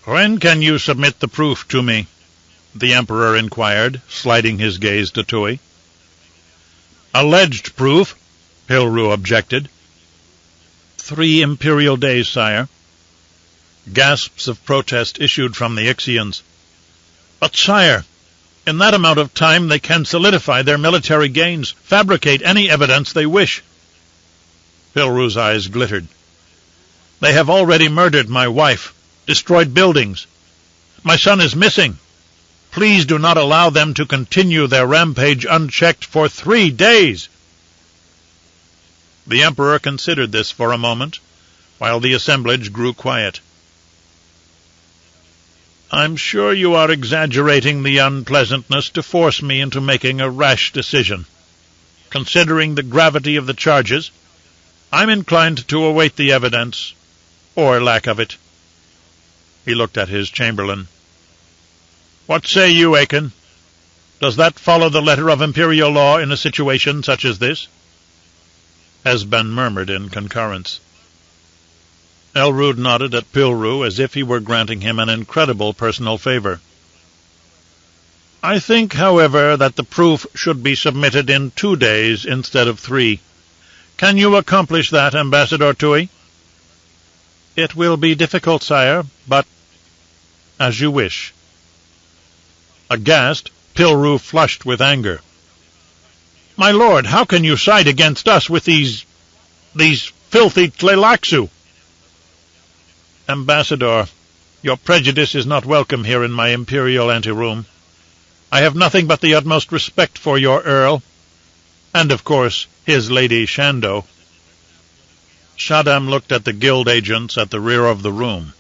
"When can you submit the proof to me?" the Emperor inquired, sliding his gaze to Tui. "Alleged proof," Pilru objected. 3 imperial days, sire." Gasps of protest issued from the Ixians. "But, sire, in that amount of time they can solidify their military gains, fabricate any evidence they wish." Pilru's eyes glittered. "They have already murdered my wife, destroyed buildings. My son is missing. Please do not allow them to continue their rampage unchecked for 3 days." The Emperor considered this for a moment, while the assemblage grew quiet. "I'm sure you are exaggerating the unpleasantness to force me into making a rash decision. Considering the gravity of the charges, I'm inclined to await the evidence, or lack of it." He looked at his chamberlain. "What say you, Aiken? Does that follow the letter of imperial law in a situation such as this?" Esben murmured in concurrence. Elrood nodded at Pilru as if he were granting him an incredible personal favor. "I think, however, that the proof should be submitted in 2 days instead of 3. Can you accomplish that, Ambassador Tui?" "It will be difficult, sire, but as you wish." Aghast, Pilru flushed with anger. "My lord, how can you side against us with these filthy Tleilaxu?" "Ambassador, your prejudice is not welcome here in my imperial anteroom. I have nothing but the utmost respect for your Earl, and, of course, his Lady Shando." Shaddam looked at the guild agents at the rear of the room.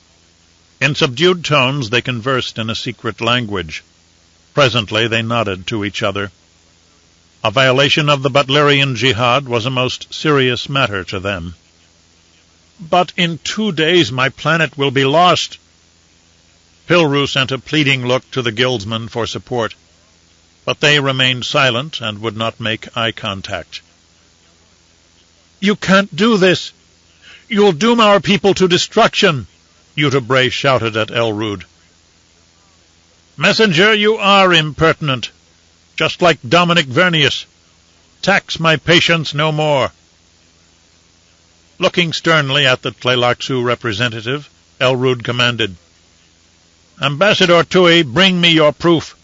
In subdued tones they conversed in a secret language. Presently they nodded to each other. A violation of the Butlerian Jihad was a most serious matter to them. "But in 2 days my planet will be lost." Pilru sent a pleading look to the guildsmen for support, but they remained silent and would not make eye contact. "You can't do this! You'll doom our people to destruction!" Yutabre shouted at Elrood. "Messenger, you are impertinent, just like Dominic Vernius. Tax my patience no more." Looking sternly at the Tleilaxu representative, Elrood commanded, "Ambassador Tui, bring me your proof,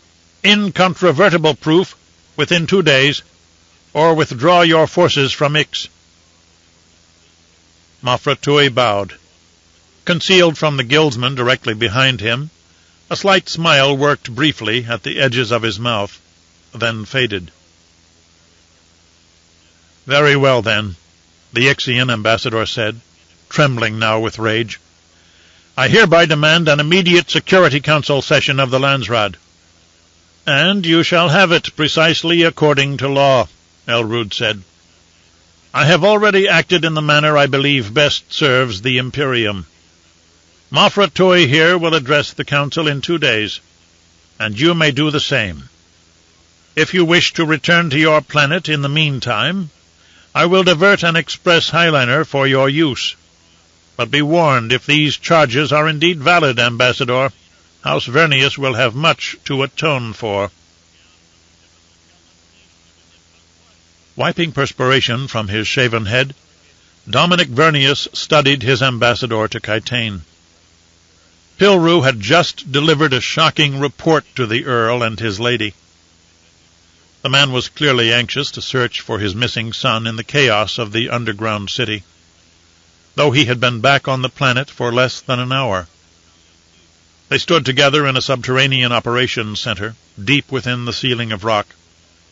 incontrovertible proof, within 2 days, or withdraw your forces from Ix." Mafra Tui bowed. Concealed from the guildsman directly behind him, a slight smile worked briefly at the edges of his mouth, then faded. "Very well, then," the Ixian ambassador said, trembling now with rage. "I hereby demand an immediate Security Council session of the Landsraad." "And you shall have it precisely according to law," Elrood said. "I have already acted in the manner I believe best serves the Imperium. Mafra Tui here will address the Council in 2 days, and you may do the same. If you wish to return to your planet in the meantime, I will divert an express highliner for your use. But be warned, if these charges are indeed valid, Ambassador, House Vernius will have much to atone for." Wiping perspiration from his shaven head, Dominic Vernius studied his ambassador to Kytane. Pilru had just delivered a shocking report to the Earl and his lady. The man was clearly anxious to search for his missing son in the chaos of the underground city, though he had been back on the planet for less than an hour. They stood together in a subterranean operations center, deep within the ceiling of rock,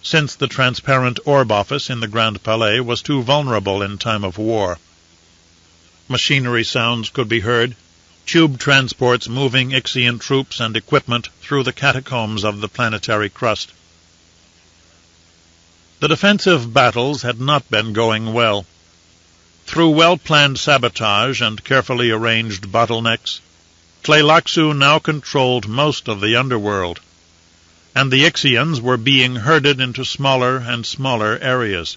since the transparent orb office in the Grand Palais was too vulnerable in time of war. Machinery sounds could be heard, tube transports moving Ixian troops and equipment through the catacombs of the planetary crust. The defensive battles had not been going well. Through well-planned sabotage and carefully arranged bottlenecks, Tleilaxu now controlled most of the underworld, and the Ixians were being herded into smaller and smaller areas.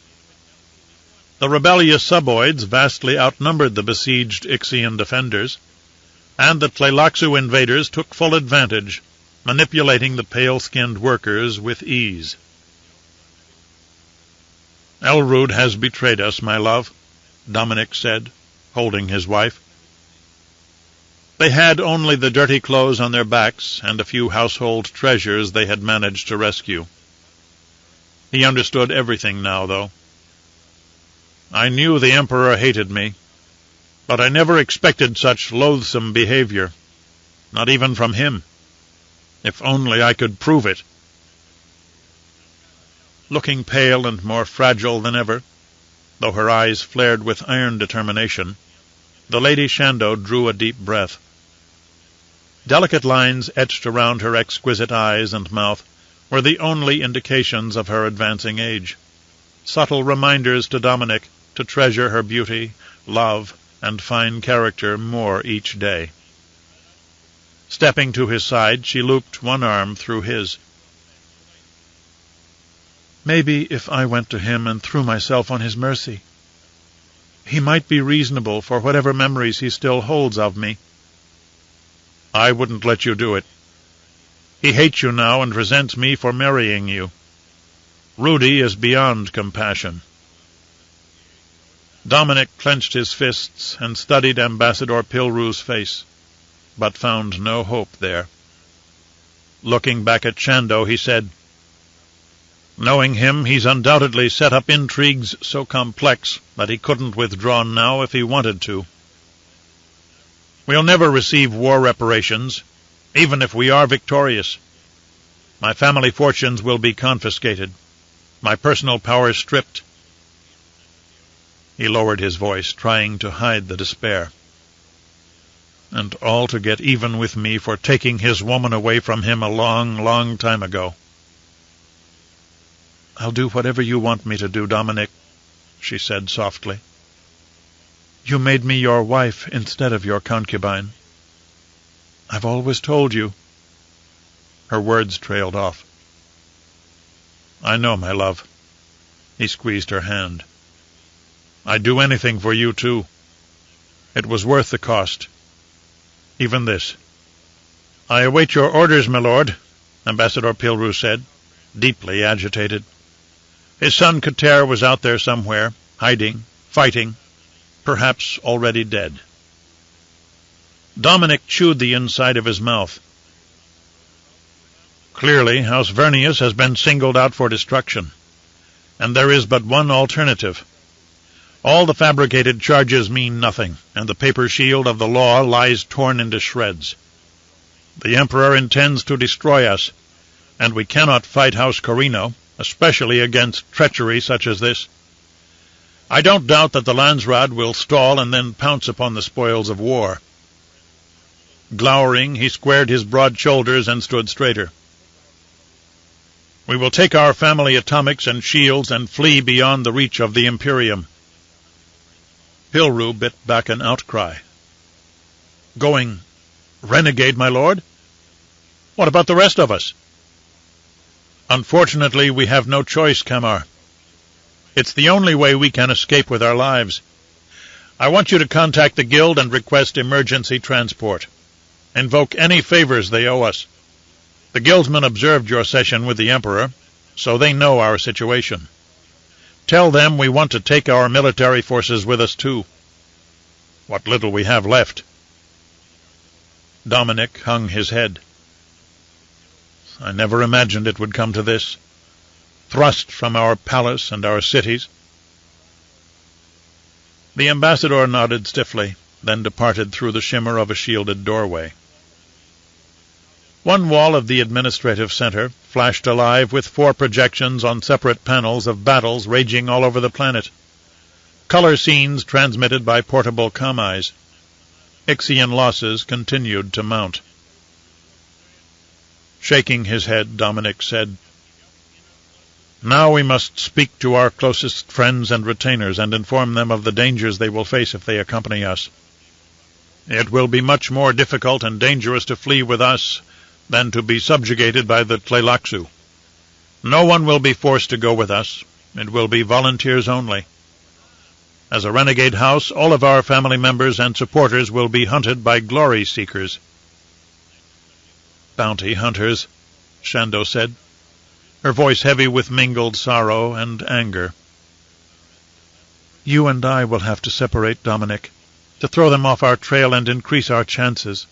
The rebellious suboids vastly outnumbered the besieged Ixian defenders, and the Tleilaxu invaders took full advantage, manipulating the pale-skinned workers with ease. "Elrood has betrayed us, my love," Dominic said, holding his wife. They had only the dirty clothes on their backs and a few household treasures they had managed to rescue. He understood everything now, though. "I knew the Emperor hated me, but I never expected such loathsome behavior, not even from him. If only I could prove it." Looking pale and more fragile than ever, though her eyes flared with iron determination, the Lady Shando drew a deep breath. Delicate lines etched around her exquisite eyes and mouth were the only indications of her advancing age, subtle reminders to Dominic to treasure her beauty, love, and fine character more each day. Stepping to his side, she looped one arm through his. "Maybe if I went to him and threw myself on his mercy, he might be reasonable for whatever memories he still holds of me." "I wouldn't let you do it. He hates you now and resents me for marrying you. Rudy is beyond compassion." Dominic clenched his fists and studied Ambassador Pilru's face, but found no hope there. Looking back at Shando, he said, "Knowing him, he's undoubtedly set up intrigues so complex that he couldn't withdraw now if he wanted to. We'll never receive war reparations, even if we are victorious. My family fortunes will be confiscated, my personal power stripped." He lowered his voice, trying to hide the despair. "And all to get even with me for taking his woman away from him a long, long time ago." "I'll do whatever you want me to do, Dominic," she said softly. "You made me your wife instead of your concubine. I've always told you." Her words trailed off. "I know, my love." He squeezed her hand. "I'd do anything for you, too. It was worth the cost. Even this." "I await your orders, my lord," Ambassador Pilru said, deeply agitated. His son Kater was out there somewhere, hiding, fighting, perhaps already dead. Dominic chewed the inside of his mouth. "Clearly, House Vernius has been singled out for destruction, and there is but one alternative. All the fabricated charges mean nothing, and the paper shield of the law lies torn into shreds. The Emperor intends to destroy us, and we cannot fight House Corino, especially against treachery such as this. I don't doubt that the Landsraad will stall and then pounce upon the spoils of war." Glowering, he squared his broad shoulders and stood straighter. "We will take our family atomics and shields and flee beyond the reach of the Imperium." Pilru bit back an outcry. "Going renegade, my lord? What about the rest of us?" "Unfortunately, we have no choice, Kamar. It's the only way we can escape with our lives. I want you to contact the Guild and request emergency transport. Invoke any favors they owe us. The Guildsmen observed your session with the Emperor, so they know our situation. Tell them we want to take our military forces with us, too. What little we have left." Dominic hung his head. "I never imagined it would come to this. Thrust from our palace and our cities." The ambassador nodded stiffly, then departed through the shimmer of a shielded doorway. One wall of the administrative center flashed alive with 4 projections on separate panels of battles raging all over the planet. Color scenes transmitted by portable comm-eyes. Ixian losses continued to mount. Shaking his head, Dominic said, "Now we must speak to our closest friends and retainers and inform them of the dangers they will face if they accompany us. It will be much more difficult and dangerous to flee with us than to be subjugated by the Tleilaxu. No one will be forced to go with us. It will be volunteers only. As a renegade house, all of our family members and supporters will be hunted by glory seekers." "Bounty hunters," Shando said, her voice heavy with mingled sorrow and anger. "You and I will have to separate, Dominic, to throw them off our trail and increase our chances."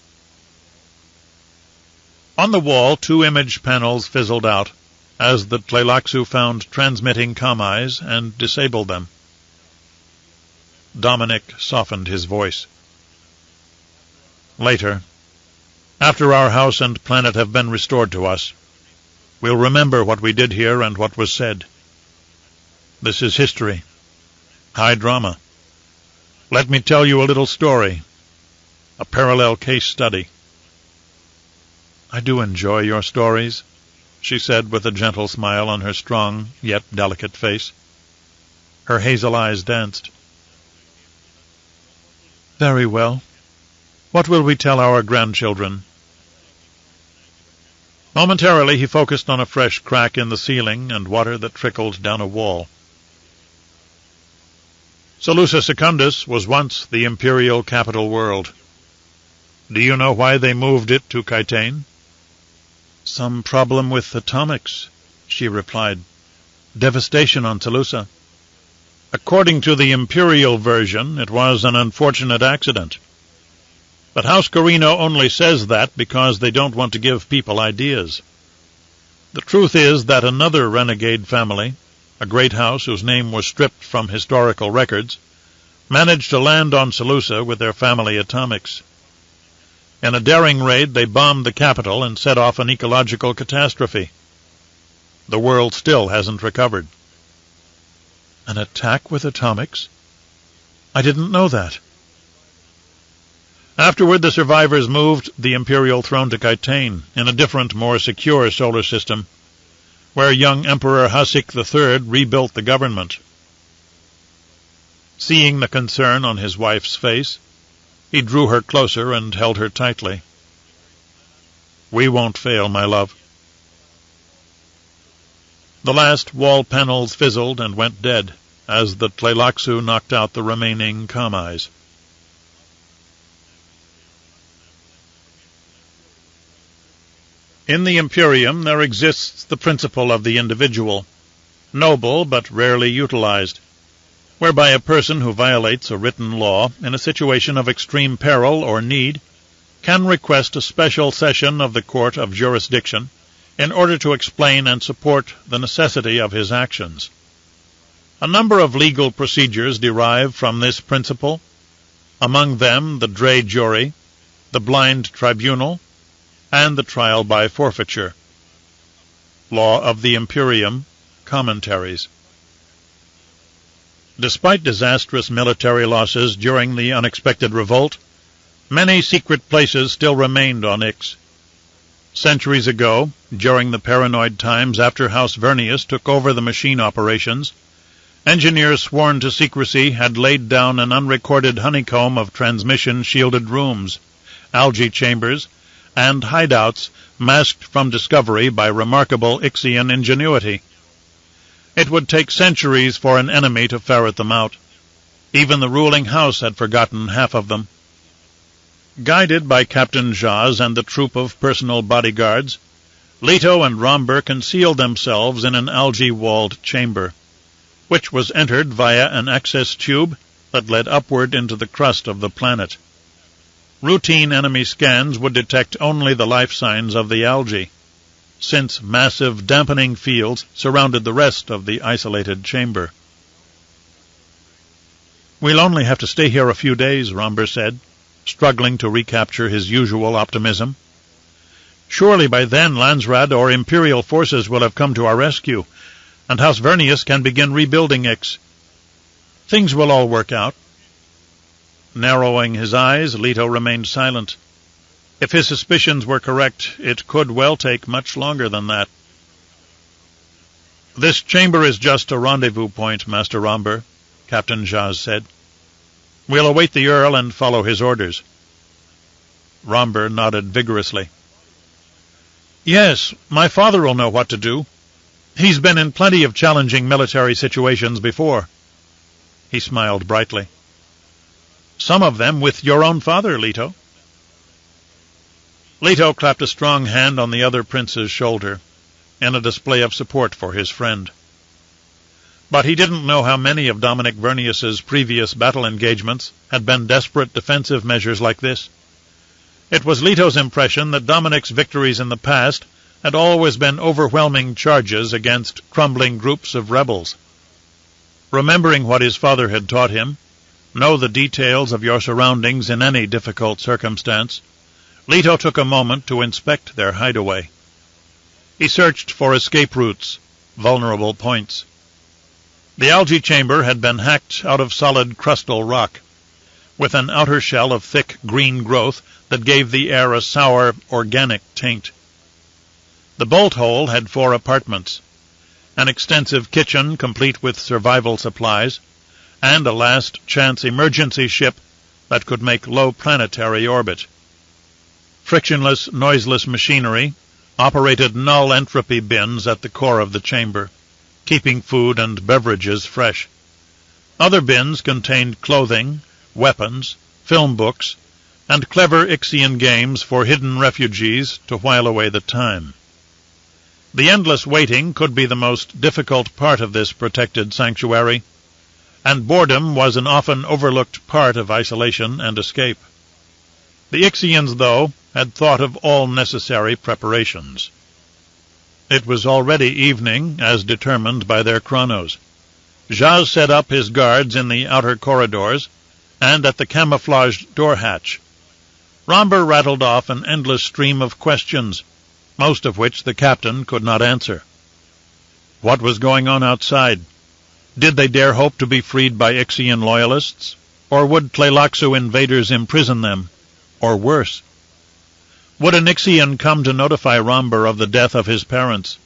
On the wall, 2 image panels fizzled out, as the Tleilaxu found transmitting comm-eyes and disabled them. Dominic softened his voice. "Later, after our house and planet have been restored to us, we'll remember what we did here and what was said. This is history. High drama. Let me tell you a little story. A parallel case study." "I do enjoy your stories," she said with a gentle smile on her strong yet delicate face. Her hazel eyes danced. "Very well. What will we tell our grandchildren?" Momentarily he focused on a fresh crack in the ceiling and water that trickled down a wall. Seleucia Secundus was once the imperial capital world. Do you know why they moved it to Kytane? "Some problem with atomics," she replied. "Devastation on Seleucia." "According to the imperial version, it was an unfortunate accident. But House Carino only says that because they don't want to give people ideas. The truth is that another renegade family, a great house whose name was stripped from historical records, managed to land on Seleucia with their family atomics. In a daring raid, they bombed the capital and set off an ecological catastrophe. The world still hasn't recovered." "An attack with atomics? I didn't know that." Afterward, the survivors moved the imperial throne to Kytane, in a different, more secure solar system, where young Emperor Hasik III rebuilt the government. Seeing the concern on his wife's face, he drew her closer and held her tightly. "We won't fail, my love." The last wall panels fizzled and went dead, as the Tleilaxu knocked out the remaining comm-eyes. In the Imperium there exists the principle of the individual, noble but rarely utilized, whereby a person who violates a written law in a situation of extreme peril or need can request a special session of the Court of Jurisdiction in order to explain and support the necessity of his actions. A number of legal procedures derive from this principle, among them the Dre jury, the blind tribunal, and the trial by forfeiture. Law of the Imperium, Commentaries. Despite disastrous military losses during the unexpected revolt, many secret places still remained on Ix. Centuries ago, during the paranoid times after House Vernius took over the machine operations, engineers sworn to secrecy had laid down an unrecorded honeycomb of transmission-shielded rooms, algae chambers, and hideouts masked from discovery by remarkable Ixian ingenuity. It would take centuries for an enemy to ferret them out. Even the ruling house had forgotten half of them. Guided by Captain Jaz and the troop of personal bodyguards, Leto and Romber concealed themselves in an algae-walled chamber, which was entered via an access tube that led upward into the crust of the planet. Routine enemy scans would detect only the life signs of the algae, since massive dampening fields surrounded the rest of the isolated chamber. "We'll only have to stay here a few days," Romber said, struggling to recapture his usual optimism. "Surely by then Landsraad or Imperial forces will have come to our rescue, and House Vernius can begin rebuilding Ix. Things will all work out." Narrowing his eyes, Leto remained silent. If his suspicions were correct, it could well take much longer than that. "This chamber is just a rendezvous point, Master Romber," Captain Jaz said. "We'll await the Earl and follow his orders." Romber nodded vigorously. "Yes, my father will know what to do. He's been in plenty of challenging military situations before." He smiled brightly. "Some of them with your own father, Leto." Leto clapped a strong hand on the other prince's shoulder, in a display of support for his friend. But he didn't know how many of Dominic Vernius's previous battle engagements had been desperate defensive measures like this. It was Leto's impression that Dominic's victories in the past had always been overwhelming charges against crumbling groups of rebels. Remembering what his father had taught him, know the details of your surroundings in any difficult circumstance, Leto took a moment to inspect their hideaway. He searched for escape routes, vulnerable points. The algae chamber had been hacked out of solid crustal rock, with an outer shell of thick green growth that gave the air a sour, organic taint. The bolt hole had 4 apartments, an extensive kitchen complete with survival supplies, and a last-chance emergency ship that could make low planetary orbit. Frictionless, noiseless machinery operated null entropy bins at the core of the chamber, keeping food and beverages fresh. Other bins contained clothing, weapons, film books, and clever Ixian games for hidden refugees to while away the time. The endless waiting could be the most difficult part of this protected sanctuary, and boredom was an often overlooked part of isolation and escape. The Ixians, though, had thought of all necessary preparations. It was already evening, as determined by their chronos. Jaz set up his guards in the outer corridors and at the camouflaged door hatch. Romber rattled off an endless stream of questions, most of which the captain could not answer. What was going on outside? Did they dare hope to be freed by Ixian loyalists? Or would Tleilaxu invaders imprison them? Or worse? Would an Ixian come to notify Romber of the death of his parents?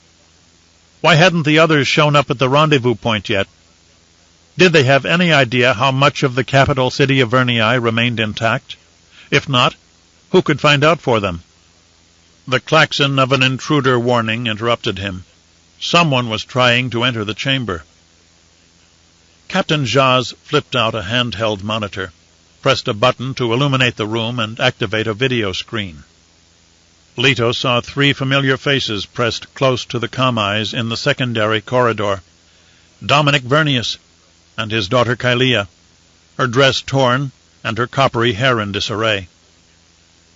Why hadn't the others shown up at the rendezvous point yet? Did they have any idea how much of the capital city of Vernii remained intact? If not, who could find out for them? The klaxon of an intruder warning interrupted him. Someone was trying to enter the chamber. Captain Jaz flipped out a handheld monitor, pressed a button to illuminate the room, and activate a video screen. Leto saw 3 familiar faces pressed close to the comm-eyes in the secondary corridor. Dominic Vernius and his daughter Kylia, her dress torn and her coppery hair in disarray.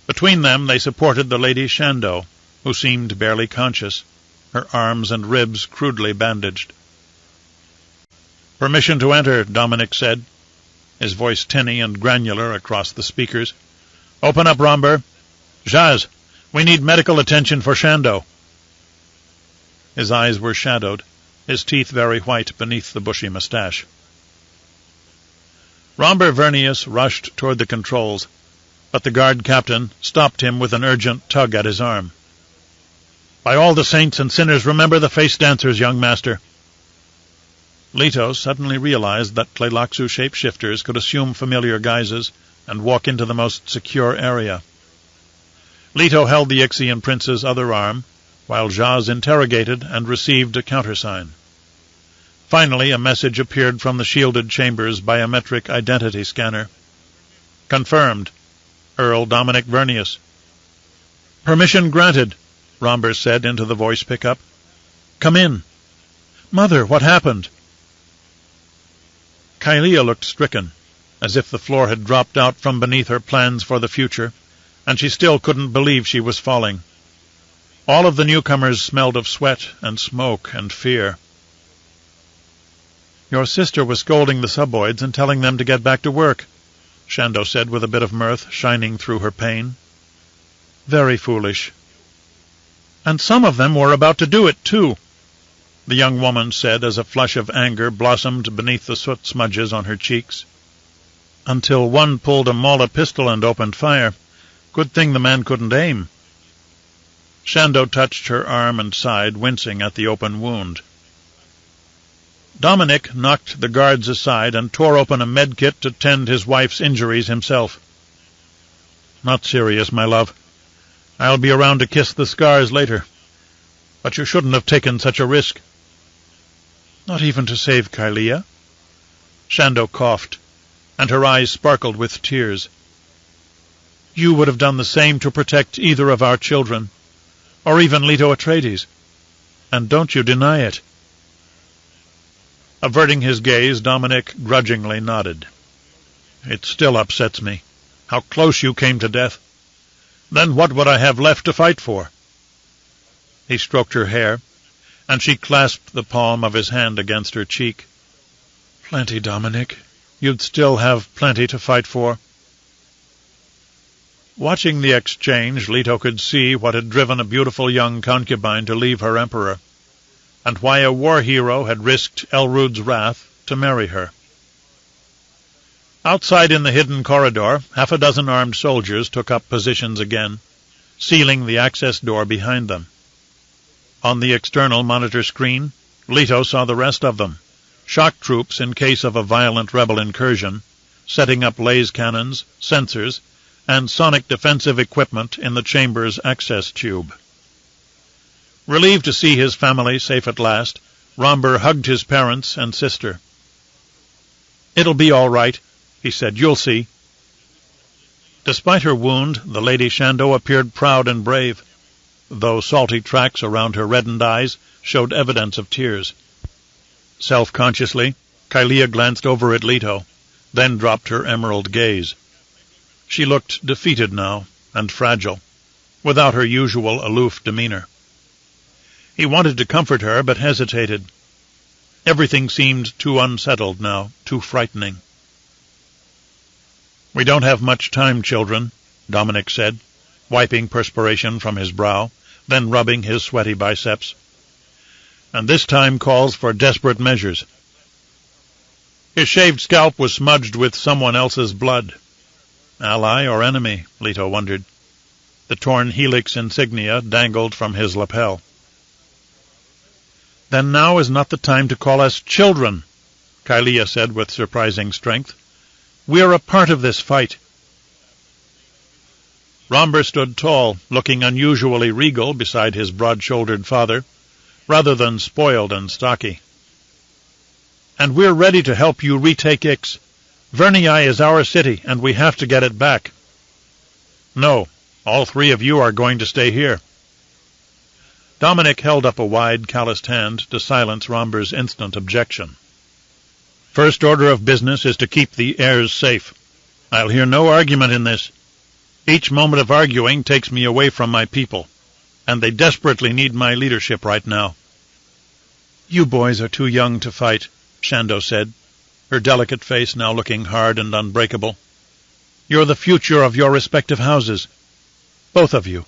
Between them they supported the Lady Shando, who seemed barely conscious, her arms and ribs crudely bandaged. "Permission to enter," Dominic said, his voice tinny and granular across the speakers. "Open up, Romber. Jaz, we need medical attention for Shando." His eyes were shadowed, his teeth very white beneath the bushy mustache. Romber Vernius rushed toward the controls, but the guard captain stopped him with an urgent tug at his arm. "By all the saints and sinners, remember the face dancers, young master." Leto suddenly realized that Tleilaxu shapeshifters could assume familiar guises and walk into the most secure area. Leto held the Ixian prince's other arm, while Jaz interrogated and received a countersign. Finally, a message appeared from the shielded chamber's biometric identity scanner. "Confirmed. Earl Dominic Vernius." "Permission granted," Romber said into the voice pickup. "Come in." "Mother, what happened?" Kylia looked stricken, as if the floor had dropped out from beneath her plans for the future, and she still couldn't believe she was falling. All of the newcomers smelled of sweat and smoke and fear. "Your sister was scolding the suboids and telling them to get back to work," Shando said with a bit of mirth shining through her pain. "Very foolish." "And some of them were about to do it, too," the young woman said as a flush of anger blossomed beneath the soot smudges on her cheeks. "Until one pulled a Mala pistol and opened fire. Good thing the man couldn't aim." Shando touched her arm and side, wincing at the open wound. Dominic knocked the guards aside and tore open a med-kit to tend his wife's injuries himself. "Not serious, my love. I'll be around to kiss the scars later. But you shouldn't have taken such a risk." "Not even to save Kylia?" Shando coughed, and her eyes sparkled with tears. "You would have done the same to protect either of our children, or even Leto Atreides, and don't you deny it." Averting his gaze, Dominic grudgingly nodded. "It still upsets me. How close you came to death. Then what would I have left to fight for?" He stroked her hair, and she clasped the palm of his hand against her cheek. "Plenty, Dominic. You'd still have plenty to fight for." Watching the exchange, Leto could see what had driven a beautiful young concubine to leave her emperor, and why a war hero had risked Elrood's wrath to marry her. Outside in the hidden corridor, 6 armed soldiers took up positions again, sealing the access door behind them. On the external monitor screen, Leto saw the rest of them, shock troops in case of a violent rebel incursion, setting up laser cannons, sensors, and sonic defensive equipment in the chamber's access tube. Relieved to see his family safe at last, Romber hugged his parents and sister. "It'll be all right," he said. "You'll see." Despite her wound, the Lady Shando appeared proud and brave, though salty tracks around her reddened eyes showed evidence of tears. Self-consciously, Kylea glanced over at Leto, then dropped her emerald gaze. She looked defeated now, and fragile, without her usual aloof demeanor. He wanted to comfort her, but hesitated. Everything seemed too unsettled now, too frightening. "We don't have much time, children," Dominic said, wiping perspiration from his brow, then rubbing his sweaty biceps. "And this time calls for desperate measures." His shaved scalp was smudged with someone else's blood. Ally or enemy, Leto wondered. The torn helix insignia dangled from his lapel. "Then now is not the time to call us children," Kylea said with surprising strength. "We're a part of this fight." Romber stood tall, looking unusually regal beside his broad-shouldered father, rather than spoiled and stocky. "And we're ready to help you retake Ix. Vernii is our city, and we have to get it back." "No, all 3 of you are going to stay here." Dominic held up a wide, calloused hand to silence Romber's instant objection. "First order of business is to keep the heirs safe. I'll hear no argument in this. Each moment of arguing takes me away from my people, and they desperately need my leadership right now." "You boys are too young to fight," Shando said, her delicate face now looking hard and unbreakable. "You're the future of your respective houses. Both of you."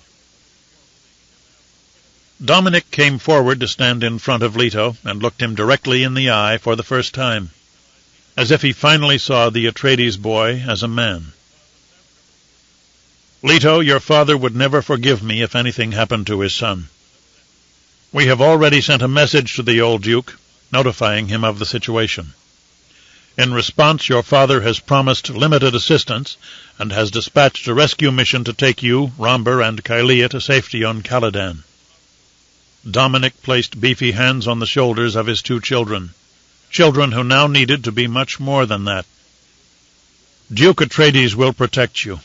Dominic came forward to stand in front of Leto and looked him directly in the eye for the first time, as if he finally saw the Atreides boy as a man. "Leto, your father would never forgive me if anything happened to his son. We have already sent a message to the old Duke, notifying him of the situation. In response, your father has promised limited assistance, and has dispatched a rescue mission to take you, Romber, and Kylea to safety on Caladan." Dominic placed beefy hands on the shoulders of his 2 children, children who now needed to be much more than that. "Duke Atreides will protect you,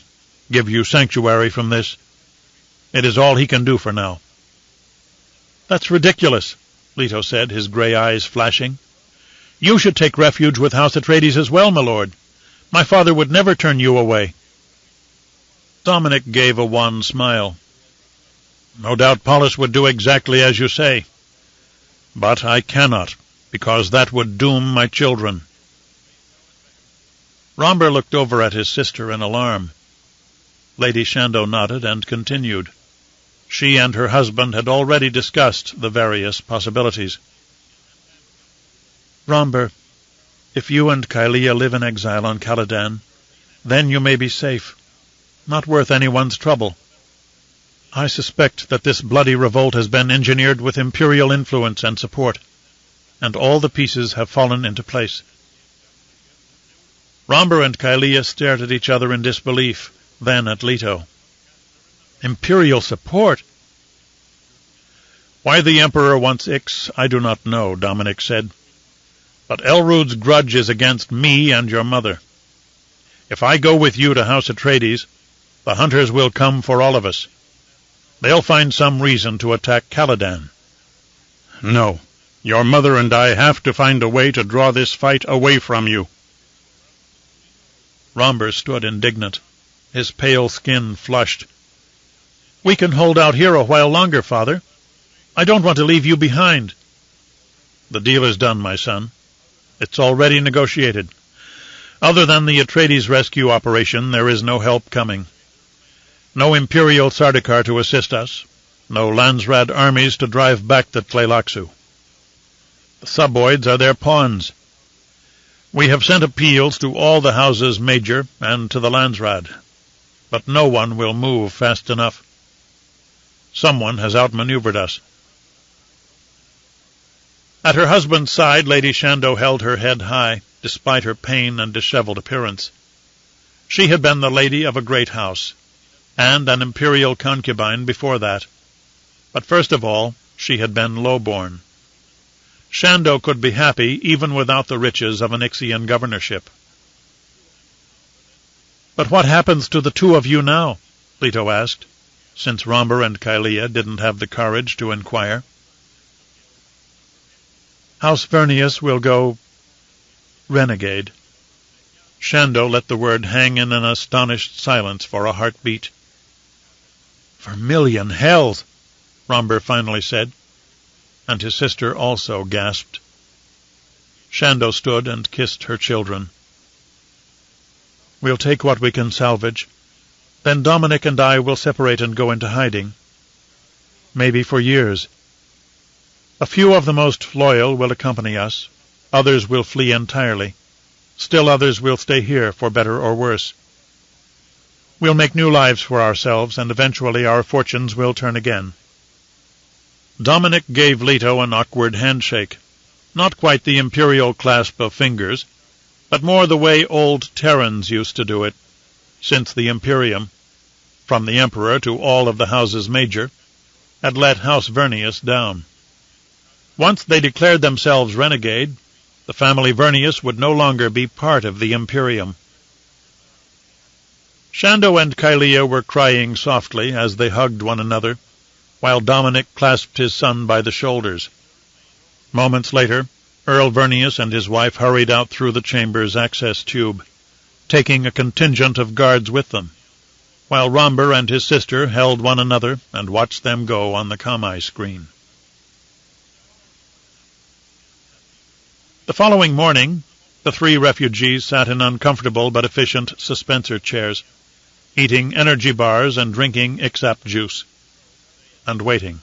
give you sanctuary from this. It is all he can do for now." "That's ridiculous," Leto said, his gray eyes flashing. "You should take refuge with House Atreides as well, my lord. My father would never turn you away." Dominic gave a wan smile. "No doubt Polis would do exactly as you say. But I cannot, because that would doom my children." Romber looked over at his sister in alarm. Lady Shando nodded and continued. She and her husband had already discussed the various possibilities. "Romber, if you and Kylea live in exile on Caladan, then you may be safe. Not worth anyone's trouble. I suspect that this bloody revolt has been engineered with Imperial influence and support, and all the pieces have fallen into place." Romber and Kylea stared at each other in disbelief, then at Leto. "Imperial support?" "Why the Emperor wants Ix, I do not know," Dominic said. But Elrood's grudge is against me and your mother. If I go with you to House Atreides, the hunters will come for all of us. They'll find some reason to attack Caladan. No, your mother and I have to find a way to draw this fight away from you." Romber stood indignant, his pale skin flushed. "We can hold out here a while longer, Father. I don't want to leave you behind." "The deal is done, my son. It's already negotiated. Other than the Atreides rescue operation, there is no help coming. No Imperial Sardaukar to assist us, no Landsraad armies to drive back the Tleilaxu. The Suboids are their pawns. We have sent appeals to all the houses major and to the Landsraad, but no one will move fast enough. Someone has outmaneuvered us." At her husband's side, Lady Shandor held her head high, despite her pain and disheveled appearance. She had been the lady of a great house, and an imperial concubine before that. But first of all, she had been low-born. Shandor could be happy even without the riches of an Ixian governorship. "But what happens to the two of you now?" Leto asked, since Romber and Kylea didn't have the courage to inquire. "House Vernius will go renegade." Shandor let the word hang in an astonished silence for a heartbeat. "Vermilion hells!" Romber finally said, and his sister also gasped. Shandor stood and kissed her children. "We'll take what we can salvage. Then Dominic and I will separate and go into hiding. Maybe for years. A few of the most loyal will accompany us. Others will flee entirely. Still others will stay here, for better or worse. We'll make new lives for ourselves, and eventually our fortunes will turn again." Dominic gave Leto an awkward handshake, not quite the imperial clasp of fingers, but more the way old Terrans used to do it, since the Imperium, from the Emperor to all of the houses major, had let House Vernius down. Once they declared themselves renegade, the family Vernius would no longer be part of the Imperium. Shandor and Kylea were crying softly as they hugged one another, while Dominic clasped his son by the shoulders. Moments later, Earl Vernius and his wife hurried out through the chamber's access tube, taking a contingent of guards with them, while Romber and his sister held one another and watched them go on the Kamai screen. The following morning, the three refugees sat in uncomfortable but efficient suspensor chairs, eating energy bars and drinking Ixap juice, and waiting.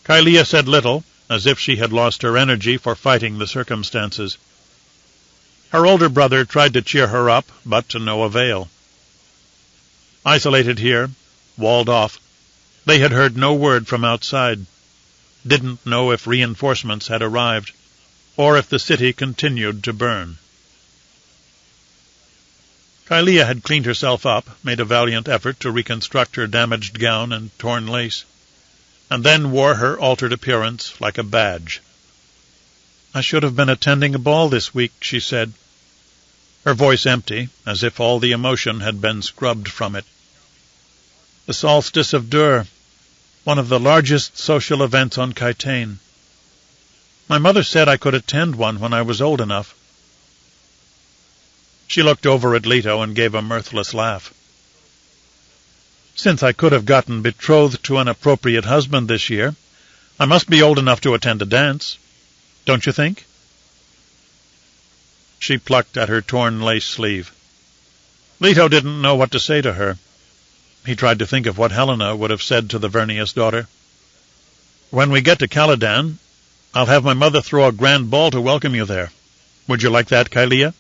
Kylea said little, as if she had lost her energy for fighting the circumstances. Her older brother tried to cheer her up, but to no avail. Isolated here, walled off, they had heard no word from outside, didn't know if reinforcements had arrived, or if the city continued to burn. Kylea had cleaned herself up, made a valiant effort to reconstruct her damaged gown and torn lace, and then wore her altered appearance like a badge. "I should have been attending a ball this week," she said, her voice empty, as if all the emotion had been scrubbed from it. "The solstice of Dur, one of the largest social events on Kytane. My mother said I could attend one when I was old enough." She looked over at Leto and gave a mirthless laugh. "Since I could have gotten betrothed to an appropriate husband this year, I must be old enough to attend a dance. Don't you think?" She plucked at her torn lace sleeve. Leto didn't know what to say to her. He tried to think of what Helena would have said to the Vernius daughter. "When we get to Caladan, I'll have my mother throw a grand ball to welcome you there. Would you like that, Kylea?"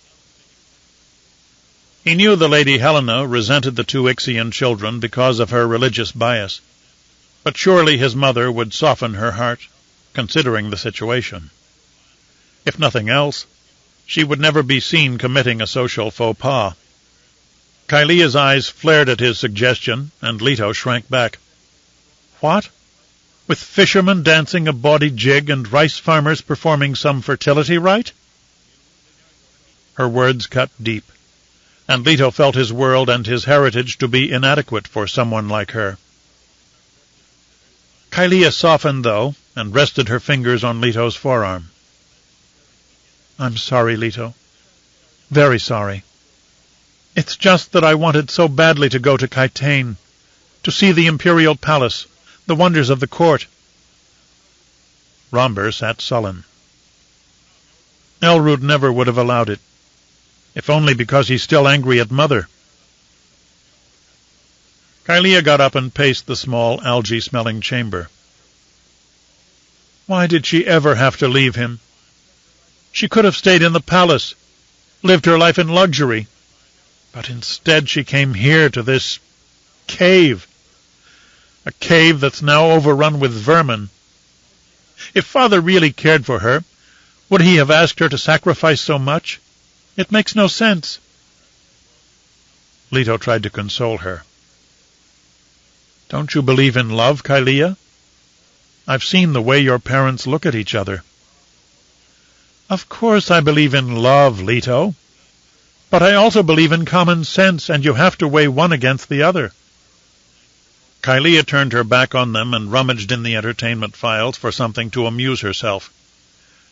He knew the Lady Helena resented the two Ixian children because of her religious bias, but surely his mother would soften her heart, considering the situation. If nothing else, she would never be seen committing a social faux pas. Kylea's eyes flared at his suggestion, and Leto shrank back. "What? with fishermen dancing a bawdy jig and rice farmers performing some fertility rite? Her words cut deep, and Leto felt his world and his heritage to be inadequate for someone like her. Kylia softened, though, and rested her fingers on Leto's forearm. "I'm sorry, Leto. Very sorry. It's just that I wanted so badly to go to Kytane, to see the imperial palace, the wonders of the court." Romber sat sullen. Elrood never would have allowed it, if only because he's still angry at Mother. Kylia got up and paced the small, algae-smelling chamber. Why did she ever have to leave him? She could have stayed in the palace, lived her life in luxury, but instead she came here to this cave. A cave that's now overrun with vermin. If Father really cared for her, would he have asked her to sacrifice so much? It makes no sense. Leto tried to console her. Don't you believe in love, Kylia? I've seen the way your parents look at each other. Of course I believe in love, Leto. But I also believe in common sense, and you have to weigh one against the other. Kylia turned her back on them and rummaged in the entertainment files for something to amuse herself.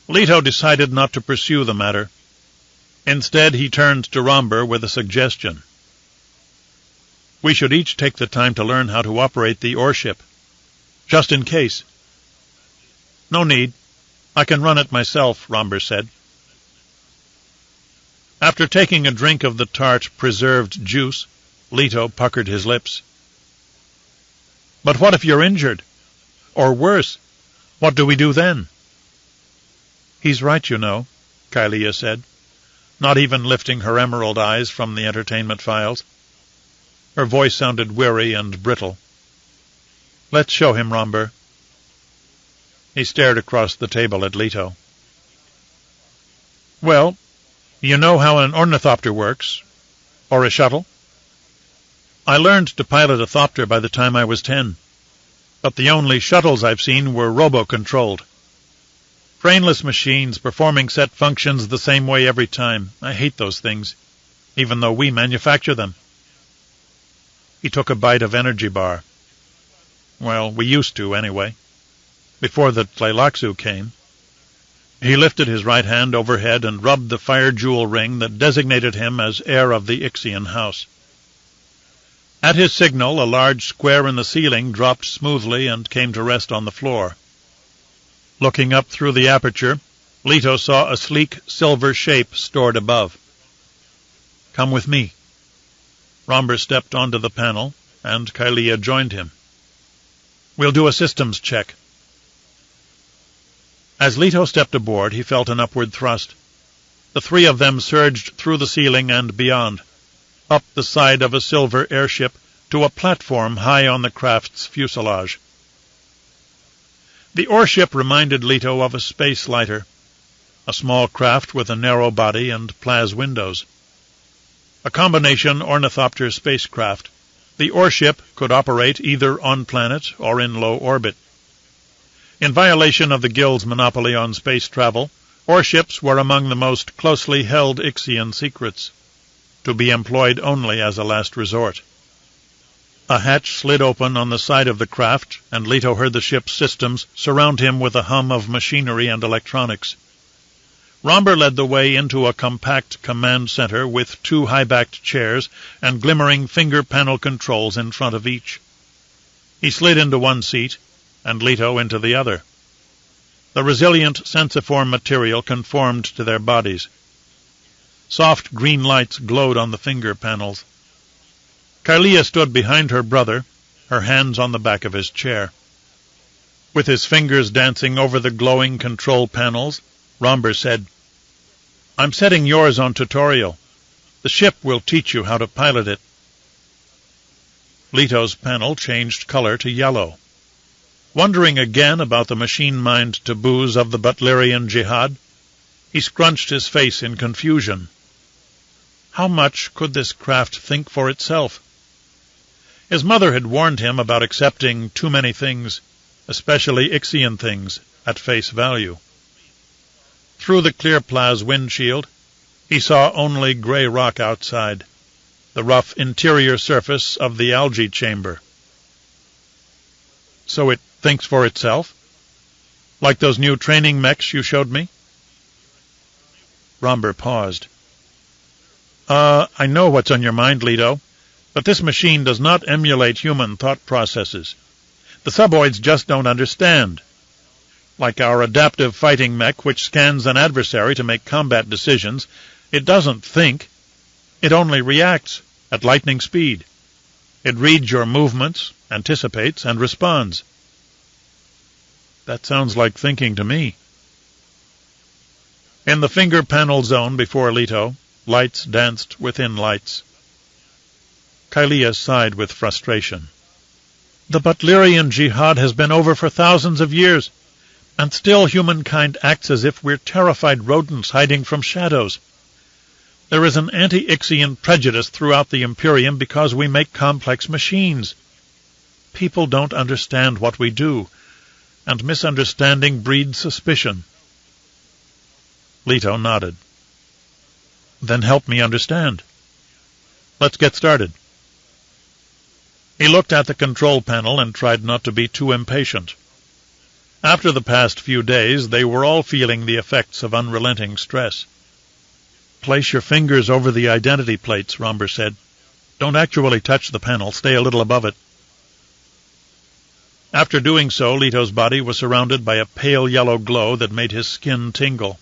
Leto decided not to pursue the matter. Instead, he turned to Romber with a suggestion. We should each take the time to learn how to operate the ore-ship, just in case. No need. I can run it myself, Romber said. After taking a drink of the tart, preserved juice, Leto puckered his lips. But what if you're injured? Or worse, what do we do then? He's right, you know, Kylia said, not even lifting her emerald eyes from the entertainment files. Her voice sounded weary and brittle. Let's show him, Romber. He stared across the table at Leto. Well, you know how an ornithopter works? Or a shuttle? I learned to pilot a thopter by the time I was 10, but the only shuttles I've seen were robo-controlled. Brainless machines performing set functions the same way every time. I hate those things, even though we manufacture them. He took a bite of energy bar. Well, we used to, anyway, before the Tleilaxu came. He lifted his right hand overhead and rubbed the fire jewel ring that designated him as heir of the Ixian house. At his signal, a large square in the ceiling dropped smoothly and came to rest on the floor. Looking up through the aperture, Leto saw a sleek silver shape stored above. Come with me. Romber stepped onto the panel, and Kylia joined him. We'll do a systems check. As Leto stepped aboard, he felt an upward thrust. The three of them surged through the ceiling and beyond, up the side of a silver airship to a platform high on the craft's fuselage. The ore-ship reminded Leto of a space lighter, a small craft with a narrow body and plas windows. A combination ornithopter spacecraft, the ore-ship could operate either on planet or in low orbit. In violation of the Guild's monopoly on space travel, ore-ships were among the most closely held Ixian secrets, to be employed only as a last resort. A hatch slid open on the side of the craft, and Leto heard the ship's systems surround him with a hum of machinery and electronics. Romber led the way into a compact command center with 2 high-backed chairs and glimmering finger panel controls in front of each. He slid into one seat, and Leto into the other. The resilient sensiform material conformed to their bodies. Soft green lights glowed on the finger panels. Kylia stood behind her brother, her hands on the back of his chair. With his fingers dancing over the glowing control panels, Romber said, I'm setting yours on tutorial. The ship will teach you how to pilot it. Leto's panel changed color to yellow. Wondering again about the machine-mind taboos of the Butlerian Jihad, he scrunched his face in confusion. How much could this craft think for itself? His mother had warned him about accepting too many things, especially Ixian things, at face value. Through the clear Plaz windshield, he saw only gray rock outside, the rough interior surface of the algae chamber. So it thinks for itself? Like those new training mechs you showed me? Romber paused. I know what's on your mind, Leto, but this machine does not emulate human thought processes. The suboids just don't understand. Like our adaptive fighting mech, which scans an adversary to make combat decisions, it doesn't think. It only reacts at lightning speed. It reads your movements, anticipates, and responds. That sounds like thinking to me. In the finger panel zone before Leto, lights danced within lights. Kylea sighed with frustration. The Butlerian jihad has been over for thousands of years, and still humankind acts as if we're terrified rodents hiding from shadows. There is an anti-Ixian prejudice throughout the Imperium because we make complex machines. People don't understand what we do, and misunderstanding breeds suspicion. Leto nodded. Then help me understand. Let's get started. He looked at the control panel and tried not to be too impatient. After the past few days, they were all feeling the effects of unrelenting stress. Place your fingers over the identity plates, Romber said. Don't actually touch the panel. Stay a little above it. After doing so, Leto's body was surrounded by a pale yellow glow that made his skin tingle.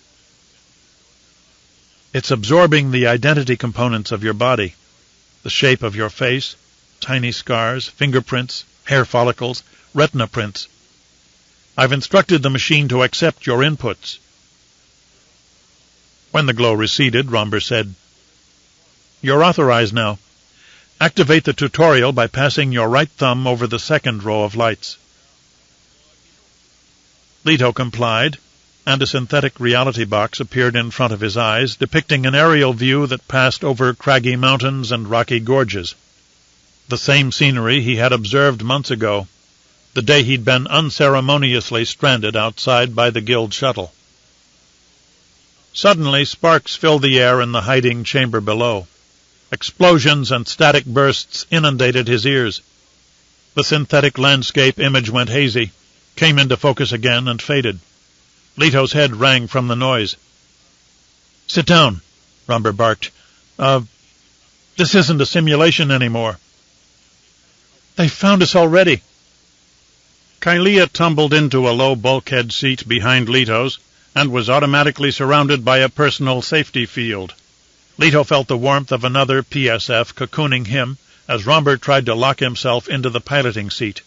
It's absorbing the identity components of your body, the shape of your face, tiny scars, fingerprints, hair follicles, retina prints. I've instructed the machine to accept your inputs. When the glow receded, Romber said, You're authorized now. Activate the tutorial by passing your right thumb over the second row of lights. Leto complied, and a synthetic reality box appeared in front of his eyes, depicting an aerial view that passed over craggy mountains and rocky gorges. The same scenery he had observed months ago, the day he'd been unceremoniously stranded outside by the guild shuttle. Suddenly sparks filled the air in the hiding chamber below. Explosions and static bursts inundated his ears. The synthetic landscape image went hazy, came into focus again, and faded. Leto's head rang from the noise. Sit down, Romber barked. This isn't a simulation anymore. They found us already. Kylea tumbled into a low bulkhead seat behind Leto's and was automatically surrounded by a personal safety field. Leto felt the warmth of another PSF cocooning him as Romber tried to lock himself into the piloting seat.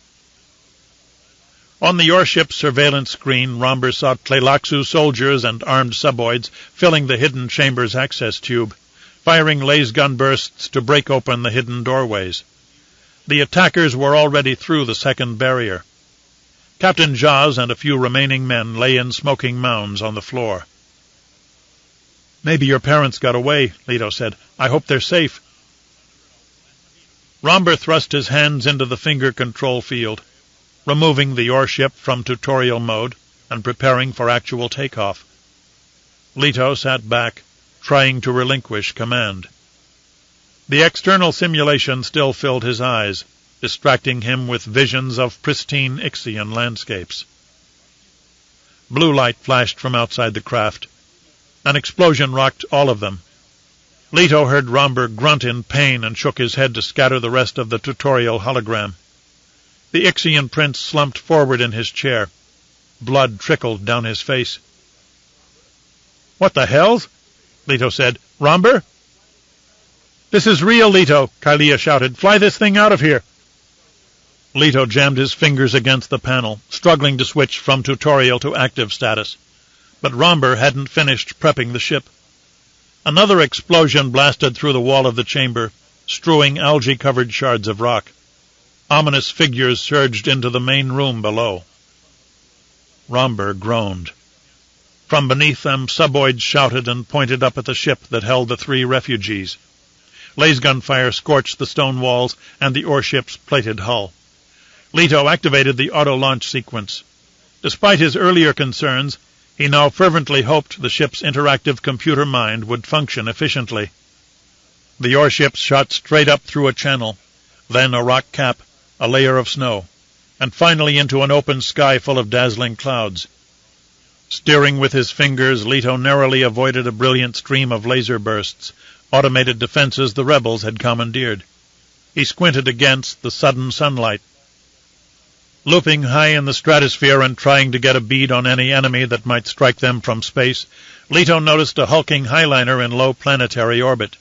On the Yorship's surveillance screen, Romber saw Tleilaxu soldiers and armed suboids filling the hidden chamber's access tube, firing lasgun bursts to break open the hidden doorways. The attackers were already through the second barrier. Captain Jaz and a few remaining men lay in smoking mounds on the floor. Maybe your parents got away, Leto said. I hope they're safe. Romber thrust his hands into the finger control field, removing the Yorship from tutorial mode and preparing for actual takeoff. Leto sat back, trying to relinquish command. The external simulation still filled his eyes, distracting him with visions of pristine Ixian landscapes. Blue light flashed from outside the craft. An explosion rocked all of them. Leto heard Romber grunt in pain and shook his head to scatter the rest of the tutorial hologram. The Ixian prince slumped forward in his chair. Blood trickled down his face. "What the hell's?" Leto said. "Romber?" "This is real, Leto," Kylea shouted. "Fly this thing out of here." Leto jammed his fingers against the panel, struggling to switch from tutorial to active status. But Romber hadn't finished prepping the ship. Another explosion blasted through the wall of the chamber, strewing algae-covered shards of rock. Ominous figures surged into the main room below. Romber groaned. From beneath them, suboids shouted and pointed up at the ship that held the 3 refugees. Lasgun fire scorched the stone walls and the orship's plated hull. Leto activated the auto-launch sequence. Despite his earlier concerns, he now fervently hoped the ship's interactive computer mind would function efficiently. The ore-ships shot straight up through a channel, then a rock cap, a layer of snow, and finally into an open sky full of dazzling clouds. Steering with his fingers, Leto narrowly avoided a brilliant stream of laser bursts, automated defenses the rebels had commandeered. He squinted against the sudden sunlight. Looping high in the stratosphere and trying to get a bead on any enemy that might strike them from space, Leto noticed a hulking highliner in low planetary orbit.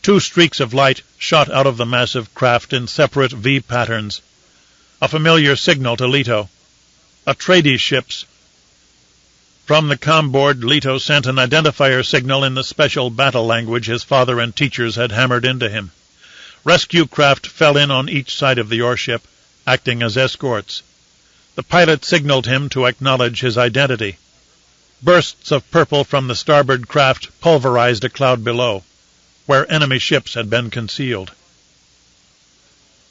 2 streaks of light shot out of the massive craft in separate V patterns. A familiar signal to Leto. Atreides ships. From the comm board, Leto sent an identifier signal in the special battle language his father and teachers had hammered into him. Rescue craft fell in on each side of the ore-ship, acting as escorts. The pilot signaled him to acknowledge his identity. Bursts of purple from the starboard craft pulverized a cloud below, where enemy ships had been concealed.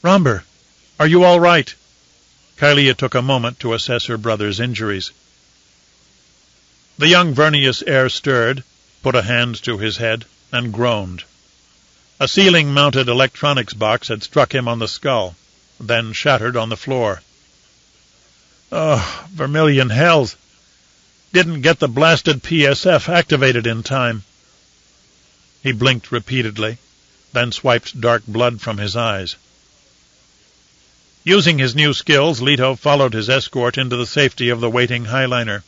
"Romber, are you all right?" Kylea took a moment to assess her brother's injuries. The young Vernius heir stirred, put a hand to his head, and groaned. A ceiling-mounted electronics box had struck him on the skull, then shattered on the floor. "Oh, vermilion hells! Didn't get the blasted PSF activated in time." He blinked repeatedly, then swiped dark blood from his eyes. Using his new skills, Leto followed his escort into the safety of the waiting highliner,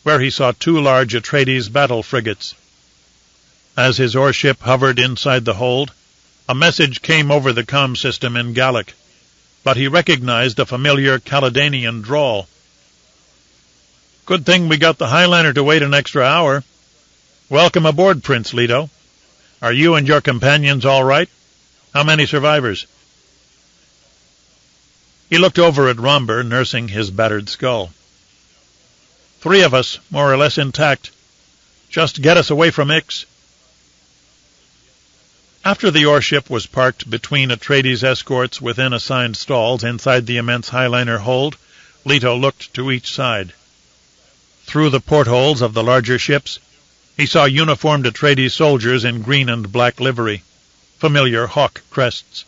where he saw 2 large Atreides battle frigates. As his ore-ship hovered inside the hold, a message came over the comm system in Gallic, but he recognized a familiar Caledonian drawl. "Good thing we got the highliner to wait an extra hour. Welcome aboard, Prince Leto. Are you and your companions all right? How many survivors?" He looked over at Romber, nursing his battered skull. 3 of us, more or less intact. Just get us away from Ix." After the ore-ship was parked between Atreides escorts within assigned stalls inside the immense highliner hold, Leto looked to each side. Through the portholes of the larger ships, he saw uniformed Atreides soldiers in green and black livery, familiar hawk crests.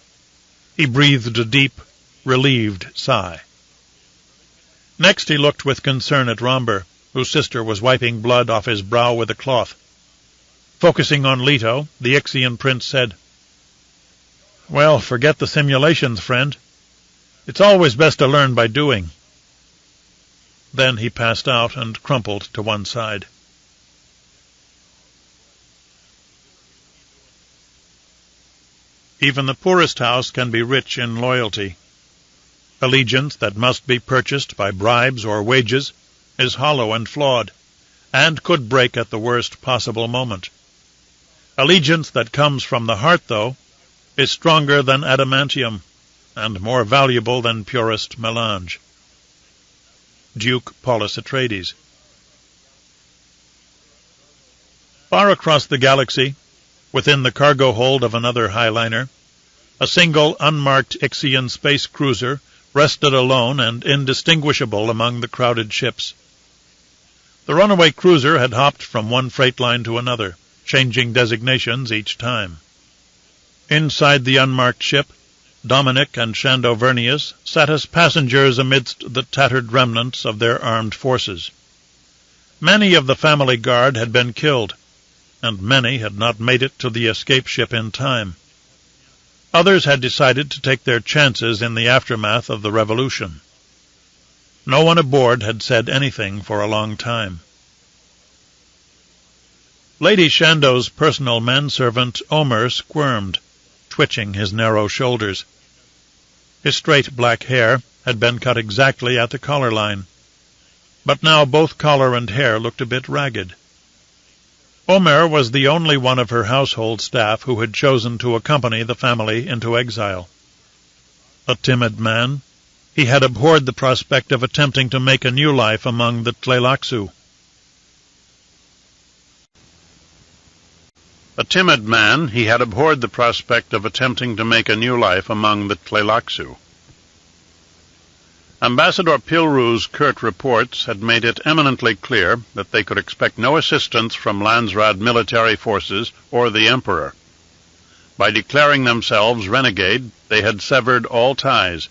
He breathed a deep, relieved sigh. Next he looked with concern at Romber, whose sister was wiping blood off his brow with a cloth. Focusing on Leto, the Ixian prince said, "Well, forget the simulations, friend. It's always best to learn by doing." Then he passed out and crumpled to one side. Even the poorest house can be rich in loyalty. Allegiance that must be purchased by bribes or wages is hollow and flawed, and could break at the worst possible moment. Allegiance that comes from the heart, though, is stronger than adamantium, and more valuable than purest melange. Duke Paulus Atreides. Far across the galaxy, within the cargo hold of another highliner, a single unmarked Ixian space cruiser rested alone and indistinguishable among the crowded ships. The runaway cruiser had hopped from one freight line to another, changing designations each time. Inside the unmarked ship, Dominic and Shando Vernius sat as passengers amidst the tattered remnants of their armed forces. Many of the family guard had been killed, and many had not made it to the escape ship in time. Others had decided to take their chances in the aftermath of the revolution. No one aboard had said anything for a long time. Lady Shando's personal manservant Omer squirmed, twitching his narrow shoulders. His straight black hair had been cut exactly at the collar line, but now both collar and hair looked a bit ragged. Omer was the only one of her household staff who had chosen to accompany the family into exile. A timid man, he had abhorred the prospect of attempting to make a new life among the Tleilaxu. A timid man, he had abhorred the prospect of attempting to make a new life among the Tleilaxu. Ambassador Pilru's curt reports had made it eminently clear that they could expect no assistance from Landsraad military forces or the Emperor. By declaring themselves renegade, they had severed all ties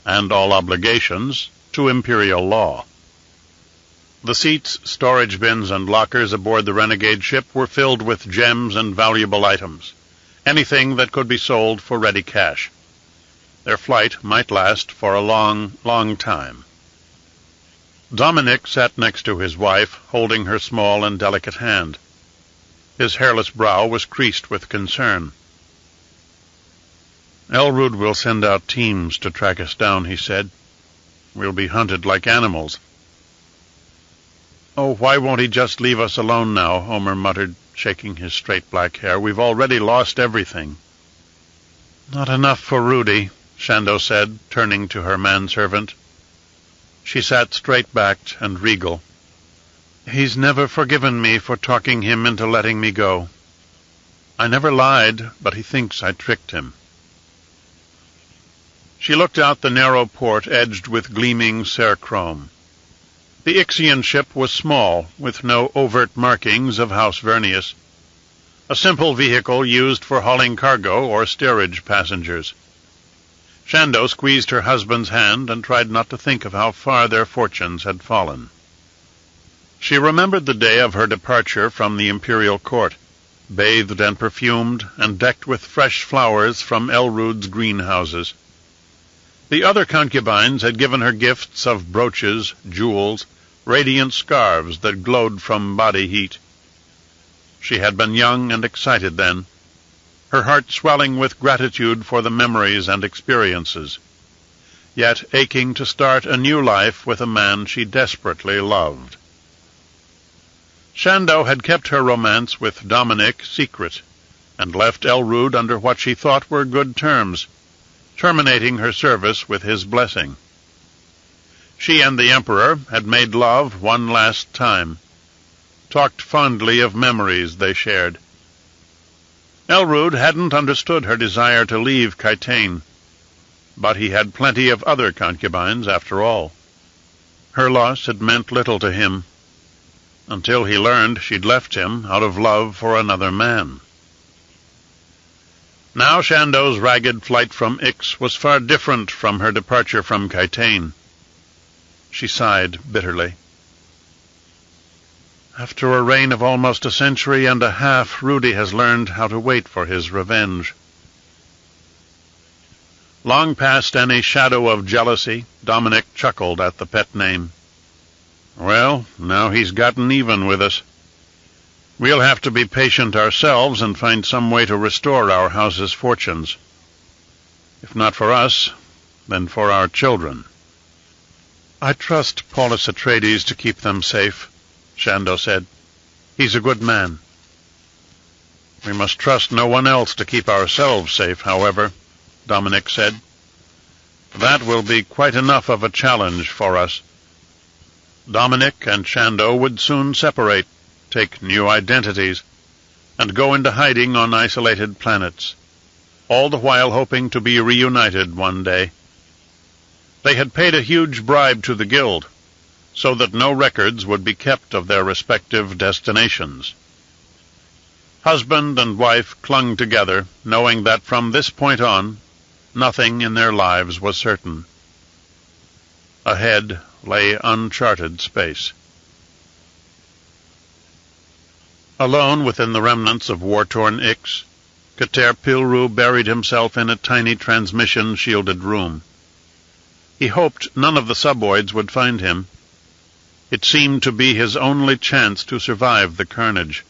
and all obligations to imperial law. The seats, storage bins, and lockers aboard the renegade ship were filled with gems and valuable items, anything that could be sold for ready cash. Their flight might last for a long, long time. Dominic sat next to his wife, holding her small and delicate hand. His hairless brow was creased with concern. "Elrood will send out teams to track us down," he said. "We'll be hunted like animals." "Oh, why won't he just leave us alone now?" Omer muttered, shaking his straight black hair. "We've already lost everything." "Not enough for Rudy," Shando said, turning to her manservant. She sat straight-backed and regal. "He's never forgiven me for talking him into letting me go. I never lied, but he thinks I tricked him." She looked out the narrow port edged with gleaming serchrome. The Ixian ship was small, with no overt markings of House Vernius. A simple vehicle used for hauling cargo or steerage passengers. Shando squeezed her husband's hand and tried not to think of how far their fortunes had fallen. She remembered the day of her departure from the imperial court, bathed and perfumed and decked with fresh flowers from Elrood's greenhouses. The other concubines had given her gifts of brooches, jewels, radiant scarves that glowed from body heat. She had been young and excited then, her heart swelling with gratitude for the memories and experiences, yet aching to start a new life with a man she desperately loved. Shando had kept her romance with Dominic secret, and left Elrood under what she thought were good terms, terminating her service with his blessing. She and the Emperor had made love one last time, talked fondly of memories they shared. Elrood hadn't understood her desire to leave Kytane, but he had plenty of other concubines after all. Her loss had meant little to him, until he learned she'd left him out of love for another man. Now Shando's ragged flight from Ix was far different from her departure from Kytane. She sighed bitterly. After a reign of almost a century and a half, Rudy has learned how to wait for his revenge. Long past any shadow of jealousy, Dominic chuckled at the pet name. "Well, now he's gotten even with us. We'll have to be patient ourselves and find some way to restore our house's fortunes. If not for us, then for our children." "I trust Paulus Atreides to keep them safe," Shando said. "He's a good man." "We must trust no one else to keep ourselves safe, however," Dominic said. "That will be quite enough of a challenge for us." Dominic and Shando would soon separate, take new identities, and go into hiding on isolated planets, all the while hoping to be reunited one day. They had paid a huge bribe to the Guild, so that no records would be kept of their respective destinations. Husband and wife clung together, knowing that from this point on, nothing in their lives was certain. Ahead lay uncharted space. Alone within the remnants of war-torn Ix, Kater Pilru buried himself in a tiny transmission-shielded room. He hoped none of the suboids would find him. It seemed to be his only chance to survive the carnage.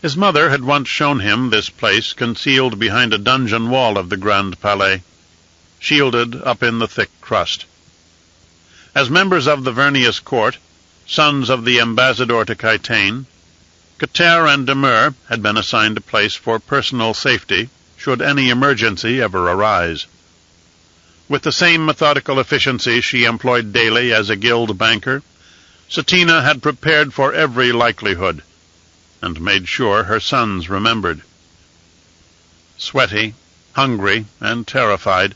His mother had once shown him this place concealed behind a dungeon wall of the Grand Palais, shielded up in the thick crust. As members of the Vernius court, sons of the ambassador to Kytane, Kater and Demur had been assigned a place for personal safety should any emergency ever arise. With the same methodical efficiency she employed daily as a guild banker, Satina had prepared for every likelihood, and made sure her sons remembered. Sweaty, hungry, and terrified,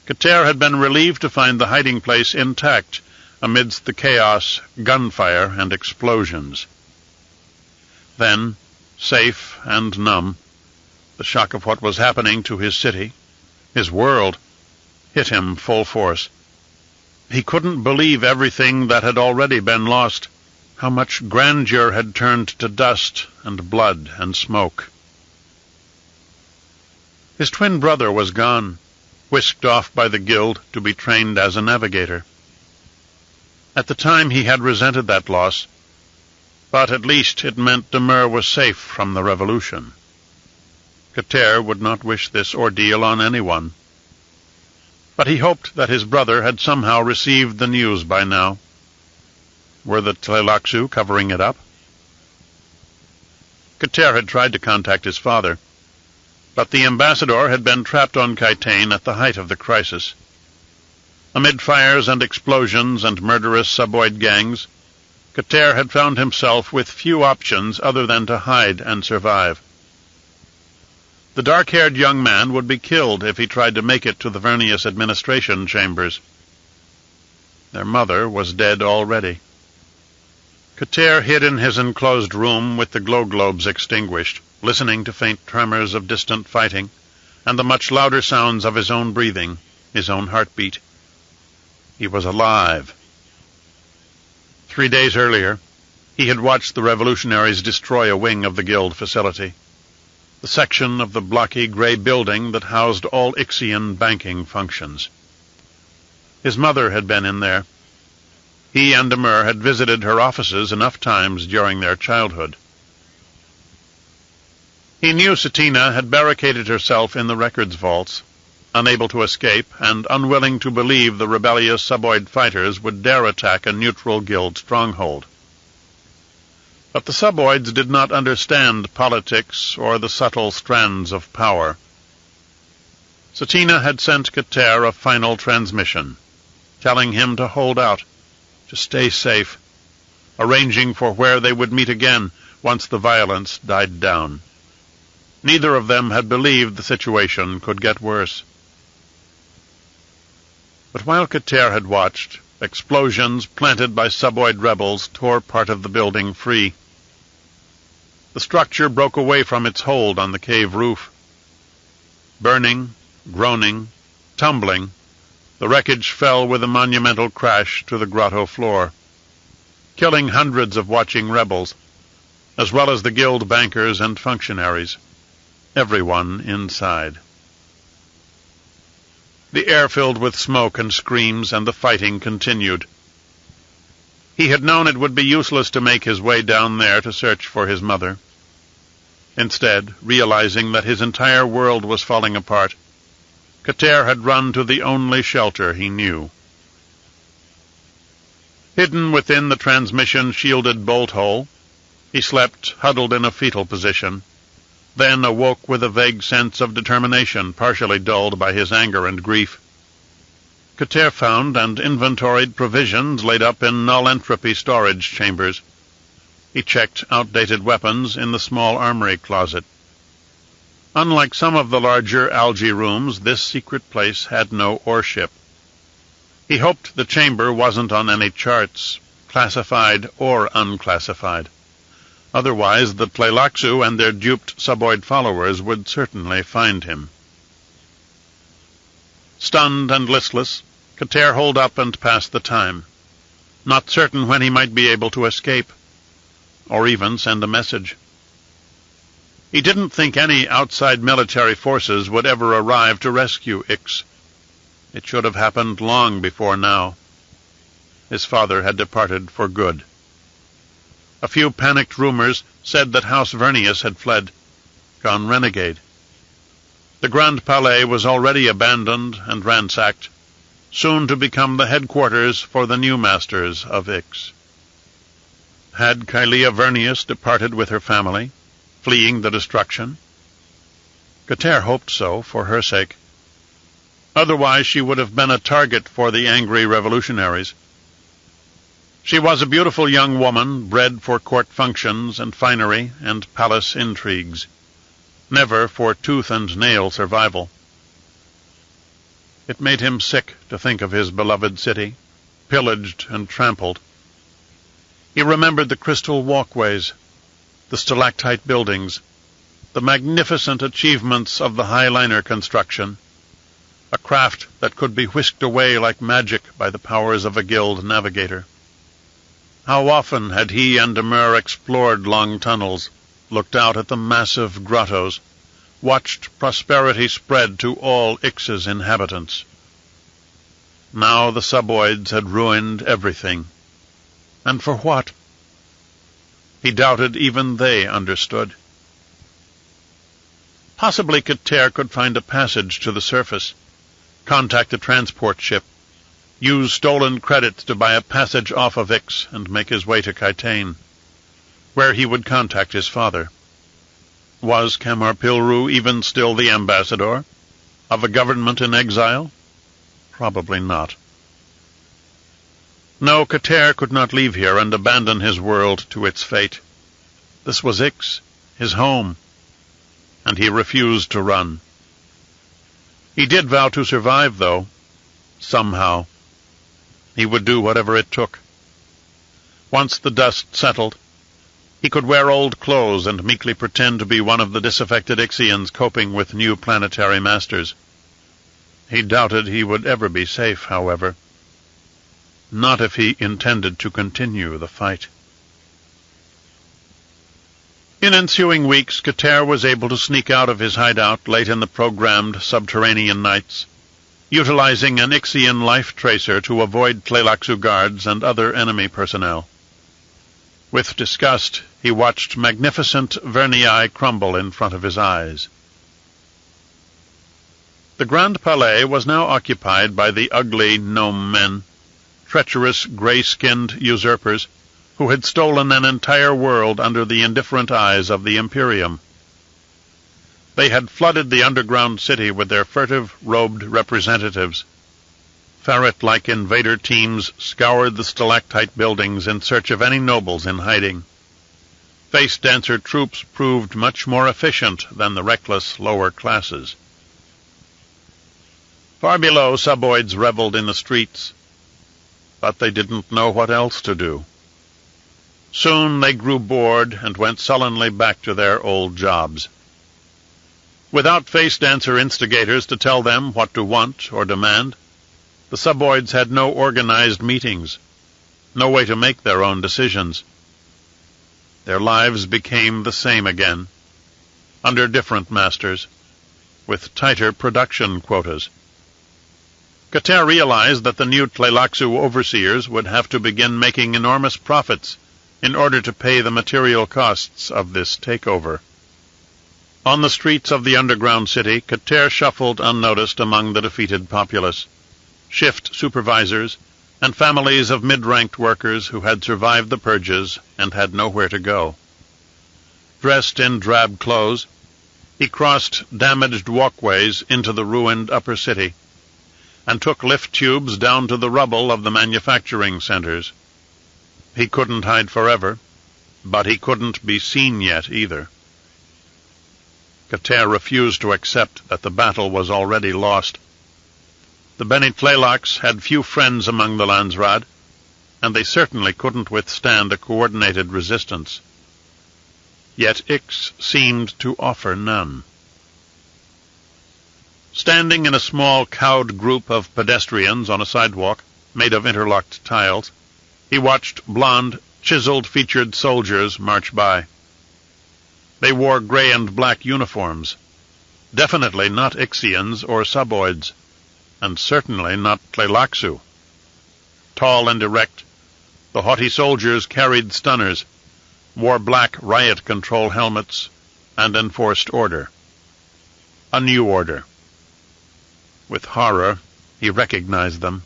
Kater had been relieved to find the hiding place intact amidst the chaos, gunfire, and explosions. Then, safe and numb, the shock of what was happening to his city, his world, hit him full force. He couldn't believe everything that had already been lost, how much grandeur had turned to dust and blood and smoke. His twin brother was gone, whisked off by the guild to be trained as a navigator. At the time he had resented that loss, but at least it meant Demur was safe from the revolution. Kater would not wish this ordeal on anyone. But he hoped that his brother had somehow received the news by now. Were the Tleilaxu covering it up? Kater had tried to contact his father, but the ambassador had been trapped on Kytane at the height of the crisis. Amid fires and explosions and murderous suboid gangs, Kater had found himself with few options other than to hide and survive. The dark-haired young man would be killed if he tried to make it to the Vernius administration chambers. Their mother was dead already. Kater hid in his enclosed room with the glow-globes extinguished, listening to faint tremors of distant fighting, and the much louder sounds of his own breathing, his own heartbeat. He was alive. 3 days earlier, he had watched the revolutionaries destroy a wing of the guild facility, the section of the blocky gray building that housed all Ixian banking functions. His mother had been in there. He and Demur had visited her offices enough times during their childhood. He knew Satina had barricaded herself in the records vaults, unable to escape and unwilling to believe the rebellious suboid fighters would dare attack a neutral guild stronghold. But the suboids did not understand politics or the subtle strands of power. Satina had sent Kater a final transmission, telling him to hold out, to stay safe, arranging for where they would meet again once the violence died down. Neither of them had believed the situation could get worse. But while Kater had watched, explosions planted by suboid rebels tore part of the building free. The structure broke away from its hold on the cave roof. Burning, groaning, tumbling, the wreckage fell with a monumental crash to the grotto floor, killing hundreds of watching rebels, as well as the guild bankers and functionaries, everyone inside. The air filled with smoke and screams, and the fighting continued. He had known it would be useless to make his way down there to search for his mother. Instead, realizing that his entire world was falling apart, Kater had run to the only shelter he knew. Hidden within the transmission-shielded bolt hole, he slept huddled in a fetal position, then awoke with a vague sense of determination partially dulled by his anger and grief. Kater found and inventoried provisions laid up in null-entropy storage chambers. He checked outdated weapons in the small armory closet. Unlike some of the larger algae rooms, this secret place had no oreship. He hoped the chamber wasn't on any charts, classified or unclassified. Otherwise, the Tleilaxu and their duped suboid followers would certainly find him. Stunned and listless, Kater holed up and passed the time, not certain when he might be able to escape, or even send a message. He didn't think any outside military forces would ever arrive to rescue Ix. It should have happened long before now. His father had departed for good. A few panicked rumors said that House Vernius had fled, gone renegade. The Grand Palais was already abandoned and ransacked, soon to become the headquarters for the new masters of Ix. Had Kylia Vernius departed with her family, fleeing the destruction? Kater hoped so, for her sake. Otherwise she would have been a target for the angry revolutionaries. She was a beautiful young woman, bred for court functions and finery and palace intrigues, never for tooth-and-nail survival. It made him sick to think of his beloved city, pillaged and trampled. He remembered the crystal walkways, the stalactite buildings, the magnificent achievements of the highliner construction, a craft that could be whisked away like magic by the powers of a guild navigator. How often had he and Demure explored long tunnels, looked out at the massive grottos, watched prosperity spread to all Ix's inhabitants. Now the suboids had ruined everything. And for what? He doubted even they understood. Possibly Kater could find a passage to the surface, contact a transport ship, use stolen credits to buy a passage off of Ix and make his way to Kytane, where he would contact his father. Was Camar Pilru even still the ambassador of a government in exile? Probably not. No, Kater could not leave here and abandon his world to its fate. This was Ix, his home, and he refused to run. He did vow to survive, though, somehow. He would do whatever it took. Once the dust settled, he could wear old clothes and meekly pretend to be one of the disaffected Ixians coping with new planetary masters. He doubted he would ever be safe, however. Not if he intended to continue the fight. In ensuing weeks, Kater was able to sneak out of his hideout late in the programmed subterranean nights, utilizing an Ixian life tracer to avoid Tleilaxu guards and other enemy personnel. With disgust, he watched magnificent Vernii crumble in front of his eyes. The Grand Palais was now occupied by the ugly gnome men, treacherous gray-skinned usurpers, who had stolen an entire world under the indifferent eyes of the Imperium. They had flooded the underground city with their furtive, robed representatives. Ferret-like invader teams scoured the stalactite buildings in search of any nobles in hiding. Face-dancer troops proved much more efficient than the reckless lower classes. Far below, suboids reveled in the streets, but they didn't know what else to do. Soon they grew bored and went sullenly back to their old jobs. Without face-dancer instigators to tell them what to want or demand, the suboids had no organized meetings, no way to make their own decisions. Their lives became the same again, under different masters, with tighter production quotas. Kater realized that the new Tleilaxu overseers would have to begin making enormous profits in order to pay the material costs of this takeover. On the streets of the underground city, Kater shuffled unnoticed among the defeated populace, shift supervisors, and families of mid-ranked workers who had survived the purges and had nowhere to go. Dressed in drab clothes, he crossed damaged walkways into the ruined upper city, and took lift tubes down to the rubble of the manufacturing centers. He couldn't hide forever, but he couldn't be seen yet either. Kater refused to accept that the battle was already lost. The Beni Tleilax had few friends among the Landsraad, and they certainly couldn't withstand a coordinated resistance. Yet Ix seemed to offer none. Standing in a small cowed group of pedestrians on a sidewalk made of interlocked tiles, he watched blond, chiseled-featured soldiers march by. They wore gray and black uniforms, definitely not Ixians or suboids, and certainly not Tleilaxu. Tall and erect, the haughty soldiers carried stunners, wore black riot control helmets, and enforced order. A new order. With horror, he recognized them.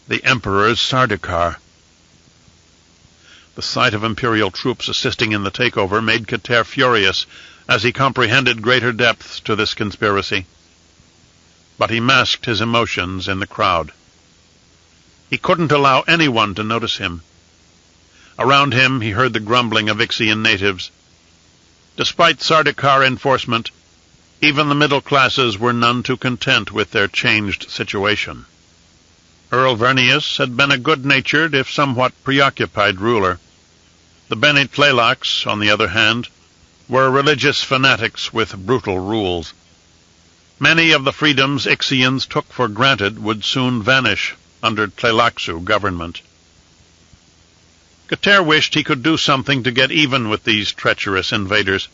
The Emperor's Sardaukar. The sight of Imperial troops assisting in the takeover made Kater furious as he comprehended greater depths to this conspiracy. But he masked his emotions in the crowd. He couldn't allow anyone to notice him. Around him he heard the grumbling of Ixian natives. Despite Sardaukar enforcement, Even the middle classes were none too content with their changed situation. Earl Vernius had been a good-natured, if somewhat preoccupied ruler. The Bene Tleilax, on the other hand, were religious fanatics with brutal rules. Many of the freedoms Ixians took for granted would soon vanish under Tleilaxu government. Kater wished he could do something to get even with these treacherous invaders.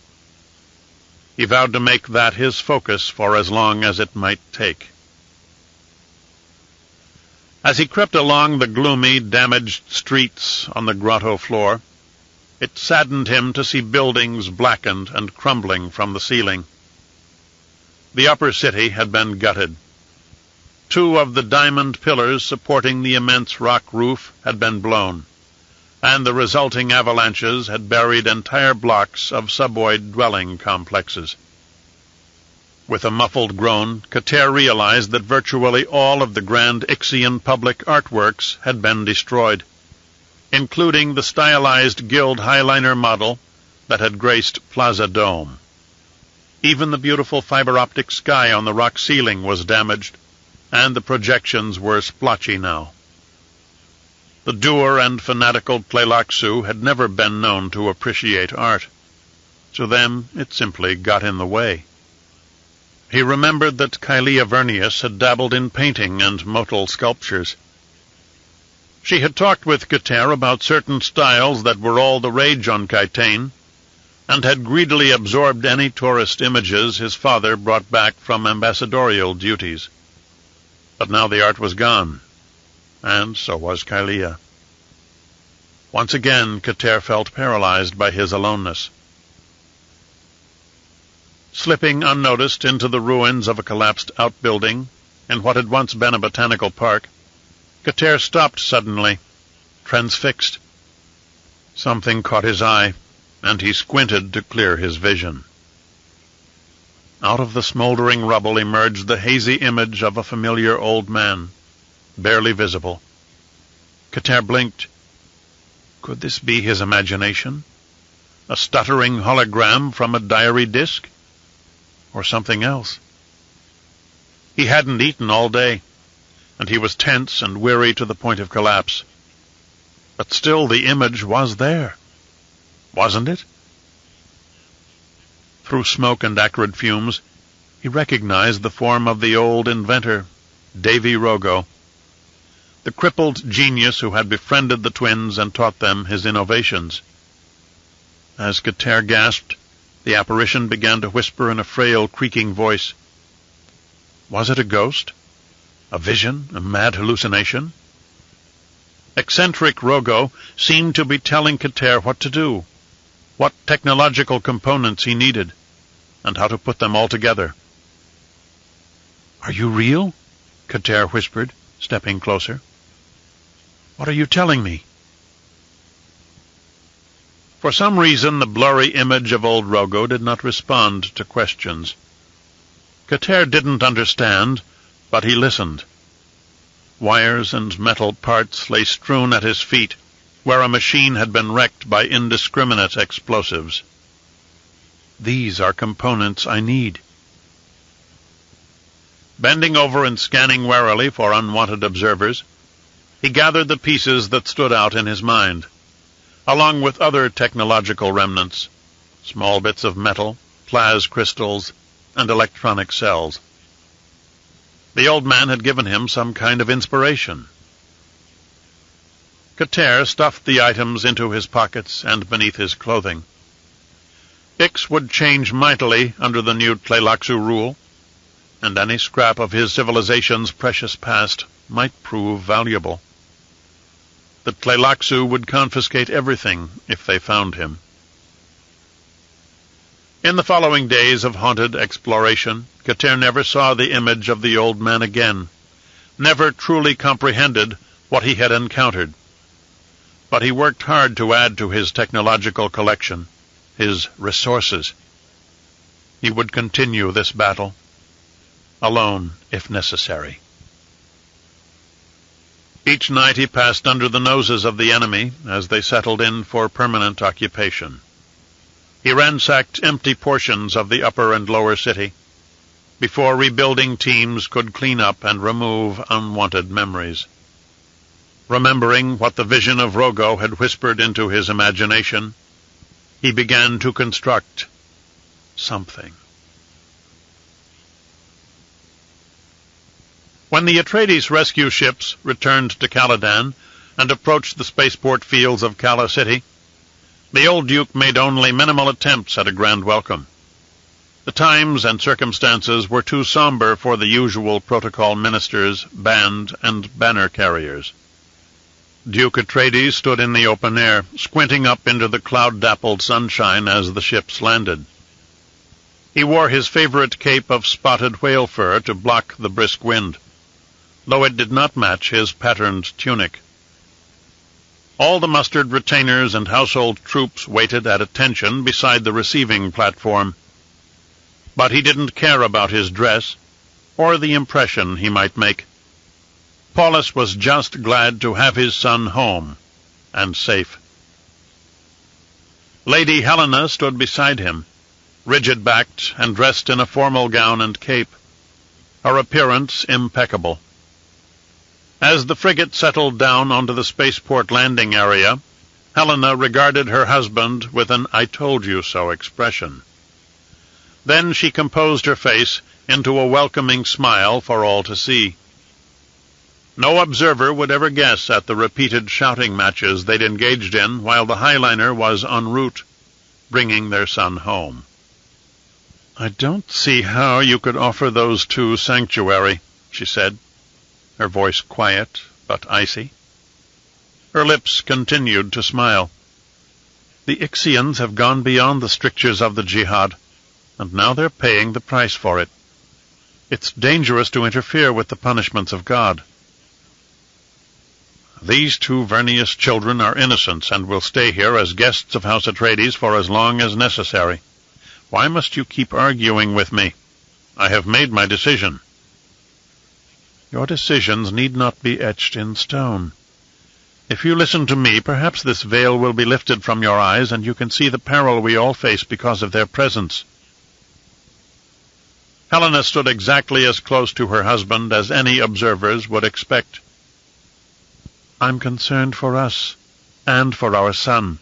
He vowed to make that his focus for as long as it might take. As he crept along the gloomy, damaged streets on the grotto floor, it saddened him to see buildings blackened and crumbling from the ceiling. The upper city had been gutted. 2 of the diamond pillars supporting the immense rock roof had been blown, and the resulting avalanches had buried entire blocks of suboid dwelling complexes. With a muffled groan, Kater realized that virtually all of the grand Ixian public artworks had been destroyed, including the stylized Guild Highliner model that had graced Plaza Dome. Even the beautiful fiber-optic sky on the rock ceiling was damaged, and the projections were splotchy now. The dour and fanatical Tleilaxu had never been known to appreciate art. To them, it simply got in the way. He remembered that Kylia Vernius had dabbled in painting and motile sculptures. She had talked with Kater about certain styles that were all the rage on Kytane, and had greedily absorbed any tourist images his father brought back from ambassadorial duties. But now the art was gone, and so was Kylia. Once again, Kater felt paralyzed by his aloneness. Slipping unnoticed into the ruins of a collapsed outbuilding in what had once been a botanical park, Kater stopped suddenly, transfixed. Something caught his eye, and he squinted to clear his vision. Out of the smoldering rubble emerged the hazy image of a familiar old man, barely visible. Kater blinked. Could this be his imagination? A stuttering hologram from a diary disk? Or something else? He hadn't eaten all day, and he was tense and weary to the point of collapse. But still the image was there, wasn't it? Through smoke and acrid fumes, he recognized the form of the old inventor, Davy Rogo, the crippled genius who had befriended the twins and taught them his innovations. As Kater gasped, the apparition began to whisper in a frail, creaking voice. Was it a ghost? A vision? A mad hallucination? Eccentric Rogo seemed to be telling Kater what to do, what technological components he needed, and how to put them all together. Are you real? Kater whispered, stepping closer. What are you telling me? For some reason, the blurry image of old Rogo did not respond to questions. Kater didn't understand, but he listened. Wires and metal parts lay strewn at his feet, where a machine had been wrecked by indiscriminate explosives. These are components I need. Bending over and scanning warily for unwanted observers, he gathered the pieces that stood out in his mind, along with other technological remnants, small bits of metal, plas crystals, and electronic cells. The old man had given him some kind of inspiration. Kater stuffed the items into his pockets and beneath his clothing. Ix would change mightily under the new Tleilaxu rule, and any scrap of his civilization's precious past might prove valuable. The Tleilaxu would confiscate everything if they found him. In the following days of haunted exploration, Kater never saw the image of the old man again, never truly comprehended what he had encountered. But he worked hard to add to his technological collection, his resources. He would continue this battle, alone if necessary. Each night he passed under the noses of the enemy as they settled in for permanent occupation. He ransacked empty portions of the upper and lower city, before rebuilding teams could clean up and remove unwanted memories. Remembering what the vision of Rogo had whispered into his imagination, he began to construct something. When the Atreides rescue ships returned to Caladan and approached the spaceport fields of Cala City, the old Duke made only minimal attempts at a grand welcome. The times and circumstances were too somber for the usual protocol ministers, band, and banner carriers. Duke Atreides stood in the open air, squinting up into the cloud-dappled sunshine as the ships landed. He wore his favorite cape of spotted whale fur to block the brisk wind, though it did not match his patterned tunic. All the mustered retainers and household troops waited at attention beside the receiving platform. But he didn't care about his dress, or the impression he might make. Paulus was just glad to have his son home, and safe. Lady Helena stood beside him, rigid-backed and dressed in a formal gown and cape, her appearance impeccable. As the frigate settled down onto the spaceport landing area, Helena regarded her husband with an I-told-you-so expression. Then she composed her face into a welcoming smile for all to see. No observer would ever guess at the repeated shouting matches they'd engaged in while the Highliner was en route, bringing their son home. "I don't see how you could offer those two sanctuary," she said, her voice quiet but icy. Her lips continued to smile. "The Ixians have gone beyond the strictures of the jihad, and now they're paying the price for it. It's dangerous to interfere with the punishments of God. These two Vernius children are innocents and will stay here as guests of House Atreides for as long as necessary. Why must you keep arguing with me? I have made my decision." "Your decisions need not be etched in stone. If you listen to me, perhaps this veil will be lifted from your eyes, and you can see the peril we all face because of their presence." Helena stood exactly as close to her husband as any observers would expect. "I'm concerned for us, and for our son."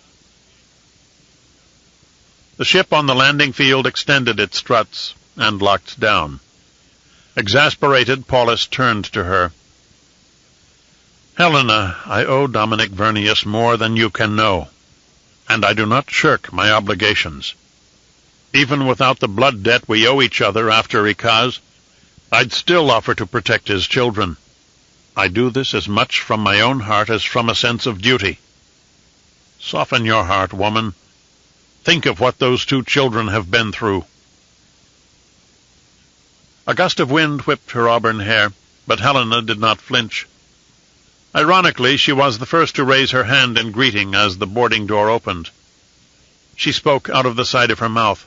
The ship on the landing field extended its struts and locked down. Exasperated, Paulus turned to her. "Helena, I owe Dominic Vernius more than you can know, and I do not shirk my obligations. Even without the blood debt we owe each other after Ikaz, I'd still offer to protect his children. I do this as much from my own heart as from a sense of duty. Soften your heart, woman. Think of what those two children have been through." A gust of wind whipped her auburn hair, but Helena did not flinch. Ironically, she was the first to raise her hand in greeting as the boarding door opened. She spoke out of the side of her mouth.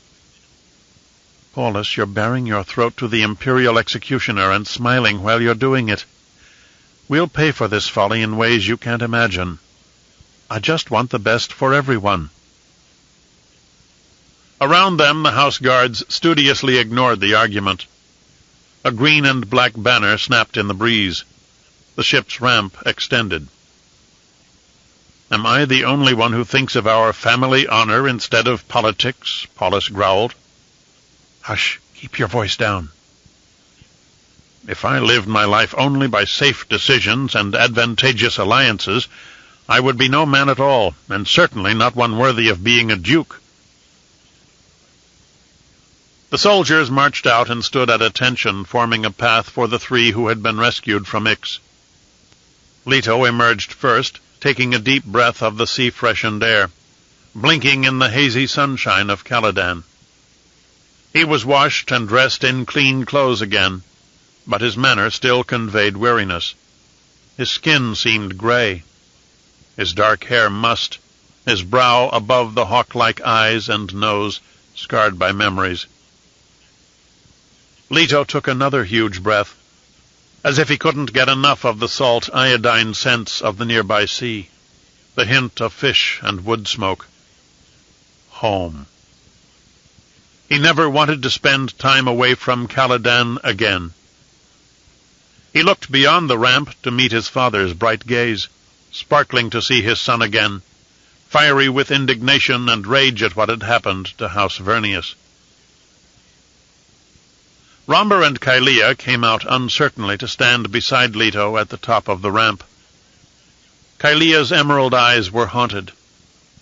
"Paulus, you're baring your throat to the Imperial executioner and smiling while you're doing it. We'll pay for this folly in ways you can't imagine. I just want the best for everyone." Around them, the house guards studiously ignored the argument. A green and black banner snapped in the breeze. The ship's ramp extended. "Am I the only one who thinks of our family honor instead of politics?" Paulus growled. "Hush, keep your voice down." "If I lived my life only by safe decisions and advantageous alliances, I would be no man at all, and certainly not one worthy of being a duke." The soldiers marched out and stood at attention, forming a path for the three who had been rescued from Ix. Leto emerged first, taking a deep breath of the sea-freshened air, blinking in the hazy sunshine of Caladan. He was washed and dressed in clean clothes again, but his manner still conveyed weariness. His skin seemed gray, his dark hair mussed, his brow above the hawk-like eyes and nose scarred by memories. Leto took another huge breath, as if he couldn't get enough of the salt iodine scents of the nearby sea, the hint of fish and wood smoke. Home. He never wanted to spend time away from Caladan again. He looked beyond the ramp to meet his father's bright gaze, sparkling to see his son again, fiery with indignation and rage at what had happened to House Vernius. Romber and Kylea came out uncertainly to stand beside Leto at the top of the ramp. Kylea's emerald eyes were haunted,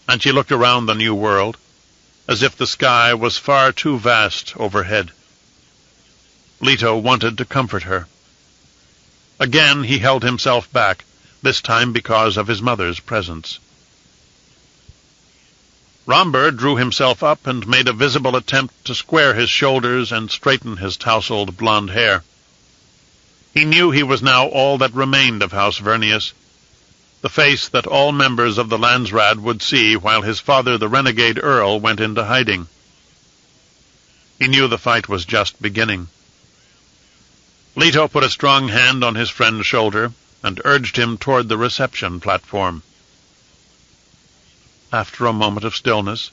and she looked around the new world, as if the sky was far too vast overhead. Leto wanted to comfort her. Again he held himself back, this time because of his mother's presence. Romber drew himself up and made a visible attempt to square his shoulders and straighten his tousled blonde hair. He knew he was now all that remained of House Vernius, the face that all members of the Landsraad would see while his father, the renegade Earl, went into hiding. He knew the fight was just beginning. Leto put a strong hand on his friend's shoulder and urged him toward the reception platform. After a moment of stillness,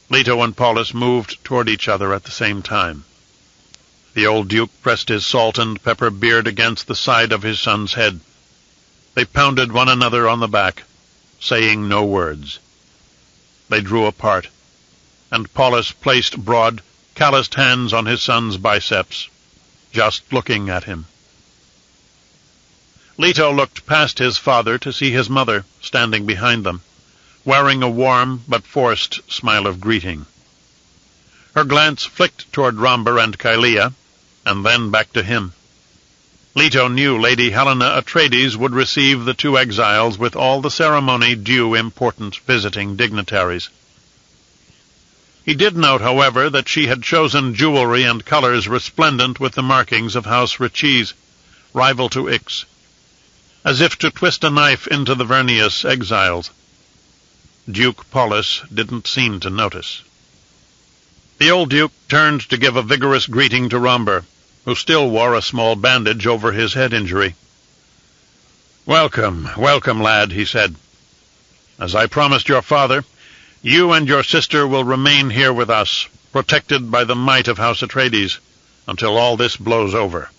Leto and Paulus moved toward each other at the same time. The old duke pressed his salt and pepper beard against the side of his son's head. They pounded one another on the back, saying no words. They drew apart, and Paulus placed broad, calloused hands on his son's biceps, just looking at him. Leto looked past his father to see his mother standing behind them, wearing a warm but forced smile of greeting. Her glance flicked toward Romber and Kylea, and then back to him. Leto knew Lady Helena Atreides would receive the two exiles with all the ceremony due important visiting dignitaries. He did note, however, that she had chosen jewelry and colors resplendent with the markings of House Regicide, rival to Ix, as if to twist a knife into the Vernius exiles. Duke Paulus didn't seem to notice. The old duke turned to give a vigorous greeting to Romber, who still wore a small bandage over his head injury. "Welcome, welcome, lad," he said. "As I promised your father, you and your sister will remain here with us, protected by the might of House Atreides, until all this blows over."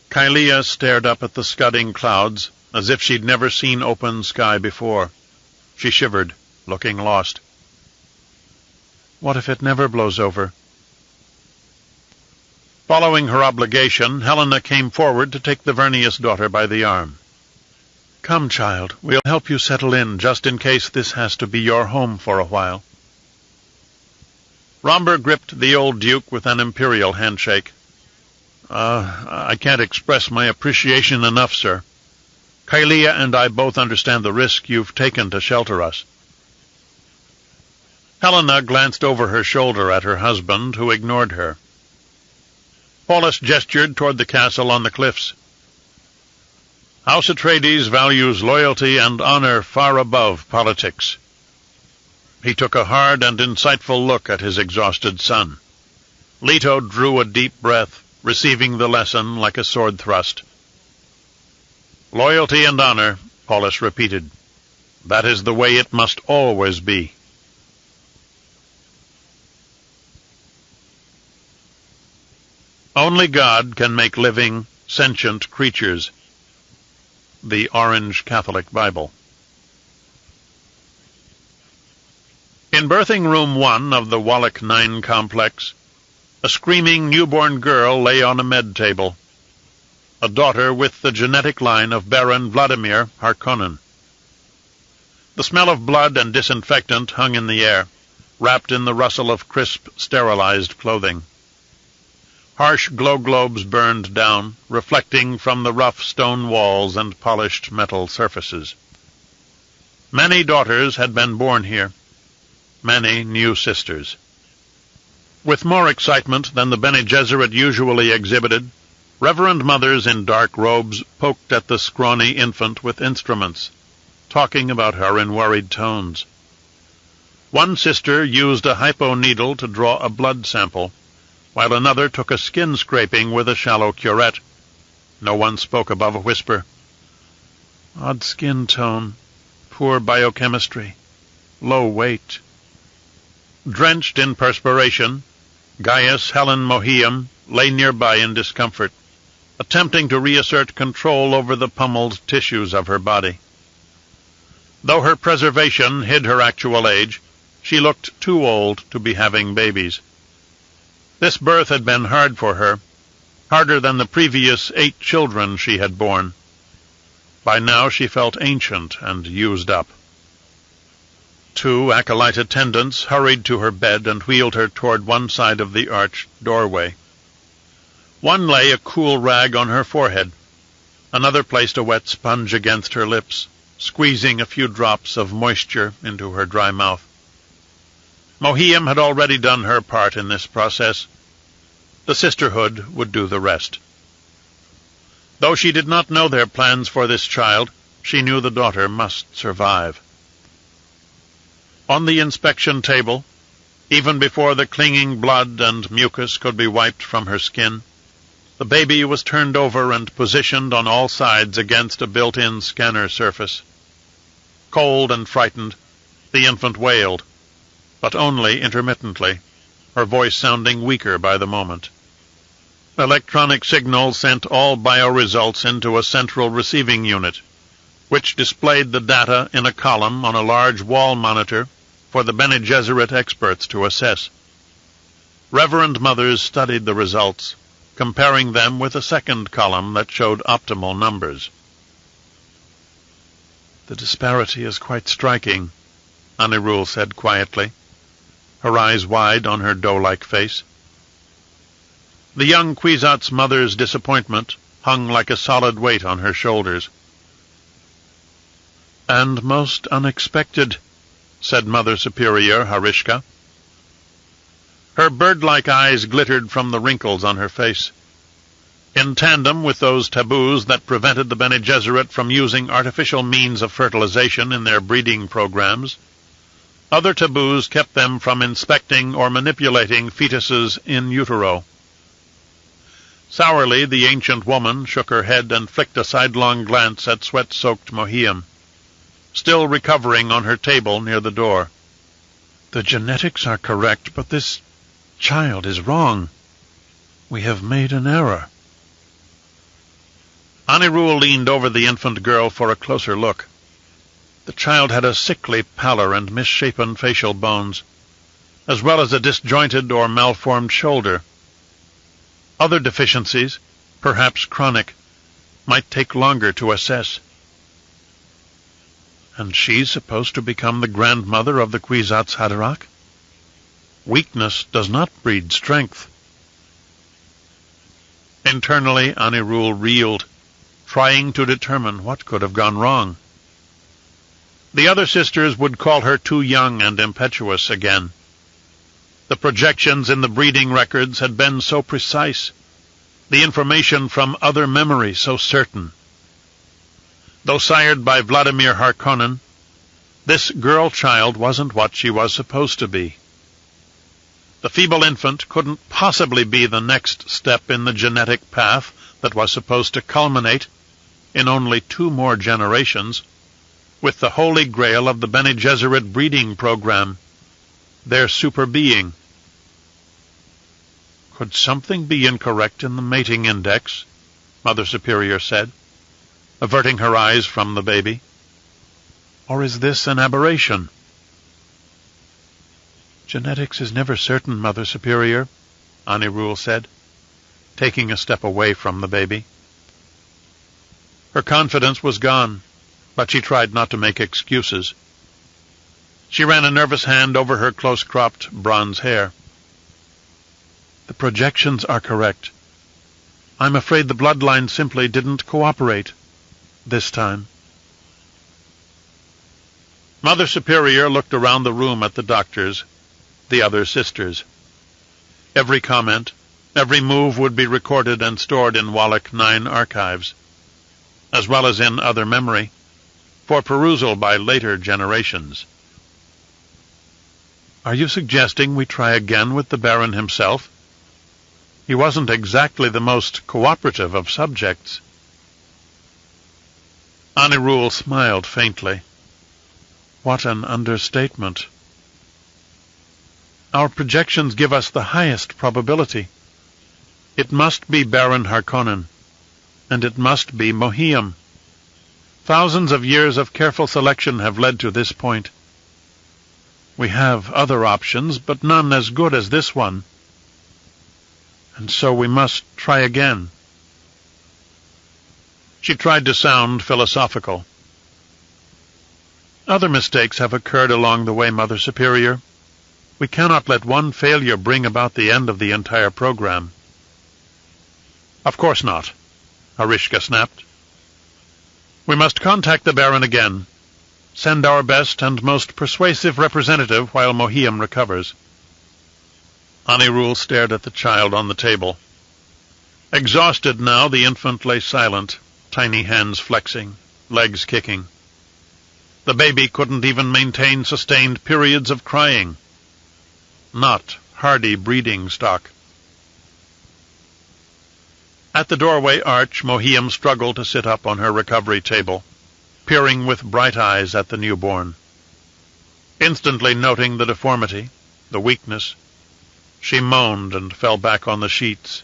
Kylea stared up at the scudding clouds, as if she'd never seen open sky before. She shivered, looking lost. "What if it never blows over?" Following her obligation, Helena came forward to take the Vernius daughter by the arm. "Come, child, we'll help you settle in, just in case this has to be your home for a while." Romber gripped the old duke with an imperial handshake. I can't express my appreciation enough, sir. Kylea and I both understand the risk you've taken to shelter us." Helena glanced over her shoulder at her husband, who ignored her. Paulus gestured toward the castle on the cliffs. "House Atreides values loyalty and honor far above politics." He took a hard and insightful look at his exhausted son. Leto drew a deep breath, receiving the lesson like a sword thrust. "Loyalty and honor," Paulus repeated. "That is the way it must always be." Only God can make living, sentient creatures. The Orange Catholic Bible. In birthing room 1 of the Wallach 9 complex, a screaming newborn girl lay on a med table, a daughter with the genetic line of Baron Vladimir Harkonnen. The smell of blood and disinfectant hung in the air, wrapped in the rustle of crisp, sterilized clothing. Harsh glow globes burned down, reflecting from the rough stone walls and polished metal surfaces. Many daughters had been born here, many new sisters. With more excitement than the Bene Gesserit usually exhibited, reverend mothers in dark robes poked at the scrawny infant with instruments, talking about her in worried tones. One sister used a hypo needle to draw a blood sample, while another took a skin scraping with a shallow curette. No one spoke above a whisper. "Odd skin tone, poor biochemistry, low weight." Drenched in perspiration, Gaius Helen Mohiam lay nearby in discomfort, attempting to reassert control over the pummeled tissues of her body. Though her preservation hid her actual age, she looked too old to be having babies. This birth had been hard for her, harder than the previous 8 children she had borne. By now she felt ancient and used up. 2 acolyte attendants hurried to her bed and wheeled her toward one side of the arched doorway. One lay a cool rag on her forehead. Another placed a wet sponge against her lips, squeezing a few drops of moisture into her dry mouth. Mohiam had already done her part in this process. The sisterhood would do the rest. Though she did not know their plans for this child, she knew the daughter must survive. On the inspection table, even before the clinging blood and mucus could be wiped from her skin, the baby was turned over and positioned on all sides against a built-in scanner surface. Cold and frightened, the infant wailed, but only intermittently, her voice sounding weaker by the moment. Electronic signals sent all bioresults into a central receiving unit, which displayed the data in a column on a large wall monitor for the Bene Gesserit experts to assess. Reverend mothers studied the results, comparing them with a second column that showed optimal numbers. "The disparity is quite striking," Anirul said quietly, her eyes wide on her doe-like face. The young Kwisatz mother's disappointment hung like a solid weight on her shoulders. "And most unexpected," said Mother Superior Harishka. Her bird-like eyes glittered from the wrinkles on her face. In tandem with those taboos that prevented the Bene Gesserit from using artificial means of fertilization in their breeding programs, other taboos kept them from inspecting or manipulating fetuses in utero. Sourly, the ancient woman shook her head and flicked a sidelong glance at sweat-soaked Mohiam, still recovering on her table near the door. "The genetics are correct, but this child is wrong. We have made an error." Anirul leaned over the infant girl for a closer look. The child had a sickly pallor and misshapen facial bones, as well as a disjointed or malformed shoulder. Other deficiencies, perhaps chronic, might take longer to assess. And she's supposed to become the grandmother of the Kwisatz Haderach? Weakness does not breed strength. Internally, Anirul reeled, trying to determine what could have gone wrong. The other sisters would call her too young and impetuous again. The projections in the breeding records had been so precise, the information from other memory so certain. Though sired by Vladimir Harkonnen, this girl-child wasn't what she was supposed to be. The feeble infant couldn't possibly be the next step in the genetic path that was supposed to culminate, in only 2 more generations, with the holy grail of the Bene Gesserit breeding program, their super-being. "Could something be incorrect in the mating index?" Mother Superior said, averting her eyes from the baby. "Or is this an aberration?" "Genetics is never certain, Mother Superior," Anirul said, taking a step away from the baby. Her confidence was gone, but she tried not to make excuses. She ran a nervous hand over her close-cropped bronze hair. "The projections are correct. I'm afraid the bloodline simply didn't cooperate this time." Mother Superior looked around the room at the doctors, the other sisters. Every comment, every move would be recorded and stored in Wallach 9 archives, as well as in other memory, for perusal by later generations. "Are you suggesting we try again with the Baron himself? He wasn't exactly the most cooperative of subjects." Anirul smiled faintly. What an understatement. Our projections give us the highest probability. It must be Baron Harkonnen, and it must be Mohiam. Thousands of years of careful selection have led to this point. We have other options, but none as good as this one. And so we must try again. She tried to sound philosophical. Other mistakes have occurred along the way, Mother Superior. We cannot let one failure bring about the end of the entire program. Of course not, Arishka snapped. We must contact the Baron again. Send our best and most persuasive representative while Mohiam recovers. Anirul stared at the child on the table. Exhausted now, the infant lay silent, tiny hands flexing, legs kicking. The baby couldn't even maintain sustained periods of crying. Not hardy breeding stock. At the doorway arch, Mohiam struggled to sit up on her recovery table, peering with bright eyes at the newborn. Instantly noting the deformity, the weakness, she moaned and fell back on the sheets.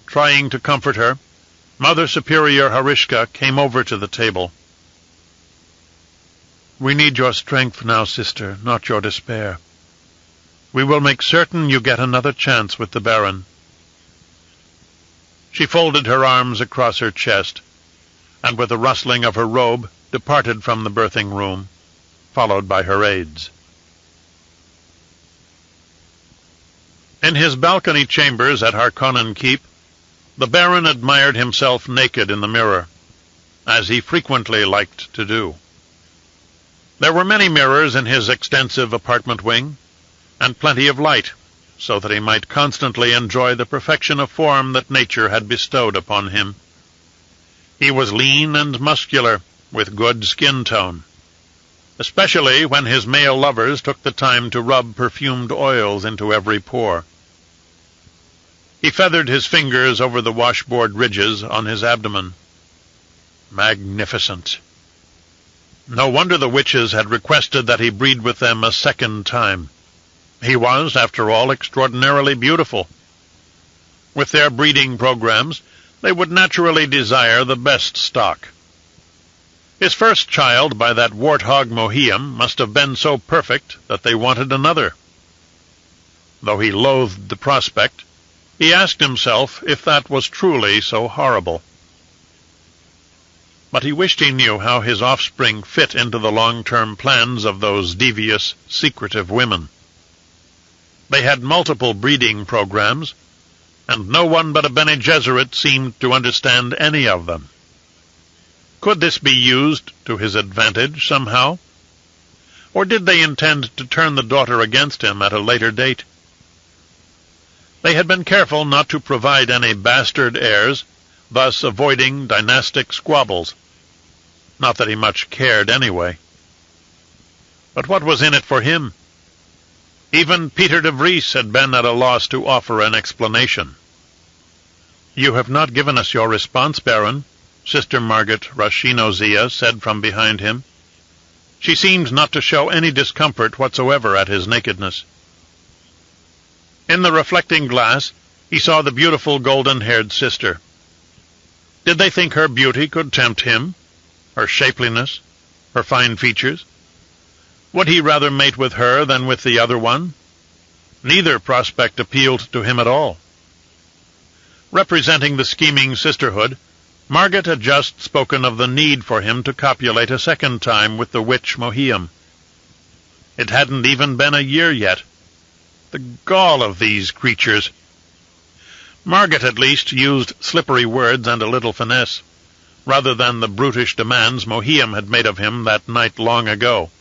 Trying to comfort her, Mother Superior Harishka came over to the table. We need your strength now, sister, not your despair. We will make certain you get another chance with the Baron. She folded her arms across her chest, and with a rustling of her robe, departed from the birthing room, followed by her aides. In his balcony chambers at Harkonnen Keep, the Baron admired himself naked in the mirror, as he frequently liked to do. There were many mirrors in his extensive apartment wing, and plenty of light, so that he might constantly enjoy the perfection of form that nature had bestowed upon him. He was lean and muscular, with good skin tone, especially when his male lovers took the time to rub perfumed oils into every pore. He feathered his fingers over the washboard ridges on his abdomen. Magnificent. No wonder the witches had requested that he breed with them a second time. He was, after all, extraordinarily beautiful. With their breeding programs, they would naturally desire the best stock. His first child by that warthog Mohiam must have been so perfect that they wanted another. Though he loathed the prospect, he asked himself if that was truly so horrible. But he wished he knew how his offspring fit into the long-term plans of those devious, secretive women. They had multiple breeding programs, and no one but a Bene Gesserit seemed to understand any of them. Could this be used to his advantage somehow? Or did they intend to turn the daughter against him at a later date? They had been careful not to provide any bastard heirs, thus avoiding dynastic squabbles. Not that he much cared anyway. But what was in it for him? Even Peter de Vries had been at a loss to offer an explanation. "You have not given us your response, Baron," Sister Margaret Rashinozia said from behind him. She seemed not to show any discomfort whatsoever at his nakedness. In the reflecting glass, he saw the beautiful golden-haired sister. Did they think her beauty could tempt him? Her shapeliness? Her fine features? Would he rather mate with her than with the other one? Neither prospect appealed to him at all. Representing the scheming sisterhood, Margaret had just spoken of the need for him to copulate a second time with the witch Mohiam. It hadn't even been a year yet. The gall of these creatures! Margaret at least used slippery words and a little finesse, rather than the brutish demands Mohiam had made of him that night long ago.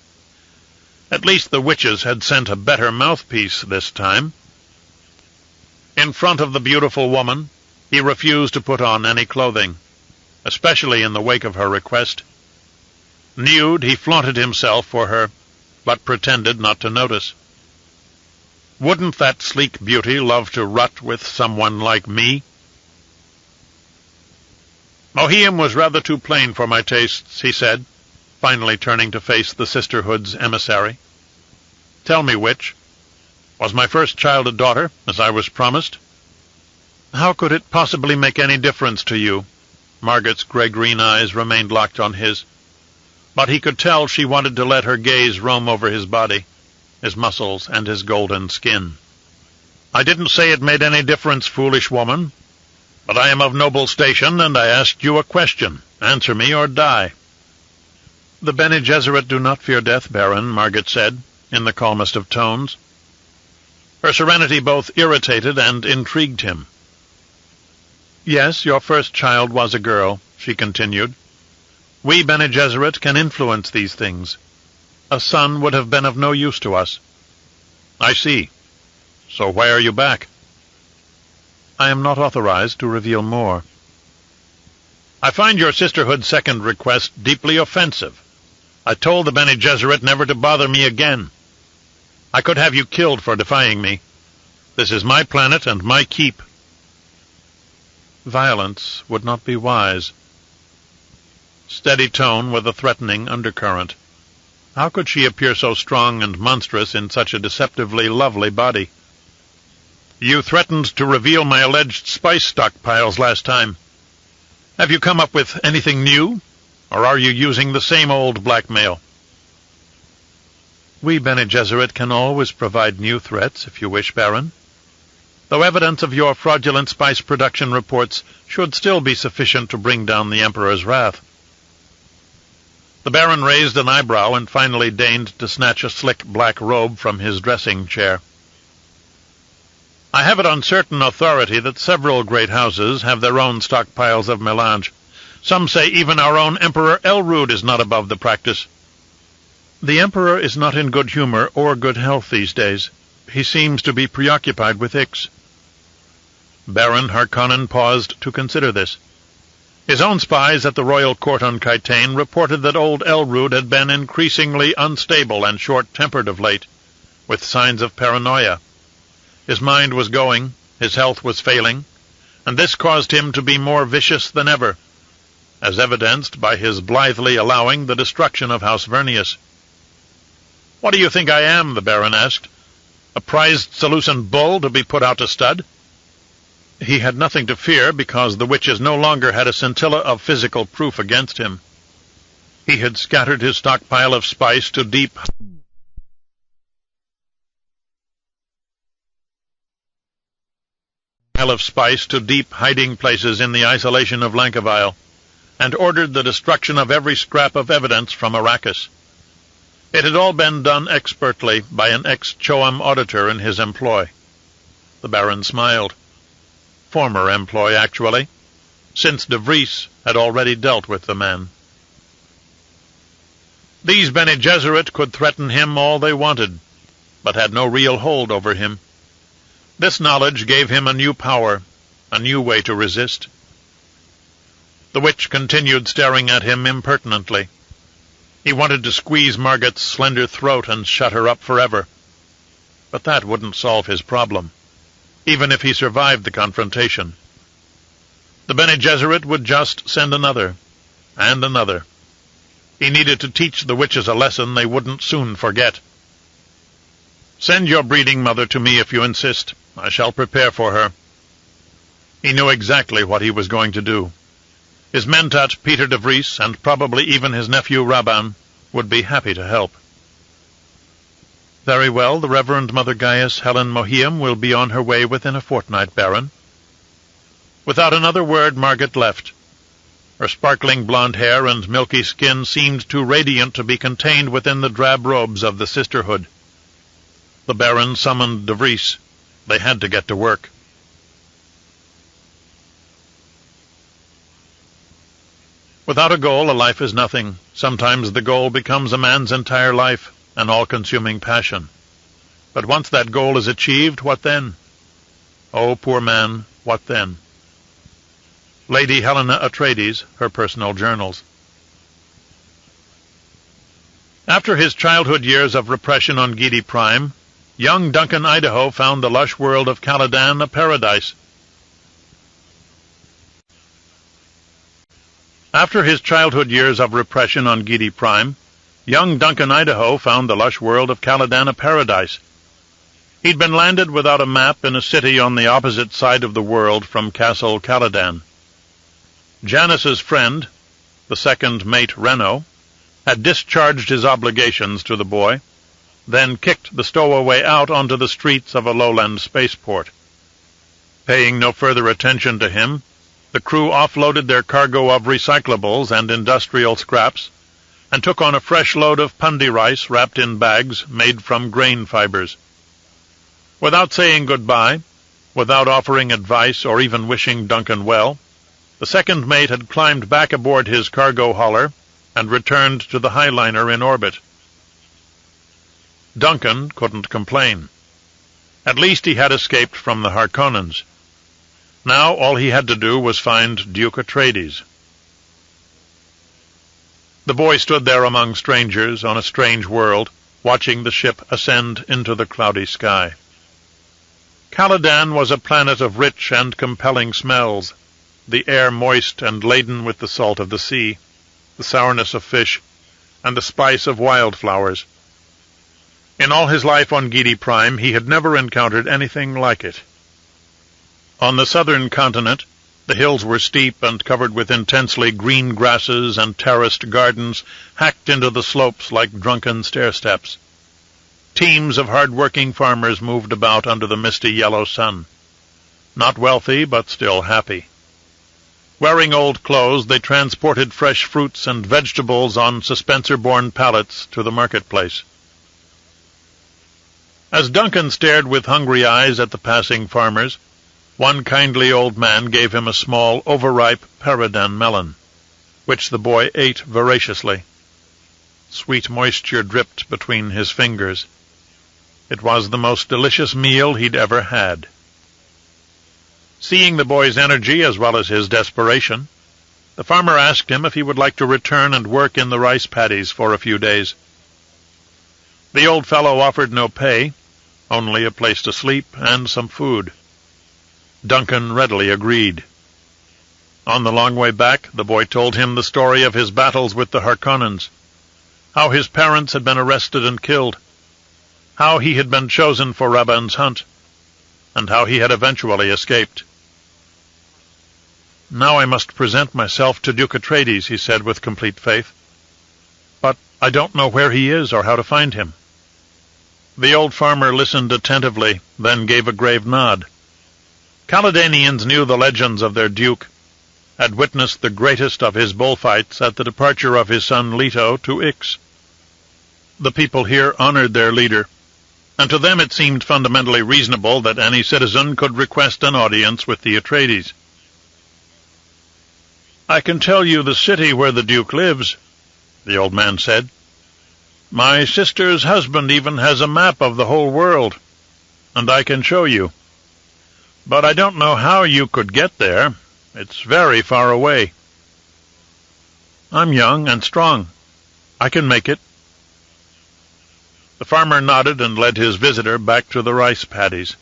At least the witches had sent a better mouthpiece this time. In front of the beautiful woman, he refused to put on any clothing, especially in the wake of her request. Nude, he flaunted himself for her, but pretended not to notice. Wouldn't that sleek beauty love to rut with someone like me? Mohiam was rather too plain for my tastes, he said, finally turning to face the sisterhood's emissary. Tell me which. Was my first child a daughter, as I was promised?" "How could it possibly make any difference to you?" Margaret's gray-green eyes remained locked on his. But he could tell she wanted to let her gaze roam over his body, his muscles, and his golden skin. "I didn't say it made any difference, foolish woman. But I am of noble station, and I asked you a question. Answer me or die." "The Bene Gesserit do not fear death, Baron," Margaret said, in the calmest of tones. Her serenity both irritated and intrigued him. "Yes, your first child was a girl," she continued. "We Bene Gesserit can influence these things. A son would have been of no use to us." "I see. So why are you back?" "I am not authorized to reveal more." "I find your sisterhood's second request deeply offensive. I told the Bene Gesserit never to bother me again. I could have you killed for defying me. This is my planet and my keep." "Violence would not be wise." Steady tone with a threatening undercurrent. How could she appear so strong and monstrous in such a deceptively lovely body? "You threatened to reveal my alleged spice stockpiles last time. Have you come up with anything new, or are you using the same old blackmail?" "We Bene Gesserit can always provide new threats, if you wish, Baron. Though evidence of your fraudulent spice production reports should still be sufficient to bring down the Emperor's wrath." The Baron raised an eyebrow and finally deigned to snatch a slick black robe from his dressing chair. "I have it on certain authority that several great houses have their own stockpiles of melange. Some say even our own Emperor Elrood is not above the practice." "The Emperor is not in good humor or good health these days. He seems to be preoccupied with Ix." Baron Harkonnen paused to consider this. His own spies at the royal court on Kytane reported that old Elrood had been increasingly unstable and short-tempered of late, with signs of paranoia. His mind was going, his health was failing, and this caused him to be more vicious than ever, as evidenced by his blithely allowing the destruction of House Vernius. "What do you think I am?" the Baron asked. "A prized Seleucid bull to be put out to stud?" He had nothing to fear, because the witches no longer had a scintilla of physical proof against him. He had scattered his stockpile of spice to deep hiding places in the isolation of Lankavile, and ordered the destruction of every scrap of evidence from Arrakis. It had all been done expertly by an ex-Choam auditor in his employ. The Baron smiled. Former employ, actually, since de Vries had already dealt with the man. These Bene Gesserit could threaten him all they wanted, but had no real hold over him. This knowledge gave him a new power, a new way to resist. The witch continued staring at him impertinently. He wanted to squeeze Margaret's slender throat and shut her up forever. But that wouldn't solve his problem, even if he survived the confrontation. The Bene Gesserit would just send another, and another. He needed to teach the witches a lesson they wouldn't soon forget. "Send your breeding mother to me if you insist. I shall prepare for her." He knew exactly what he was going to do. His mentat, Peter de Vries, and probably even his nephew Rabban, would be happy to help. "Very well, the Reverend Mother Gaius Helen Mohiam will be on her way within a fortnight, Baron." Without another word, Margaret left. Her sparkling blonde hair and milky skin seemed too radiant to be contained within the drab robes of the sisterhood. The Baron summoned de Vries. They had to get to work. Without a goal, a life is nothing. Sometimes the goal becomes a man's entire life, an all-consuming passion. But once that goal is achieved, what then? Oh, poor man, what then? Lady Helena Atreides, Her Personal Journals. After his childhood years of repression on Giedi Prime, young Duncan Idaho found the lush world of Caladan a paradise. After his childhood years of repression on Giedi Prime, young Duncan Idaho found the lush world of Caladan a paradise. He'd been landed without a map in a city on the opposite side of the world from Castle Caladan. Janice's friend, the second mate Reno, had discharged his obligations to the boy, then kicked the stowaway out onto the streets of a lowland spaceport. Paying no further attention to him, the crew offloaded their cargo of recyclables and industrial scraps and took on a fresh load of pundi rice wrapped in bags made from grain fibers. Without saying goodbye, without offering advice or even wishing Duncan well, the second mate had climbed back aboard his cargo hauler and returned to the highliner in orbit. Duncan couldn't complain. At least he had escaped from the Harkonnens. Now all he had to do was find Duke Atreides. The boy stood there among strangers on a strange world, watching the ship ascend into the cloudy sky. Caladan was a planet of rich and compelling smells, the air moist and laden with the salt of the sea, the sourness of fish, and the spice of wildflowers. In all his life on Giedi Prime, he had never encountered anything like it. On the southern continent, the hills were steep and covered with intensely green grasses and terraced gardens hacked into the slopes like drunken stair-steps. Teams of hard-working farmers moved about under the misty yellow sun. Not wealthy, but still happy. Wearing old clothes, they transported fresh fruits and vegetables on suspensor-borne pallets to the marketplace. As Duncan stared with hungry eyes at the passing farmers, one kindly old man gave him a small, overripe paradan melon, which the boy ate voraciously. Sweet moisture dripped between his fingers. It was the most delicious meal he'd ever had. Seeing the boy's energy as well as his desperation, the farmer asked him if he would like to return and work in the rice paddies for a few days. The old fellow offered no pay, only a place to sleep and some food. Duncan readily agreed. On the long way back, the boy told him the story of his battles with the Harkonnens, how his parents had been arrested and killed, how he had been chosen for Rabban's hunt, and how he had eventually escaped. "Now I must present myself to Duke Atreides," he said with complete faith. "But I don't know where he is or how to find him." The old farmer listened attentively, then gave a grave nod. Caledanians knew the legends of their duke, had witnessed the greatest of his bullfights at the departure of his son Leto to Ix. The people here honored their leader, and to them it seemed fundamentally reasonable that any citizen could request an audience with the Atreides. "I can tell you the city where the Duke lives," the old man said. "My sister's husband even has a map of the whole world, and I can show you. But I don't know how you could get there. It's very far away." "I'm young and strong. I can make it." The farmer nodded and led his visitor back to the rice paddies.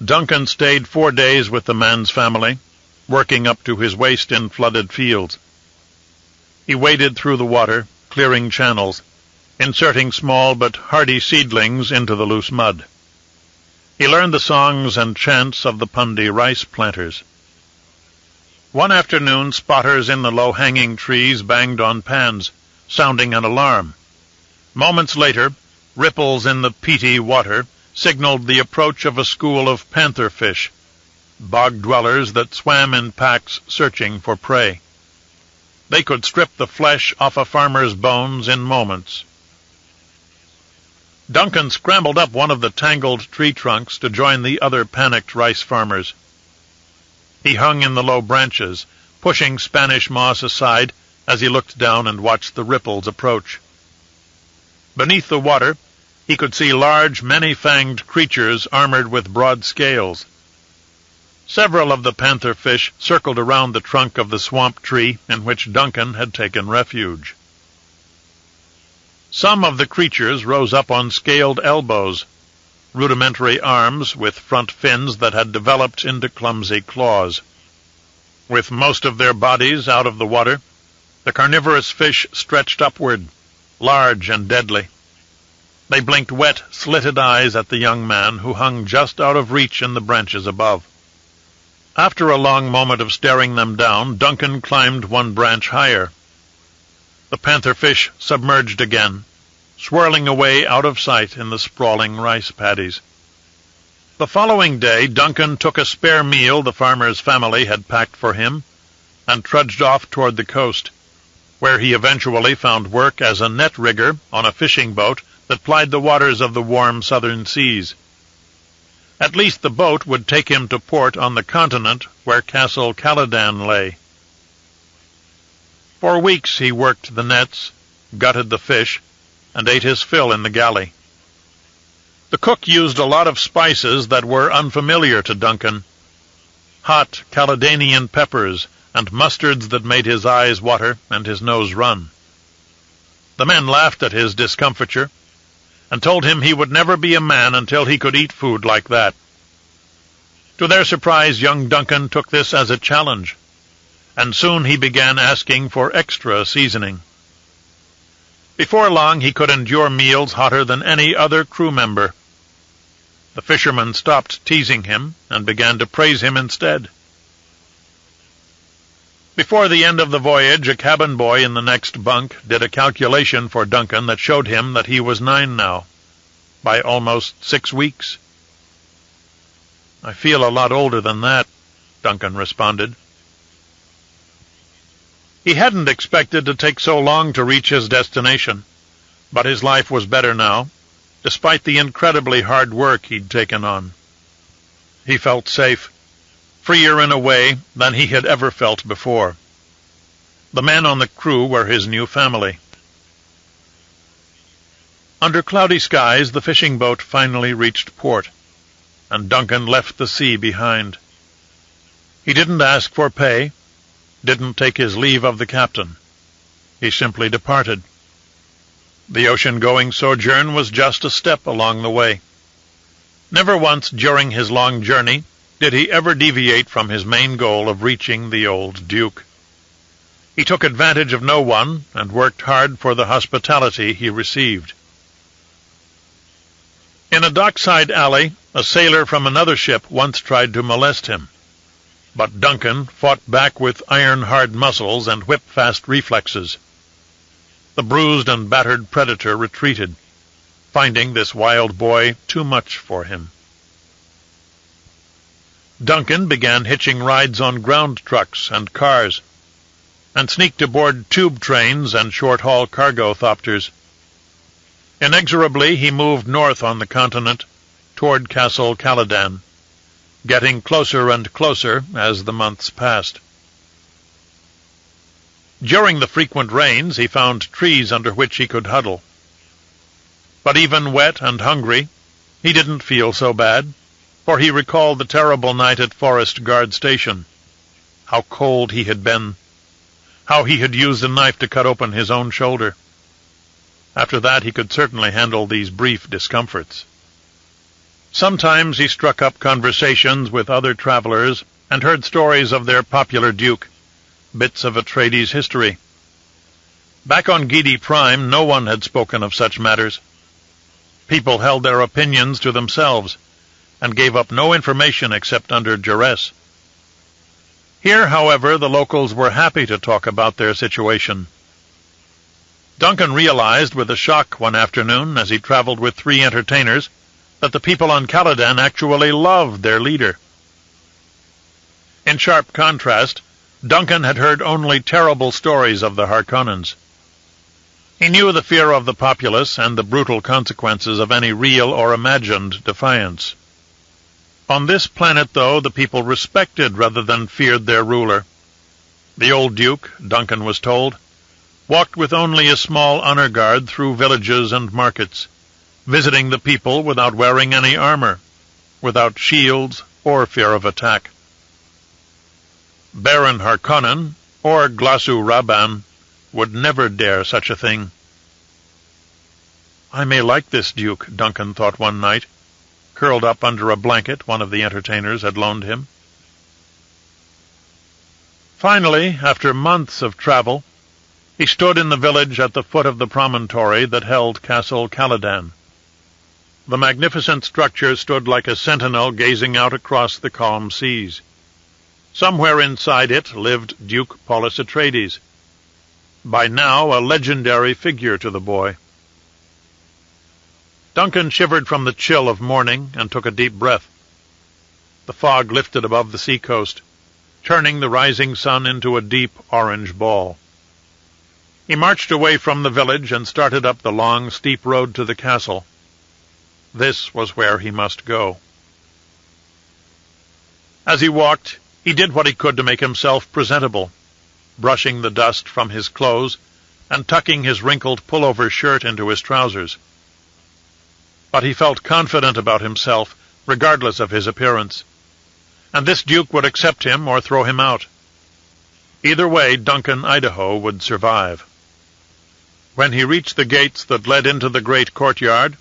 Duncan stayed 4 days with the man's family, working up to his waist in flooded fields. He waded through the water, clearing channels, inserting small but hardy seedlings into the loose mud. He learned the songs and chants of the pundi rice planters. One afternoon, spotters in the low-hanging trees banged on pans, sounding an alarm. Moments later, ripples in the peaty water signaled the approach of a school of pantherfish, bog dwellers that swam in packs searching for prey. They could strip the flesh off a farmer's bones in moments. Duncan scrambled up one of the tangled tree trunks to join the other panicked rice farmers. He hung in the low branches, pushing Spanish moss aside as he looked down and watched the ripples approach. Beneath the water, he could see large, many-fanged creatures armored with broad scales. Several of the pantherfish circled around the trunk of the swamp tree in which Duncan had taken refuge. Some of the creatures rose up on scaled elbows, rudimentary arms with front fins that had developed into clumsy claws. With most of their bodies out of the water, the carnivorous fish stretched upward, large and deadly. They blinked wet, slitted eyes at the young man who hung just out of reach in the branches above. After a long moment of staring them down, Duncan climbed one branch higher. The pantherfish submerged again, swirling away out of sight in the sprawling rice paddies. The following day, Duncan took a spare meal the farmer's family had packed for him and trudged off toward the coast, where he eventually found work as a net rigger on a fishing boat that plied the waters of the warm southern seas. At least the boat would take him to port on the continent where Castle Caladan lay. For weeks he worked the nets, gutted the fish, and ate his fill in the galley. The cook used a lot of spices that were unfamiliar to Duncan. Hot Caledonian peppers and mustards that made his eyes water and his nose run. The men laughed at his discomfiture and told him he would never be a man until he could eat food like that. To their surprise, young Duncan took this as a challenge, and soon he began asking for extra seasoning. Before long, he could endure meals hotter than any other crew member. The fishermen stopped teasing him and began to praise him instead. Before the end of the voyage, a cabin boy in the next bunk did a calculation for Duncan that showed him that he was 9 now, by almost 6 weeks. "I feel a lot older than that," Duncan responded. He hadn't expected to take so long to reach his destination, but his life was better now, despite the incredibly hard work he'd taken on. He felt safe, freer in a way than he had ever felt before. The men on the crew were his new family. Under cloudy skies, the fishing boat finally reached port, and Duncan left the sea behind. He didn't ask for pay, didn't take his leave of the captain. He simply departed. The ocean-going sojourn was just a step along the way. Never once during his long journey did he ever deviate from his main goal of reaching the old Duke. He took advantage of no one and worked hard for the hospitality he received. In a dockside alley, a sailor from another ship once tried to molest him, but Duncan fought back with iron-hard muscles and whip-fast reflexes. The bruised and battered predator retreated, finding this wild boy too much for him. Duncan began hitching rides on ground trucks and cars, and sneaked aboard tube trains and short-haul cargo thopters. Inexorably, he moved north on the continent, toward Castle Caladan, getting closer and closer as the months passed. During the frequent rains, he found trees under which he could huddle. But even wet and hungry, he didn't feel so bad, for he recalled the terrible night at Forest Guard Station. How cold he had been, how he had used a knife to cut open his own shoulder. After that, he could certainly handle these brief discomforts. Sometimes he struck up conversations with other travelers and heard stories of their popular duke, bits of Atreides history. Back on Giedi Prime, no one had spoken of such matters. People held their opinions to themselves and gave up no information except under duress. Here, however, the locals were happy to talk about their situation. Duncan realized with a shock one afternoon, as he traveled with 3 entertainers, that the people on Caladan actually loved their leader. In sharp contrast, Duncan had heard only terrible stories of the Harkonnens. He knew the fear of the populace and the brutal consequences of any real or imagined defiance. On this planet, though, the people respected rather than feared their ruler. The old duke, Duncan was told, walked with only a small honor guard through villages and markets, visiting the people without wearing any armor, without shields or fear of attack. Baron Harkonnen, or Glasu Rabban, would never dare such a thing. "I may like this duke," Duncan thought one night, curled up under a blanket one of the entertainers had loaned him. Finally, after months of travel, He stood in the village at the foot of the promontory that held Castle Caladan. The magnificent structure stood like a sentinel gazing out across the calm seas. Somewhere inside it lived Duke Paulus Atreides, by now a legendary figure to the boy. Duncan shivered from the chill of morning and took a deep breath. The fog lifted above the seacoast, turning the rising sun into a deep orange ball. He marched away from the village and started up the long, steep road to the castle. This was where he must go. As he walked, he did what he could to make himself presentable, brushing the dust from his clothes and tucking his wrinkled pullover shirt into his trousers. But he felt confident about himself, regardless of his appearance, and this duke would accept him or throw him out. Either way, Duncan Idaho would survive. When he reached the gates that led into the great courtyard,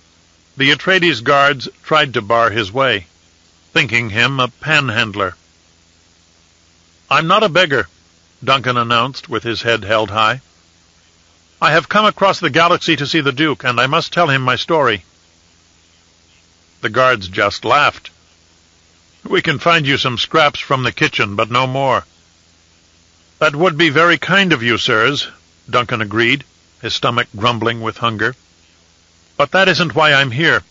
the Atreides guards tried to bar his way, thinking him a panhandler. "I'm not a beggar," Duncan announced with his head held high. "I have come across the galaxy to see the Duke, and I must tell him my story." The guards just laughed. "We can find you some scraps from the kitchen, but no more." "That would be very kind of you, sirs," Duncan agreed, his stomach grumbling with hunger. "But that isn't why I'm here.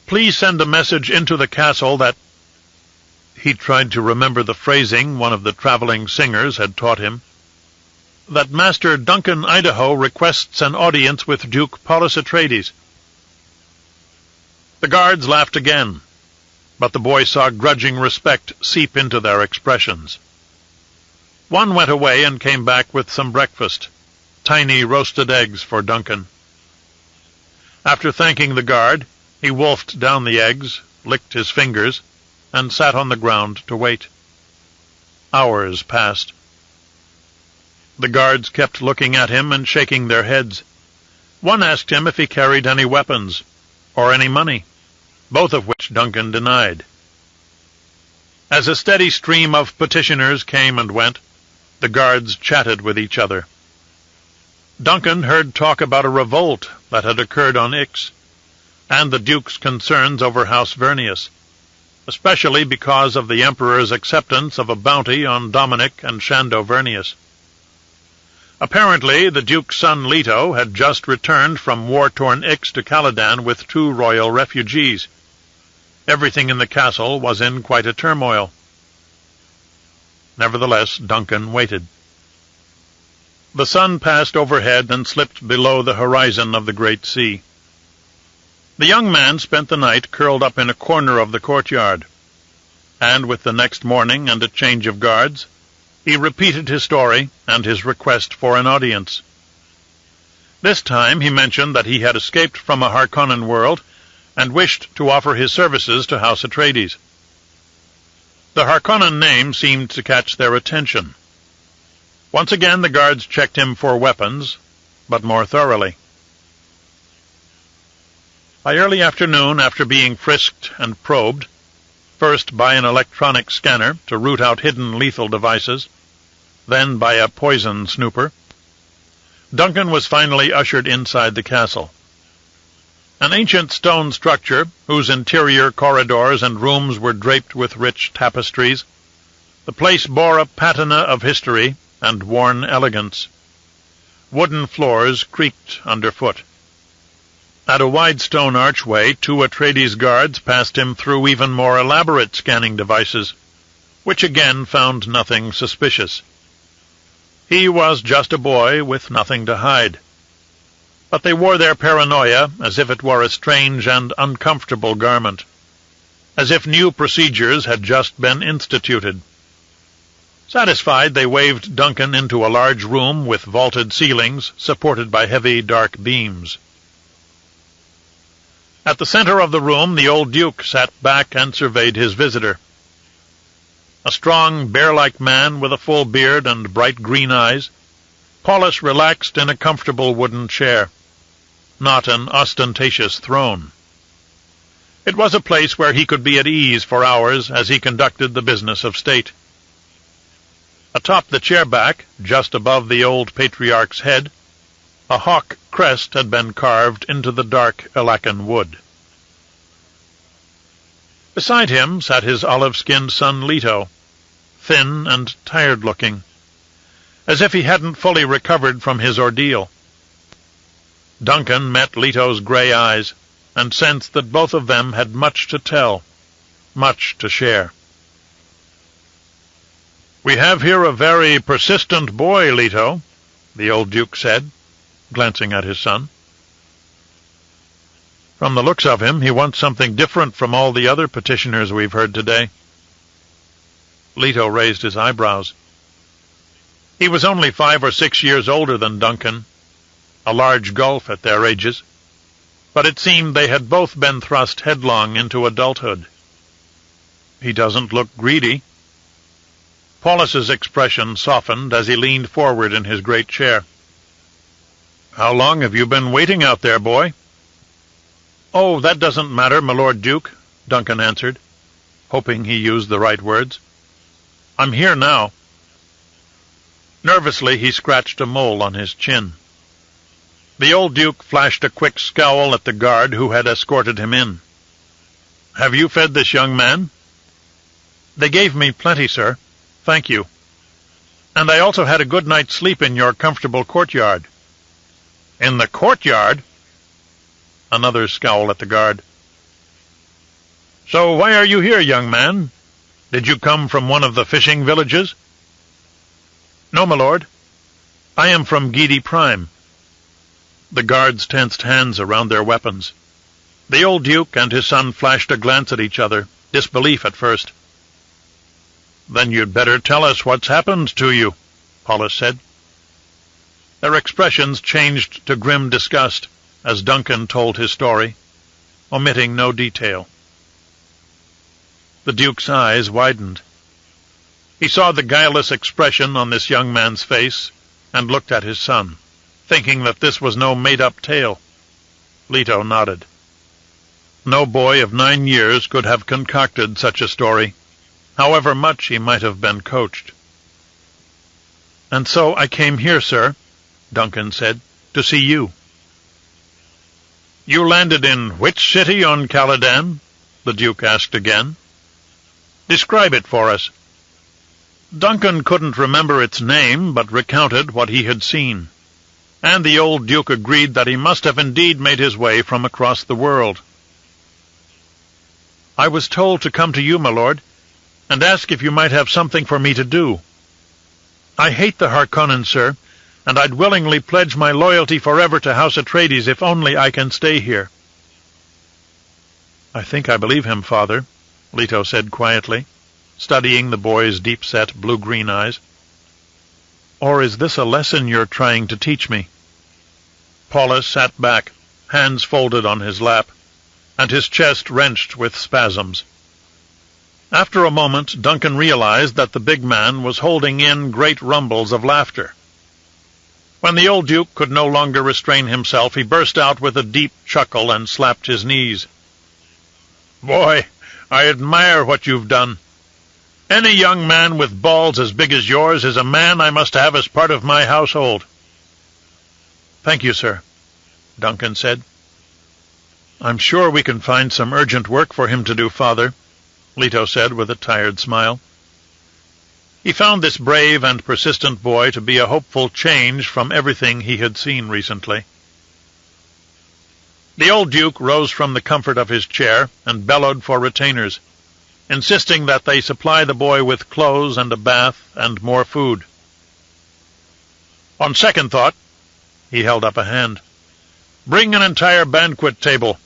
Please send a message into the castle that—" He tried to remember the phrasing one of the traveling singers had taught him. "That Master Duncan Idaho requests an audience with Duke Paulus Atreides." The guards laughed again, but the boy saw grudging respect seep into their expressions. One went away and came back with some breakfast, tiny roasted eggs for Duncan. After thanking the guard, he wolfed down the eggs, licked his fingers, and sat on the ground to wait. Hours passed. The guards kept looking at him and shaking their heads. One asked him if he carried any weapons, or any money, both of which Duncan denied. As a steady stream of petitioners came and went, the guards chatted with each other. Duncan heard talk about a revolt that had occurred on Ix, and the Duke's concerns over House Vernius, especially because of the Emperor's acceptance of a bounty on Dominic and Shando Vernius. Apparently, the Duke's son Leto had just returned from war-torn Ix to Caladan with 2 royal refugees. Everything in the castle was in quite a turmoil. Nevertheless, Duncan waited. The sun passed overhead and slipped below the horizon of the great sea. The young man spent the night curled up in a corner of the courtyard, and with the next morning and a change of guards, he repeated his story and his request for an audience. This time he mentioned that he had escaped from a Harkonnen world and wished to offer his services to House Atreides. The Harkonnen name seemed to catch their attention. Once again the guards checked him for weapons, but more thoroughly. By early afternoon, after being frisked and probed, first by an electronic scanner to root out hidden lethal devices, then by a poison snooper, Duncan was finally ushered inside the castle. An ancient stone structure, whose interior corridors and rooms were draped with rich tapestries, the place bore a patina of history and worn elegance. Wooden floors creaked underfoot. At a wide stone archway, 2 Atreides guards passed him through even more elaborate scanning devices, which again found nothing suspicious. He was just a boy with nothing to hide. But they wore their paranoia as if it were a strange and uncomfortable garment, as if new procedures had just been instituted. Satisfied, they waved Duncan into a large room with vaulted ceilings supported by heavy, dark beams. At the center of the room, the old Duke sat back and surveyed his visitor. A strong, bear-like man with a full beard and bright green eyes, Paulus relaxed in a comfortable wooden chair, not an ostentatious throne. It was a place where he could be at ease for hours as he conducted the business of state. Atop the chair-back, just above the old patriarch's head, a hawk crest had been carved into the dark Elacan wood. Beside him sat his olive-skinned son Leto, thin and tired-looking, as if he hadn't fully recovered from his ordeal. Duncan met Leto's gray eyes, and sensed that both of them had much to tell, much to share. "We have here a very persistent boy, Leto," the old Duke said, glancing at his son. "From the looks of him, he wants something different from all the other petitioners we've heard today." Leto raised his eyebrows. He was only 5 or 6 years older than Duncan, a large gulf at their ages, but it seemed they had both been thrust headlong into adulthood. "He doesn't look greedy." Paulus's expression softened as he leaned forward in his great chair. "How long have you been waiting out there, boy?" "Oh, that doesn't matter, my Lord Duke," Duncan answered, hoping he used the right words. "I'm here now." Nervously he scratched a mole on his chin. The old Duke flashed a quick scowl at the guard who had escorted him in. "Have you fed this young man?" "They gave me plenty, sir. Thank you. And I also had a good night's sleep in your comfortable courtyard." "In the courtyard?" Another scowl at the guard. "So why are you here, young man? Did you come from one of the fishing villages?" "No, my lord. I am from Giedi Prime." The guards tensed hands around their weapons. The old Duke and his son flashed a glance at each other, disbelief at first. "Then you'd better tell us what's happened to you," Paulus said. Their expressions changed to grim disgust as Duncan told his story, omitting no detail. The Duke's eyes widened. He saw the guileless expression on this young man's face and looked at his son, thinking that this was no made-up tale. Leto nodded. No boy of 9 years could have concocted such a story, however much he might have been coached. "And so I came here, sir," Duncan said, "to see you." "You landed in which city on Caladan?" the Duke asked again. "Describe it for us." Duncan couldn't remember its name, but recounted what he had seen, and the old Duke agreed that he must have indeed made his way from across the world. "I was told to come to you, my lord, and ask if you might have something for me to do. I hate the Harkonnens, sir, and I'd willingly pledge my loyalty forever to House Atreides if only I can stay here." "I think I believe him, father," Leto said quietly, studying the boy's deep-set blue-green eyes. "Or is this a lesson you're trying to teach me?" Paulus sat back, hands folded on his lap, and his chest wrenched with spasms. After a moment, Duncan realized that the big man was holding in great rumbles of laughter. When the old Duke could no longer restrain himself, he burst out with a deep chuckle and slapped his knees. "Boy, I admire what you've done. Any young man with balls as big as yours is a man I must have as part of my household." "Thank you, sir," Duncan said. "I'm sure we can find some urgent work for him to do, father," Leto said with a tired smile. He found this brave and persistent boy to be a hopeful change from everything he had seen recently. The old Duke rose from the comfort of his chair and bellowed for retainers, insisting that they supply the boy with clothes and a bath and more food. "On second thought," he held up a hand, "bring an entire banquet table.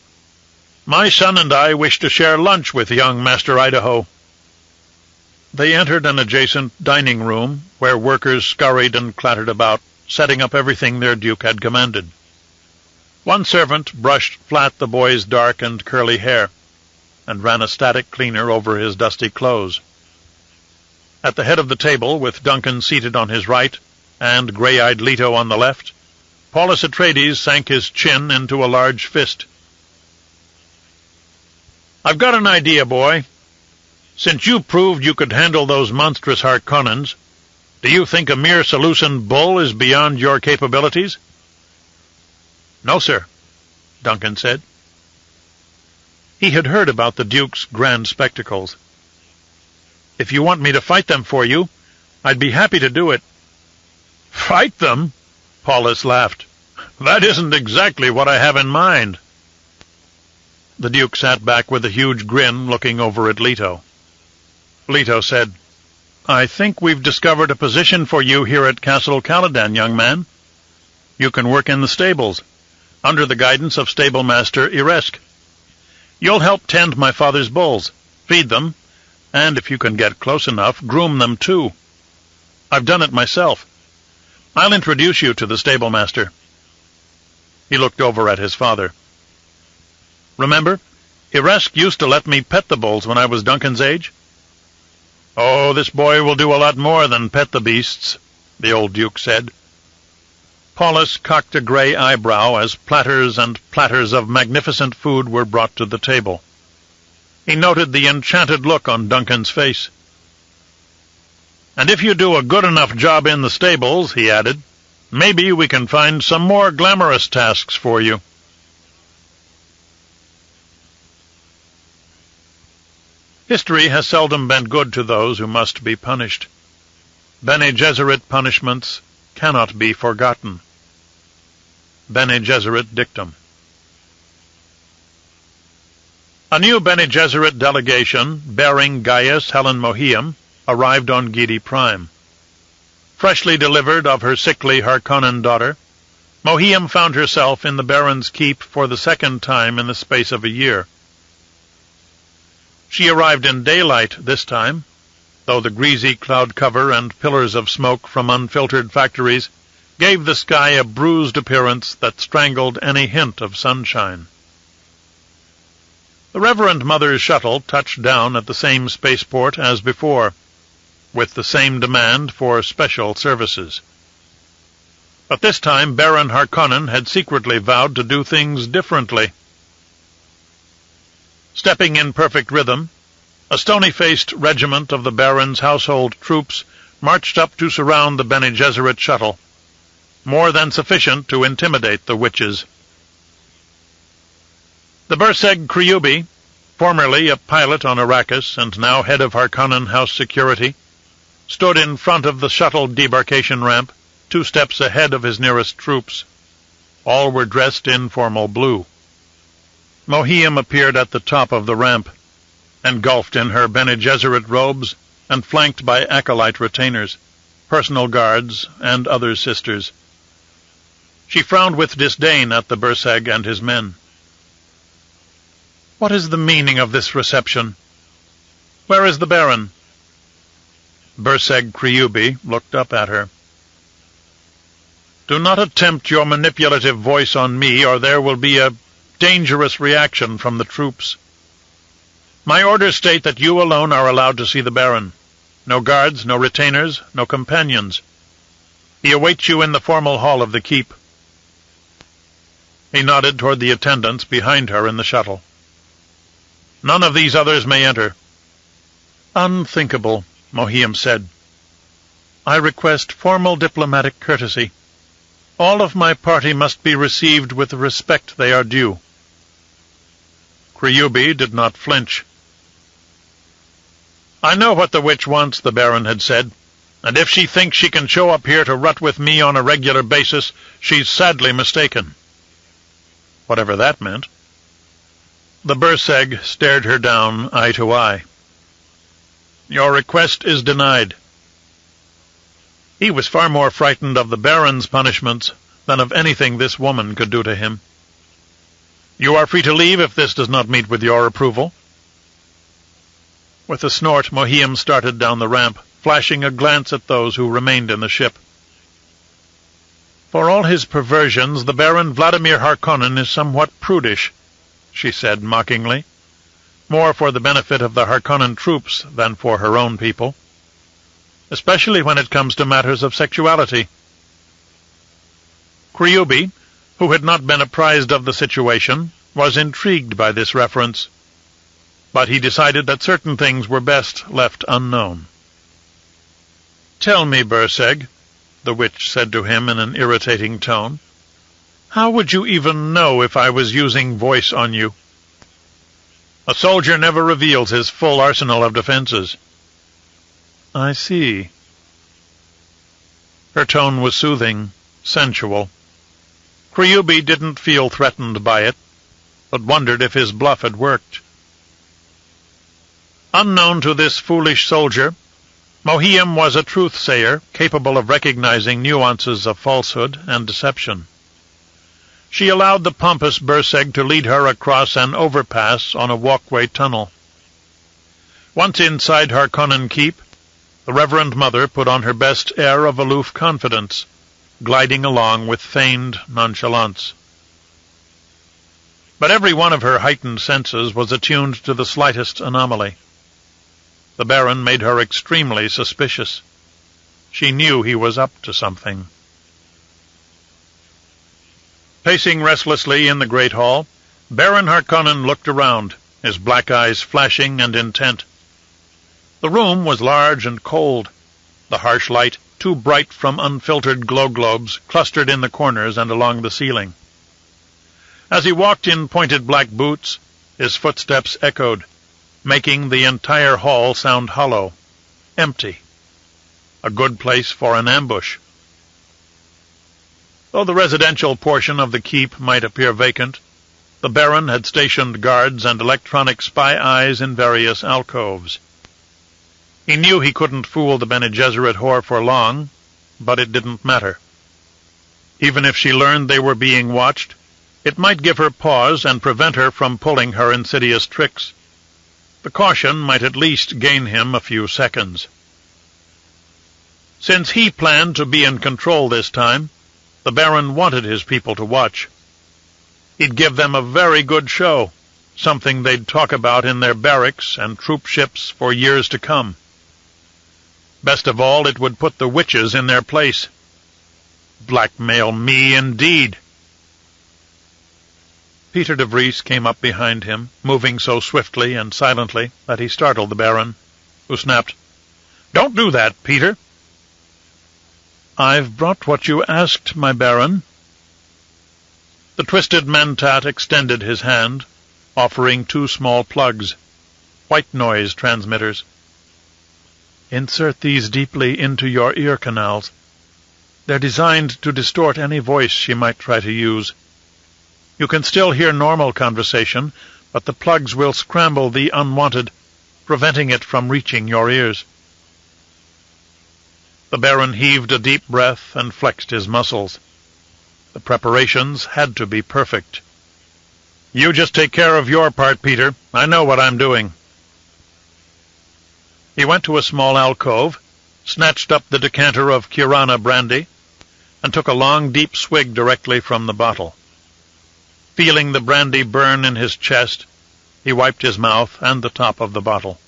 My son and I wish to share lunch with young Master Idaho." They entered an adjacent dining room, where workers scurried and clattered about, setting up everything their Duke had commanded. One servant brushed flat the boy's dark and curly hair, and ran a static cleaner over his dusty clothes. At the head of the table, with Duncan seated on his right, and gray-eyed Leto on the left, Paulus Atreides sank his chin into a large fist. "I've got an idea, boy. Since you proved you could handle those monstrous Harkonnens, Do you think a mere Seleucid bull is beyond your capabilities?" "No, sir," Duncan said. He had heard about the Duke's grand spectacles. "If you want me to fight them for you, I'd be happy to do it." "Fight them?" Paulus laughed. "That isn't exactly what I have in mind." The Duke sat back with a huge grin, looking over at Leto. Leto said, "I think we've discovered a position for you here at Castle Caladan, young man. You can work in the stables, under the guidance of stablemaster Iresk. You'll help tend my father's bulls, feed them, and if you can get close enough, groom them too. I've done it myself. I'll introduce you to the stablemaster." He looked over at his father. "Remember, Iresk used to let me pet the bulls when I was Duncan's age?" "Oh, this boy will do a lot more than pet the beasts," the old Duke said. Paulus cocked a gray eyebrow as platters and platters of magnificent food were brought to the table. He noted the enchanted look on Duncan's face. "And if you do a good enough job in the stables," he added, "maybe we can find some more glamorous tasks for you." History has seldom been good to those who must be punished. Bene Gesserit punishments cannot be forgotten. Bene Gesserit dictum. A new Bene Gesserit delegation, bearing Gaius Helen Mohiam, arrived on Gidi Prime. Freshly delivered of her sickly Harkonnen daughter, Mohiam found herself in the Baron's keep for the second time in the space of a year. She arrived in daylight this time, though the greasy cloud cover and pillars of smoke from unfiltered factories gave the sky a bruised appearance that strangled any hint of sunshine. The Reverend Mother's shuttle touched down at the same spaceport as before, with the same demand for special services. But this time Baron Harkonnen had secretly vowed to do things differently. Stepping in perfect rhythm, a stony-faced regiment of the Baron's household troops marched up to surround the Bene Gesserit shuttle, more than sufficient to intimidate the witches. The Berseg Kryubi, formerly a pilot on Arrakis and now head of Harkonnen House Security, stood in front of the shuttle debarkation ramp, 2 steps ahead of his nearest troops. All were dressed in formal blue. Mohiam appeared at the top of the ramp, engulfed in her Bene Gesserit robes and flanked by acolyte retainers, personal guards, and other sisters. She frowned with disdain at the Berseg and his men. "What is the meaning of this reception? Where is the Baron?" Berseg Kryubi looked up at her. "Do not attempt your manipulative voice on me, or there will be a dangerous reaction from the troops. My orders state that you alone are allowed to see the Baron. No guards, no retainers, no companions. He awaits you in the formal hall of the keep." He nodded toward the attendants behind her in the shuttle. "None of these others may enter." "Unthinkable," Mohiam said. "I request formal diplomatic courtesy. All of my party must be received with the respect they are due." Kryubi did not flinch. "I know what the witch wants," the Baron had said, "and if she thinks she can show up here to rut with me on a regular basis, she's sadly mistaken." Whatever that meant. The Berseg stared her down eye to eye. "Your request is denied." He was far more frightened of the Baron's punishments than of anything this woman could do to him. "You are free to leave if this does not meet with your approval." With a snort, Mohiam started down the ramp, flashing a glance at those who remained in the ship. "For all his perversions, the Baron Vladimir Harkonnen is somewhat prudish," she said mockingly, more for the benefit of the Harkonnen troops than for her own people, especially when it comes to matters of sexuality. Kryubi, who had not been apprised of the situation, was intrigued by this reference, but he decided that certain things were best left unknown. "Tell me, Berseg," the witch said to him in an irritating tone, "how would you even know if I was using voice on you?" "A soldier never reveals his full arsenal of defenses." "I see." Her tone was soothing, sensual. Kryubi didn't feel threatened by it, but wondered if his bluff had worked. Unknown to this foolish soldier, Mohiam was a truth-sayer capable of recognizing nuances of falsehood and deception. She allowed the pompous Berseg to lead her across an overpass on a walkway tunnel. Once inside Harkonnen Keep, the Reverend Mother put on her best air of aloof confidence, gliding along with feigned nonchalance. But every one of her heightened senses was attuned to the slightest anomaly. The Baron made her extremely suspicious. She knew he was up to something. Pacing restlessly in the great hall, Baron Harkonnen looked around, his black eyes flashing and intent. The room was large and cold, the harsh light, too bright from unfiltered glow-globes, clustered in the corners and along the ceiling. As he walked in pointed black boots, his footsteps echoed, making the entire hall sound hollow, empty. A good place for an ambush. Though the residential portion of the keep might appear vacant, the Baron had stationed guards and electronic spy eyes in various alcoves. He knew he couldn't fool the Bene Gesserit whore for long, but it didn't matter. Even if she learned they were being watched, it might give her pause and prevent her from pulling her insidious tricks. The caution might at least gain him a few seconds. Since he planned to be in control this time, the Baron wanted his people to watch. He'd give them a very good show, something they'd talk about in their barracks and troop ships for years to come. Best of all, it would put the witches in their place. Blackmail me, indeed. Peter de Vries came up behind him, moving so swiftly and silently that he startled the Baron, who snapped, "Don't do that, Peter." "I've brought what you asked, my Baron." The twisted mentat extended his hand, offering 2 small plugs, white noise transmitters. "Insert these deeply into your ear canals. They're designed to distort any voice she might try to use. You can still hear normal conversation, but the plugs will scramble the unwanted, preventing it from reaching your ears." The Baron heaved a deep breath and flexed his muscles. The preparations had to be perfect. "You just take care of your part, Peter. I know what I'm doing." He went to a small alcove, snatched up the decanter of Kirana brandy, and took a long, deep swig directly from the bottle. Feeling the brandy burn in his chest, he wiped his mouth and the top of the bottle.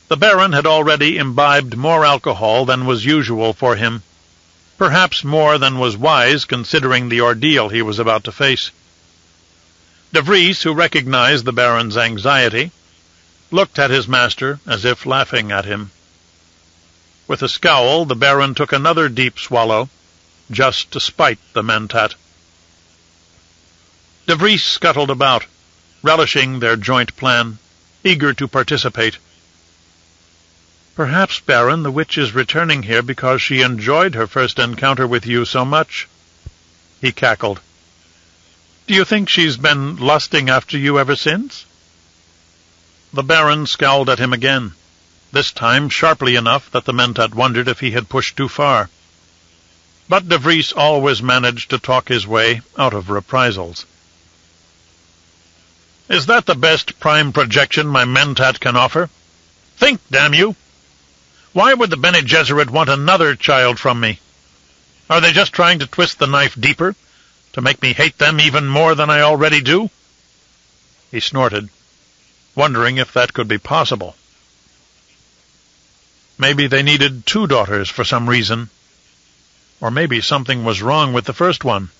The Baron had already imbibed more alcohol than was usual for him, perhaps more than was wise considering the ordeal he was about to face. De Vries, who recognized the Baron's anxiety, looked at his master as if laughing at him. With a scowl, the Baron took another deep swallow, just to spite the mentat. De Vries scuttled about, relishing their joint plan, eager to participate. "Perhaps, Baron, the witch is returning here because she enjoyed her first encounter with you so much." He cackled. "Do you think she's been lusting after you ever since?" The Baron scowled at him again, this time sharply enough that the mentat wondered if he had pushed too far. But de Vries always managed to talk his way out of reprisals. "Is that the best prime projection my mentat can offer? Think, damn you! Why would the Bene Gesserit want another child from me? Are they just trying to twist the knife deeper, to make me hate them even more than I already do?" He snorted, wondering if that could be possible. Maybe they needed 2 daughters for some reason, or maybe something was wrong with the first one.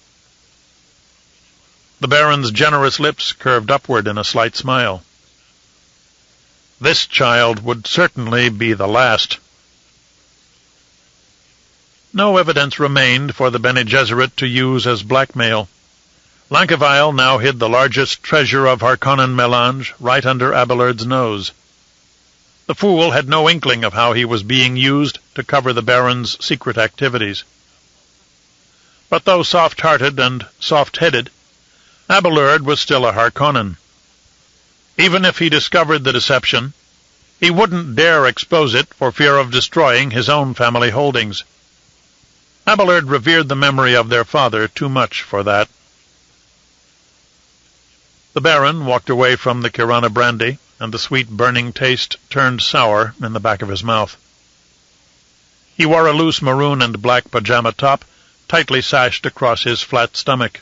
The Baron's generous lips curved upward in a slight smile. This child would certainly be the last. No evidence remained for the Bene Gesserit to use as blackmail. Lankavile now hid the largest treasure of Harkonnen melange right under Abelard's nose. The fool had no inkling of how he was being used to cover the Baron's secret activities. But though soft-hearted and soft-headed, Abelard was still a Harkonnen. Even if he discovered the deception, he wouldn't dare expose it for fear of destroying his own family holdings. Abelard revered the memory of their father too much for that. The Baron walked away from the Kirana brandy, and the sweet burning taste turned sour in the back of his mouth. He wore a loose maroon and black pajama top, tightly sashed across his flat stomach.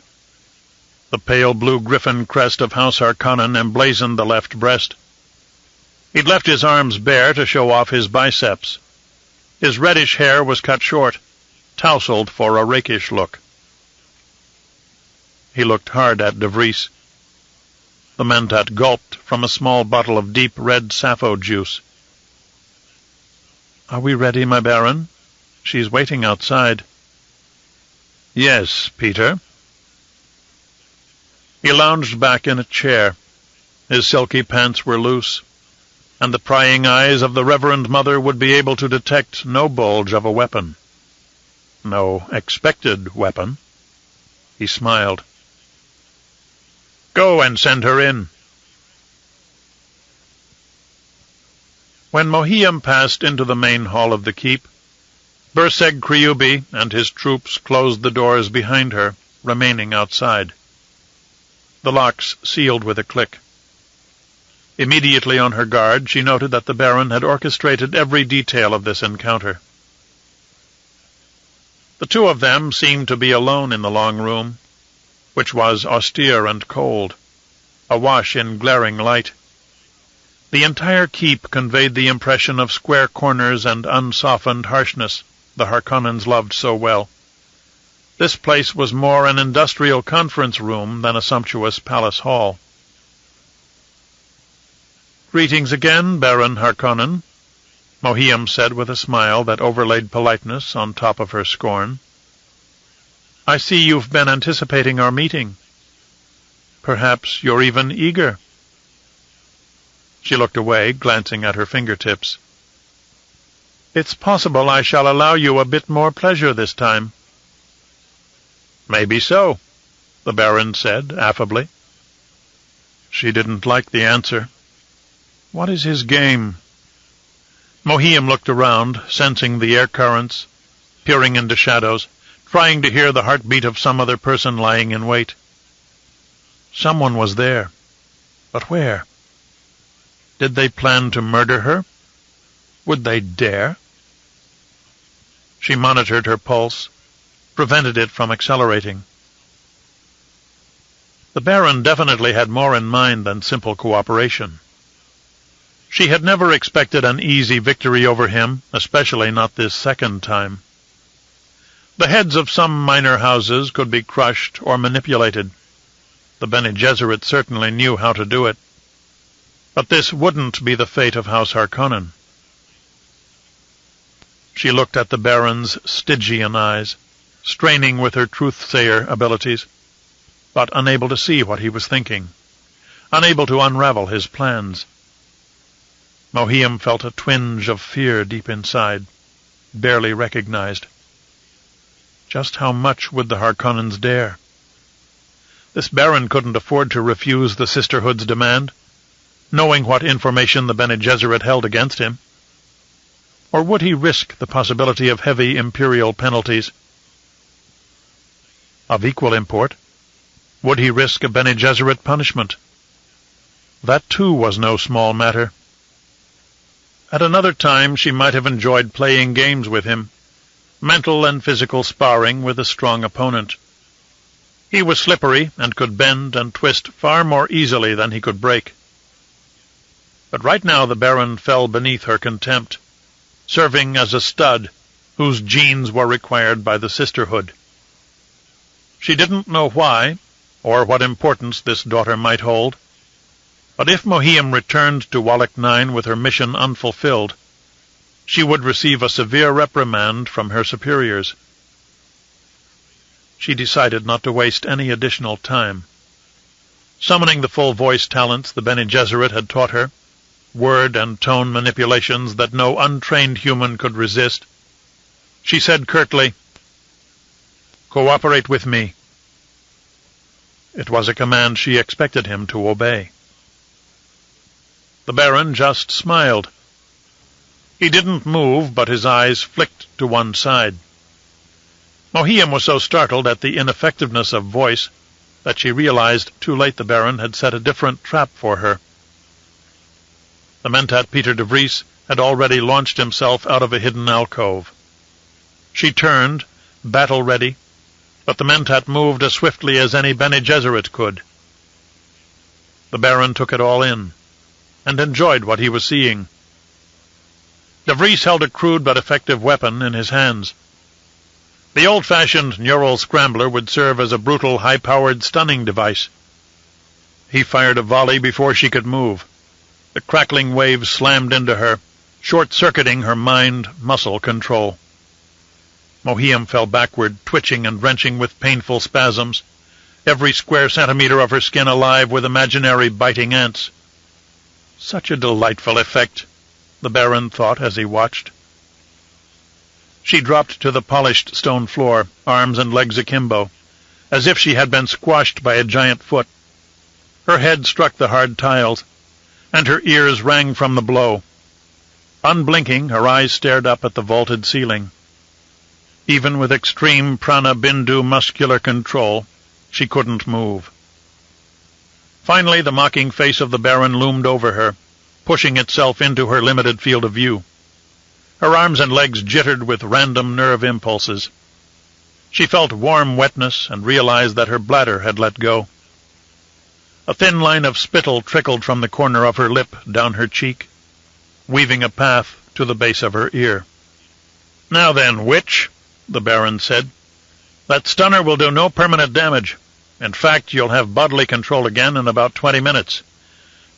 The pale blue griffin crest of House Harkonnen emblazoned the left breast. He'd left his arms bare to show off his biceps. His reddish hair was cut short, tousled for a rakish look. He looked hard at De Vries. The Mentat gulped from a small bottle of deep red sappho juice. "Are we ready, my Baron? She's waiting outside." "Yes, Peter." He lounged back in a chair. His silky pants were loose, and the prying eyes of the Reverend Mother would be able to detect no bulge of a weapon. No expected weapon. He smiled. "Go and send her in." When Mohiam passed into the main hall of the keep, Burseg Kriubi and his troops closed the doors behind her, remaining outside. The locks sealed with a click. Immediately on her guard, she noted that the Baron had orchestrated every detail of this encounter. The two of them seemed to be alone in the long room, which was austere and cold, awash in glaring light. The entire keep conveyed the impression of square corners and unsoftened harshness the Harkonnens loved so well. This place was more an industrial conference room than a sumptuous palace hall. "Greetings again, Baron Harkonnen," Mohiam said with a smile that overlaid politeness on top of her scorn. "I see you've been anticipating our meeting. Perhaps you're even eager." She looked away, glancing at her fingertips. "It's possible I shall allow you a bit more pleasure this time." "Maybe so," the Baron said affably. She didn't like the answer. What is his game? Mohiam looked around, sensing the air currents, peering into shadows, trying to hear the heartbeat of some other person lying in wait. Someone was there. But where? Did they plan to murder her? Would they dare? She monitored her pulse, prevented it from accelerating. The Baron definitely had more in mind than simple cooperation. She had never expected an easy victory over him, especially not this second time. The heads of some minor houses could be crushed or manipulated. The Bene Gesserit certainly knew how to do it. But this wouldn't be the fate of House Harkonnen. She looked at the Baron's Stygian eyes, straining with her truth-sayer abilities, but unable to see what he was thinking, unable to unravel his plans. Mohiam felt a twinge of fear deep inside, barely recognized. Just how much would the Harkonnens dare? This Baron couldn't afford to refuse the Sisterhood's demand, knowing what information the Bene Gesserit held against him. Or would he risk the possibility of heavy imperial penalties? Of equal import, would he risk a Bene Gesserit punishment? That too was no small matter. At another time she might have enjoyed playing games with him, mental and physical sparring with a strong opponent. He was slippery and could bend and twist far more easily than he could break. But right now the Baron fell beneath her contempt, serving as a stud whose genes were required by the Sisterhood. She didn't know why, or what importance this daughter might hold, but if Mohiam returned to Wallach 9 with her mission unfulfilled, she would receive a severe reprimand from her superiors. She decided not to waste any additional time. Summoning the full voice talents the Bene Gesserit had taught her, word and tone manipulations that no untrained human could resist, she said curtly, "Cooperate with me." It was a command she expected him to obey. The Baron just smiled. He didn't move, but his eyes flicked to one side. Mohiam was so startled at the ineffectiveness of voice that she realized too late the Baron had set a different trap for her. The Mentat Peter de Vries had already launched himself out of a hidden alcove. She turned, battle-ready, but the Mentat moved as swiftly as any Bene Gesserit could. The Baron took it all in, and enjoyed what he was seeing. De Vries held a crude but effective weapon in his hands. The old-fashioned neural scrambler would serve as a brutal, high-powered stunning device. He fired a volley before she could move. The crackling waves slammed into her, short-circuiting her mind-muscle control. Mohiam fell backward, twitching and wrenching with painful spasms, every square centimeter of her skin alive with imaginary biting ants. Such a delightful effect, the Baron thought as he watched. She dropped to the polished stone floor, arms and legs akimbo, as if she had been squashed by a giant foot. Her head struck the hard tiles, and her ears rang from the blow. Unblinking, her eyes stared up at the vaulted ceiling. Even with extreme prana bindu muscular control, she couldn't move. Finally, the mocking face of the Baron loomed over her, pushing itself into her limited field of view. Her arms and legs jittered with random nerve impulses. She felt warm wetness and realized that her bladder had let go. A thin line of spittle trickled from the corner of her lip down her cheek, weaving a path to the base of her ear. "Now then, witch," the Baron said, "that stunner will do no permanent damage. In fact, you'll have bodily control again in about 20 minutes.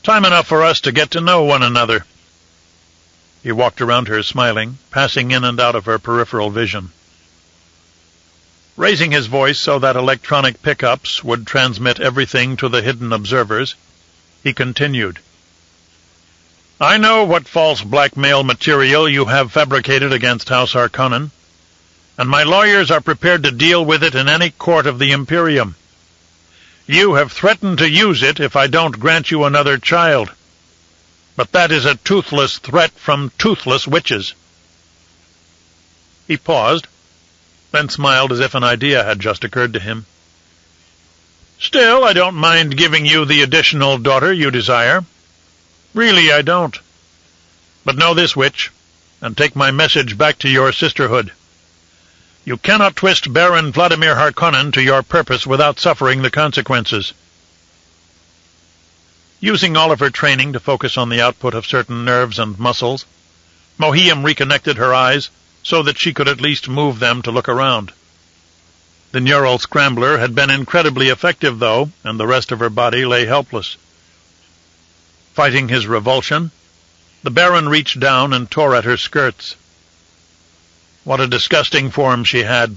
Time enough for us to get to know one another." He walked around her, smiling, passing in and out of her peripheral vision. Raising his voice so that electronic pickups would transmit everything to the hidden observers, he continued, "I know what false blackmail material you have fabricated against House Harkonnen, and my lawyers are prepared to deal with it in any court of the Imperium. You have threatened to use it if I don't grant you another child. But that is a toothless threat from toothless witches." He paused, then smiled as if an idea had just occurred to him. "Still, I don't mind giving you the additional daughter you desire. Really, I don't. But know this, witch, and take my message back to your sisterhood. You cannot twist Baron Vladimir Harkonnen to your purpose without suffering the consequences." Using all of her training to focus on the output of certain nerves and muscles, Mohiam reconnected her eyes so that she could at least move them to look around. The neural scrambler had been incredibly effective, though, and the rest of her body lay helpless. Fighting his revulsion, the Baron reached down and tore at her skirts. What a disgusting form she had,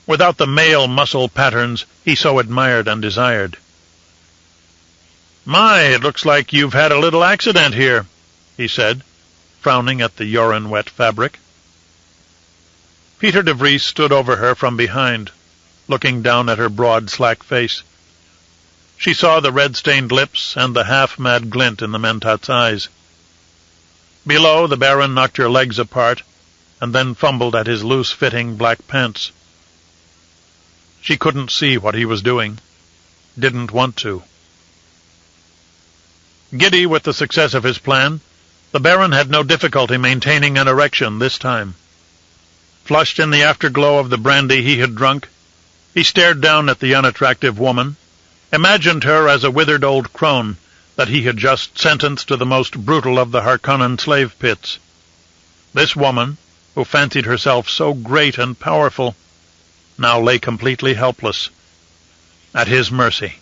without the male muscle patterns he so admired and desired. "My, it looks like you've had a little accident here," he said, frowning at the urine-wet fabric. Peter de Vries stood over her from behind, looking down at her broad, slack face. She saw the red-stained lips and the half-mad glint in the Mentat's eyes. Below, the Baron knocked her legs apart, and then fumbled at his loose-fitting black pants. She couldn't see what he was doing, didn't want to. Giddy with the success of his plan, the Baron had no difficulty maintaining an erection this time. Flushed in the afterglow of the brandy he had drunk, he stared down at the unattractive woman, imagined her as a withered old crone that he had just sentenced to the most brutal of the Harkonnen slave pits. This woman, who fancied herself so great and powerful, now lay completely helpless, at his mercy.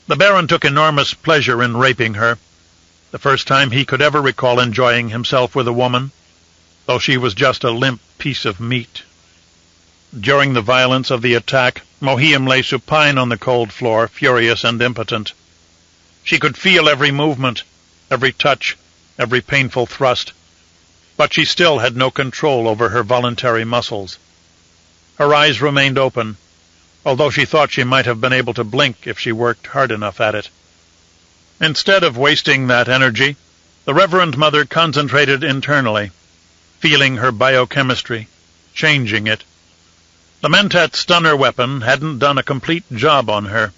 The Baron took enormous pleasure in raping her. the first time he could ever recall enjoying himself with a woman, though she was just a limp piece of meat. During the violence of the attack, Mohiam lay supine on the cold floor, furious and impotent. She could feel every movement, every touch, every painful thrust, but she still had no control over her voluntary muscles. Her eyes remained open, although she thought she might have been able to blink if she worked hard enough at it. Instead of wasting that energy, the Reverend Mother concentrated internally, feeling her biochemistry, changing it. The Mentat stunner weapon hadn't done a complete job on her.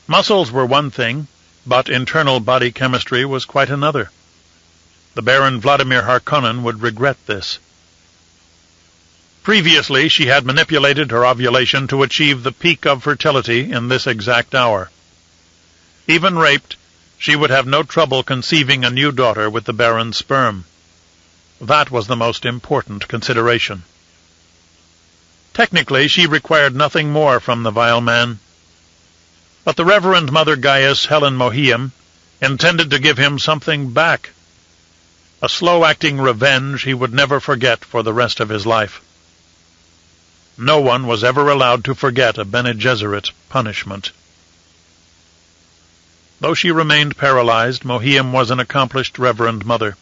Muscles were one thing, but internal body chemistry was quite another. The Baron Vladimir Harkonnen would regret this. Previously, she had manipulated her ovulation to achieve the peak of fertility in this exact hour. Even raped, she would have no trouble conceiving a new daughter with the Baron's sperm. That was the most important consideration. Technically, she required nothing more from the vile man. But the Reverend Mother Gaius Helen Mohiam intended to give him something back, a slow-acting revenge he would never forget for the rest of his life. No one was ever allowed to forget a Bene Gesserit punishment. Though she remained paralyzed, Mohiam was an accomplished Reverend Mother.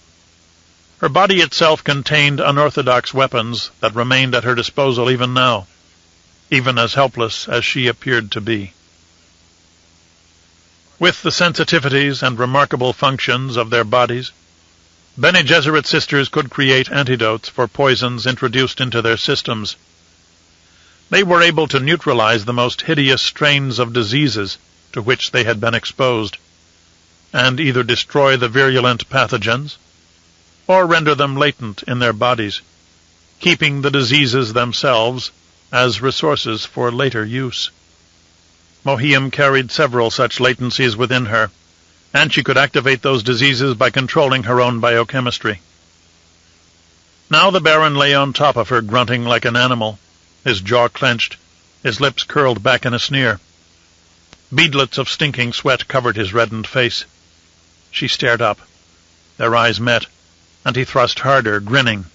Her body itself contained unorthodox weapons that remained at her disposal even now, even as helpless as she appeared to be. With the sensitivities and remarkable functions of their bodies, Bene Gesserit sisters could create antidotes for poisons introduced into their systems. They were able to neutralize the most hideous strains of diseases to which they had been exposed, and either destroy the virulent pathogens, or render them latent in their bodies, keeping the diseases themselves as resources for later use. Mohiam carried several such latencies within her, and she could activate those diseases by controlling her own biochemistry. Now the Baron lay on top of her, grunting like an animal, his jaw clenched, his lips curled back in a sneer. Beadlets of stinking sweat covered his reddened face. She stared up. Their eyes met, and he thrust harder, grinning.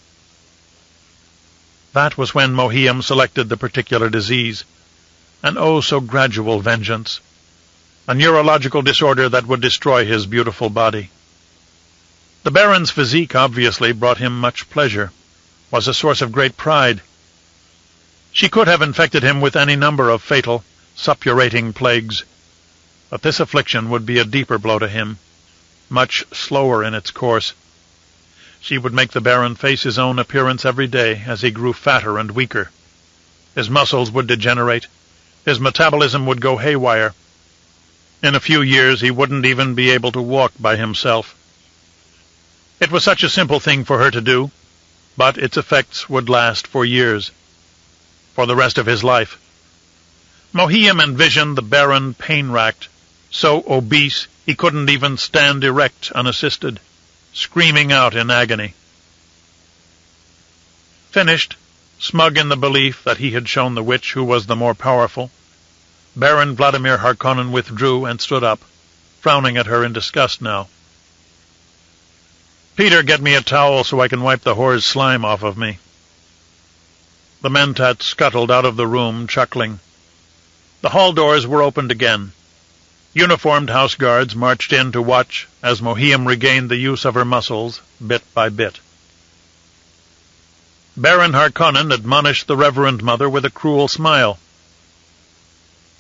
That was when Mohiam selected the particular disease, an oh-so-gradual vengeance, a neurological disorder that would destroy his beautiful body. The Baron's physique obviously brought him much pleasure, was a source of great pride. She could have infected him with any number of fatal, suppurating plagues, but this affliction would be a deeper blow to him, much slower in its course. She would make the Baron face his own appearance every day as he grew fatter and weaker. His muscles would degenerate. His metabolism would go haywire. In a few years he wouldn't even be able to walk by himself. It was such a simple thing for her to do, but its effects would last for years, for the rest of his life. Mohiam envisioned the Baron pain-racked, so obese he couldn't even stand erect unassisted, screaming out in agony. Finished, smug in the belief that he had shown the witch who was the more powerful, Baron Vladimir Harkonnen withdrew and stood up, frowning at her in disgust now. "Peter, get me a towel so I can wipe the whore's slime off of me." The Mentat scuttled out of the room, chuckling. The hall doors were opened again. Uniformed house guards marched in to watch as Mohiam regained the use of her muscles, bit by bit. Baron Harkonnen admonished the Reverend Mother with a cruel smile.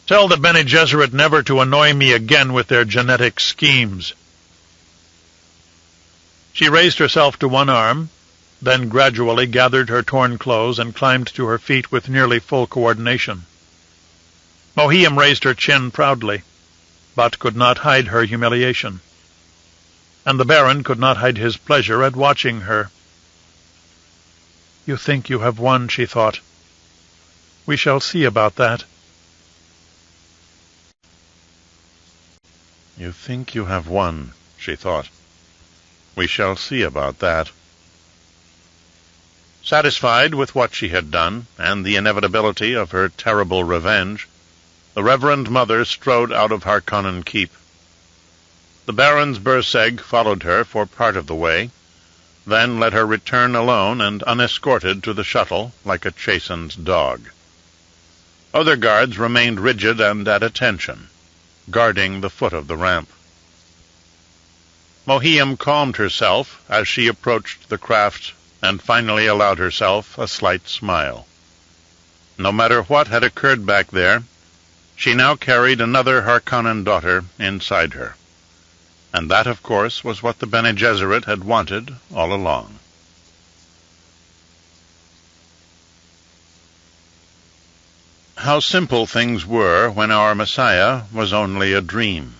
"Tell the Bene Gesserit never to annoy me again with their genetic schemes." She raised herself to one arm, then gradually gathered her torn clothes and climbed to her feet with nearly full coordination. Mohiam raised her chin proudly, but could not hide her humiliation, and the Baron could not hide his pleasure at watching her. "You think you have won," she thought. "We shall see about that." "You think you have won," she thought. "We shall see about that." Satisfied with what she had done, and the inevitability of her terrible revenge, the Reverend Mother strode out of Harkonnen Keep. The Baron's Berseg followed her for part of the way, then let her return alone and unescorted to the shuttle like a chastened dog. Other guards remained rigid and at attention, guarding the foot of the ramp. Mohiam calmed herself as she approached the craft and finally allowed herself a slight smile. No matter what had occurred back there, she now carried another Harkonnen daughter inside her. And that, of course, was what the Bene Gesserit had wanted all along. How simple things were when our Messiah was only a dream.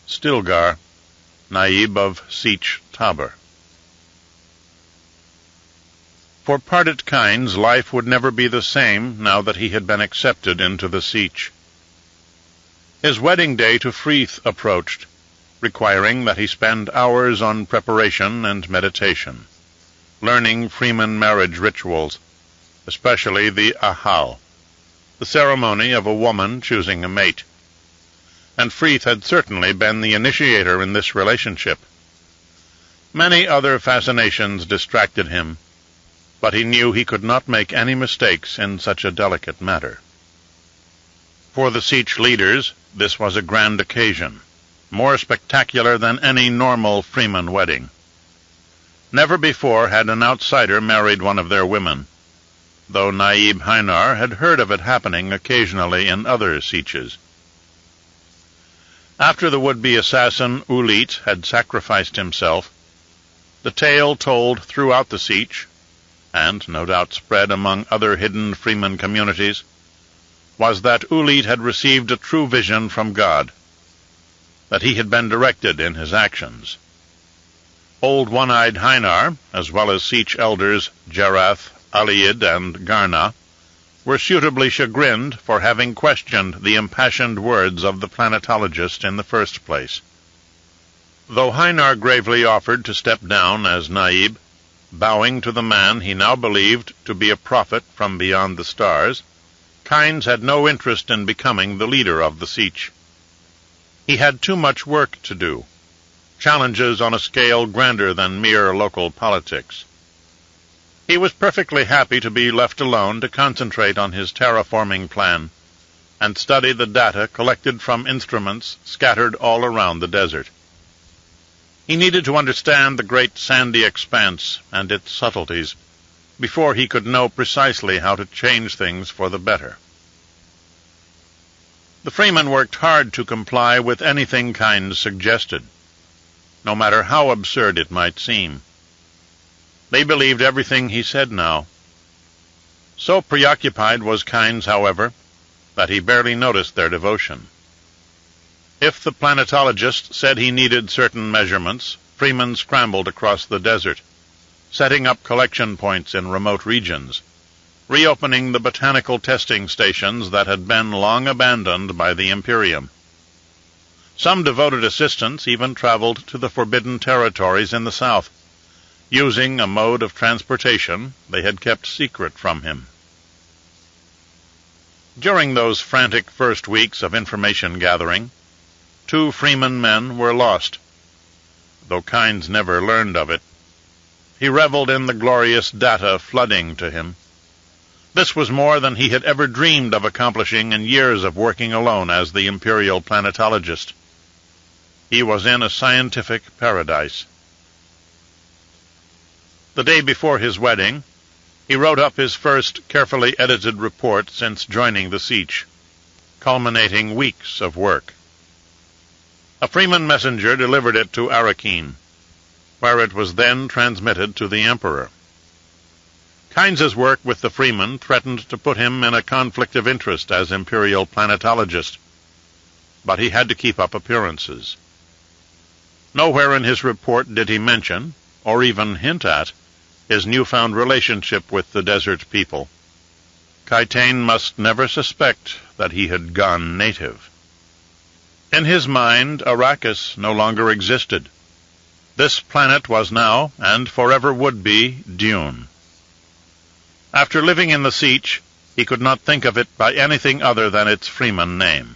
Stilgar, Naib of Sietch Tabr. For Pardot Kynes, life would never be the same now that he had been accepted into the Sietch. His wedding day to Freeth approached, requiring that he spend hours on preparation and meditation, learning Freeman marriage rituals, especially the Ahal, the ceremony of a woman choosing a mate. And Freeth had certainly been the initiator in this relationship. Many other fascinations distracted him, but he knew he could not make any mistakes in such a delicate matter. For the Sietch leaders, this was a grand occasion, more spectacular than any normal Freeman wedding. Never before had an outsider married one of their women, though Naib Hanar had heard of it happening occasionally in other Sietches. After the would-be assassin Ulit had sacrificed himself, the tale told throughout the Sietch, and no doubt spread among other hidden Freeman communities, was that Ulit had received a true vision from God, that he had been directed in his actions. Old One-Eyed Hanar, as well as Sietch elders Jerath, Aliid, and Garna, were suitably chagrined for having questioned the impassioned words of the planetologist in the first place. Though Hanar gravely offered to step down as Naib, bowing to the man he now believed to be a prophet from beyond the stars, Kynes had no interest in becoming the leader of the Sietch. He had too much work to do, challenges on a scale grander than mere local politics. He was perfectly happy to be left alone to concentrate on his terraforming plan and study the data collected from instruments scattered all around the desert. He needed to understand the great sandy expanse and its subtleties before he could know precisely how to change things for the better. The Freeman worked hard to comply with anything Kynes suggested, no matter how absurd it might seem. They believed everything he said now. So preoccupied was Kynes, however, that he barely noticed their devotion. If the planetologist said he needed certain measurements, Freeman scrambled across the desert, setting up collection points in remote regions, reopening the botanical testing stations that had been long abandoned by the Imperium. Some devoted assistants even traveled to the forbidden territories in the south, using a mode of transportation they had kept secret from him. During those frantic first weeks of information gathering, 2 Freeman men were lost, though Kynes never learned of it. He reveled in the glorious data flooding to him. This was more than he had ever dreamed of accomplishing in years of working alone as the Imperial planetologist. He was in a scientific paradise. The day before his wedding, he wrote up his first carefully edited report since joining the Sietch, culminating weeks of work. A Freeman messenger delivered it to Arrakis, where it was then transmitted to the Emperor. Kynes's work with the Freeman threatened to put him in a conflict of interest as Imperial planetologist, but he had to keep up appearances. Nowhere in his report did he mention, or even hint at, his newfound relationship with the desert people. Kytane must never suspect that he had gone native. In his mind, Arrakis no longer existed. This planet was now, and forever would be, Dune. After living in the Sietch, he could not think of it by anything other than its Freeman name.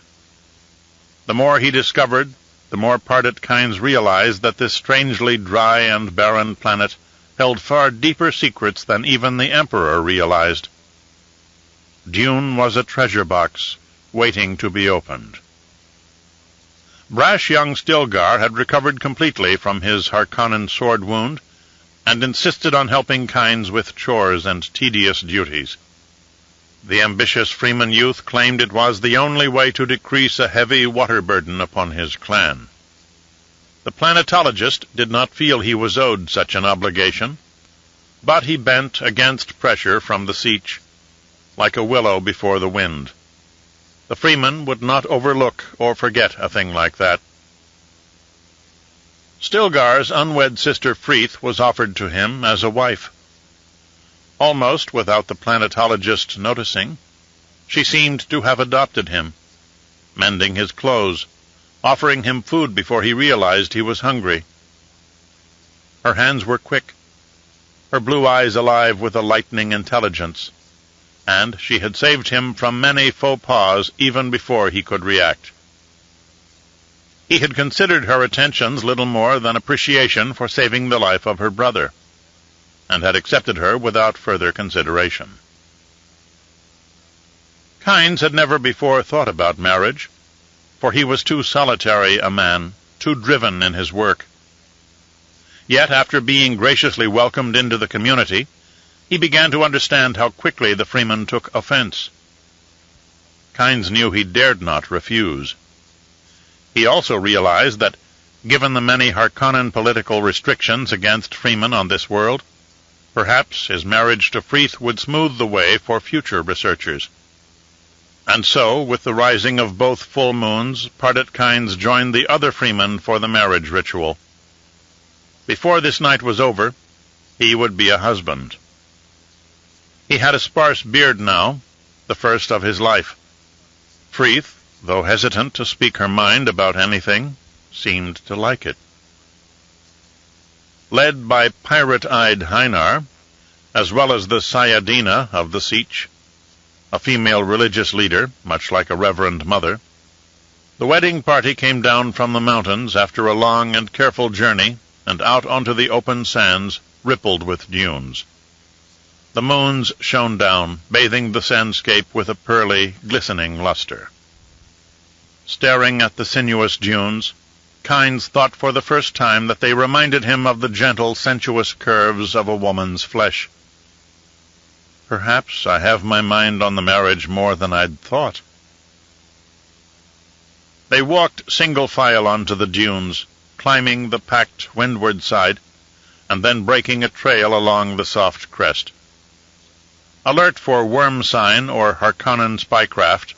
The more he discovered, the more Pardot Kynes realized that this strangely dry and barren planet held far deeper secrets than even the Emperor realized. Dune was a treasure box, waiting to be opened. Brash young Stilgar had recovered completely from his Harkonnen sword wound, and insisted on helping Kynes with chores and tedious duties. The ambitious Freeman youth claimed it was the only way to decrease a heavy water burden upon his clan. The planetologist did not feel he was owed such an obligation, but he bent against pressure from the Sietch, like a willow before the wind. The Freeman would not overlook or forget a thing like that. Stilgar's unwed sister Frith was offered to him as a wife. Almost without the planetologist noticing, she seemed to have adopted him, mending his clothes, offering him food before he realized he was hungry. Her hands were quick, her blue eyes alive with a lightning intelligence, and she had saved him from many faux pas even before he could react. He had considered her attentions little more than appreciation for saving the life of her brother, and had accepted her without further consideration. Kynes had never before thought about marriage, for he was too solitary a man, too driven in his work. Yet, after being graciously welcomed into the community, he began to understand how quickly the Freeman took offense. Kynes knew he dared not refuse. He also realized that, given the many Harkonnen political restrictions against freemen on this world, perhaps his marriage to Frith would smooth the way for future researchers. And so, with the rising of both full moons, Pardot Kynes joined the other freemen for the marriage ritual. Before this night was over, he would be a husband. He had a sparse beard now, the first of his life. Frith, though hesitant to speak her mind about anything, seemed to like it. Led by pirate-eyed Haenar, as well as the Sayadina of the Sietch, a female religious leader, much like a reverend mother, the wedding party came down from the mountains after a long and careful journey and out onto the open sands, rippled with dunes. The moons shone down, bathing the sandscape with a pearly, glistening luster. Staring at the sinuous dunes, Kynes thought for the first time that they reminded him of the gentle, sensuous curves of a woman's flesh. Perhaps I have my mind on the marriage more than I'd thought. They walked single file onto the dunes, climbing the packed windward side, and then breaking a trail along the soft crest. Alert for worm sign or Harkonnen spycraft,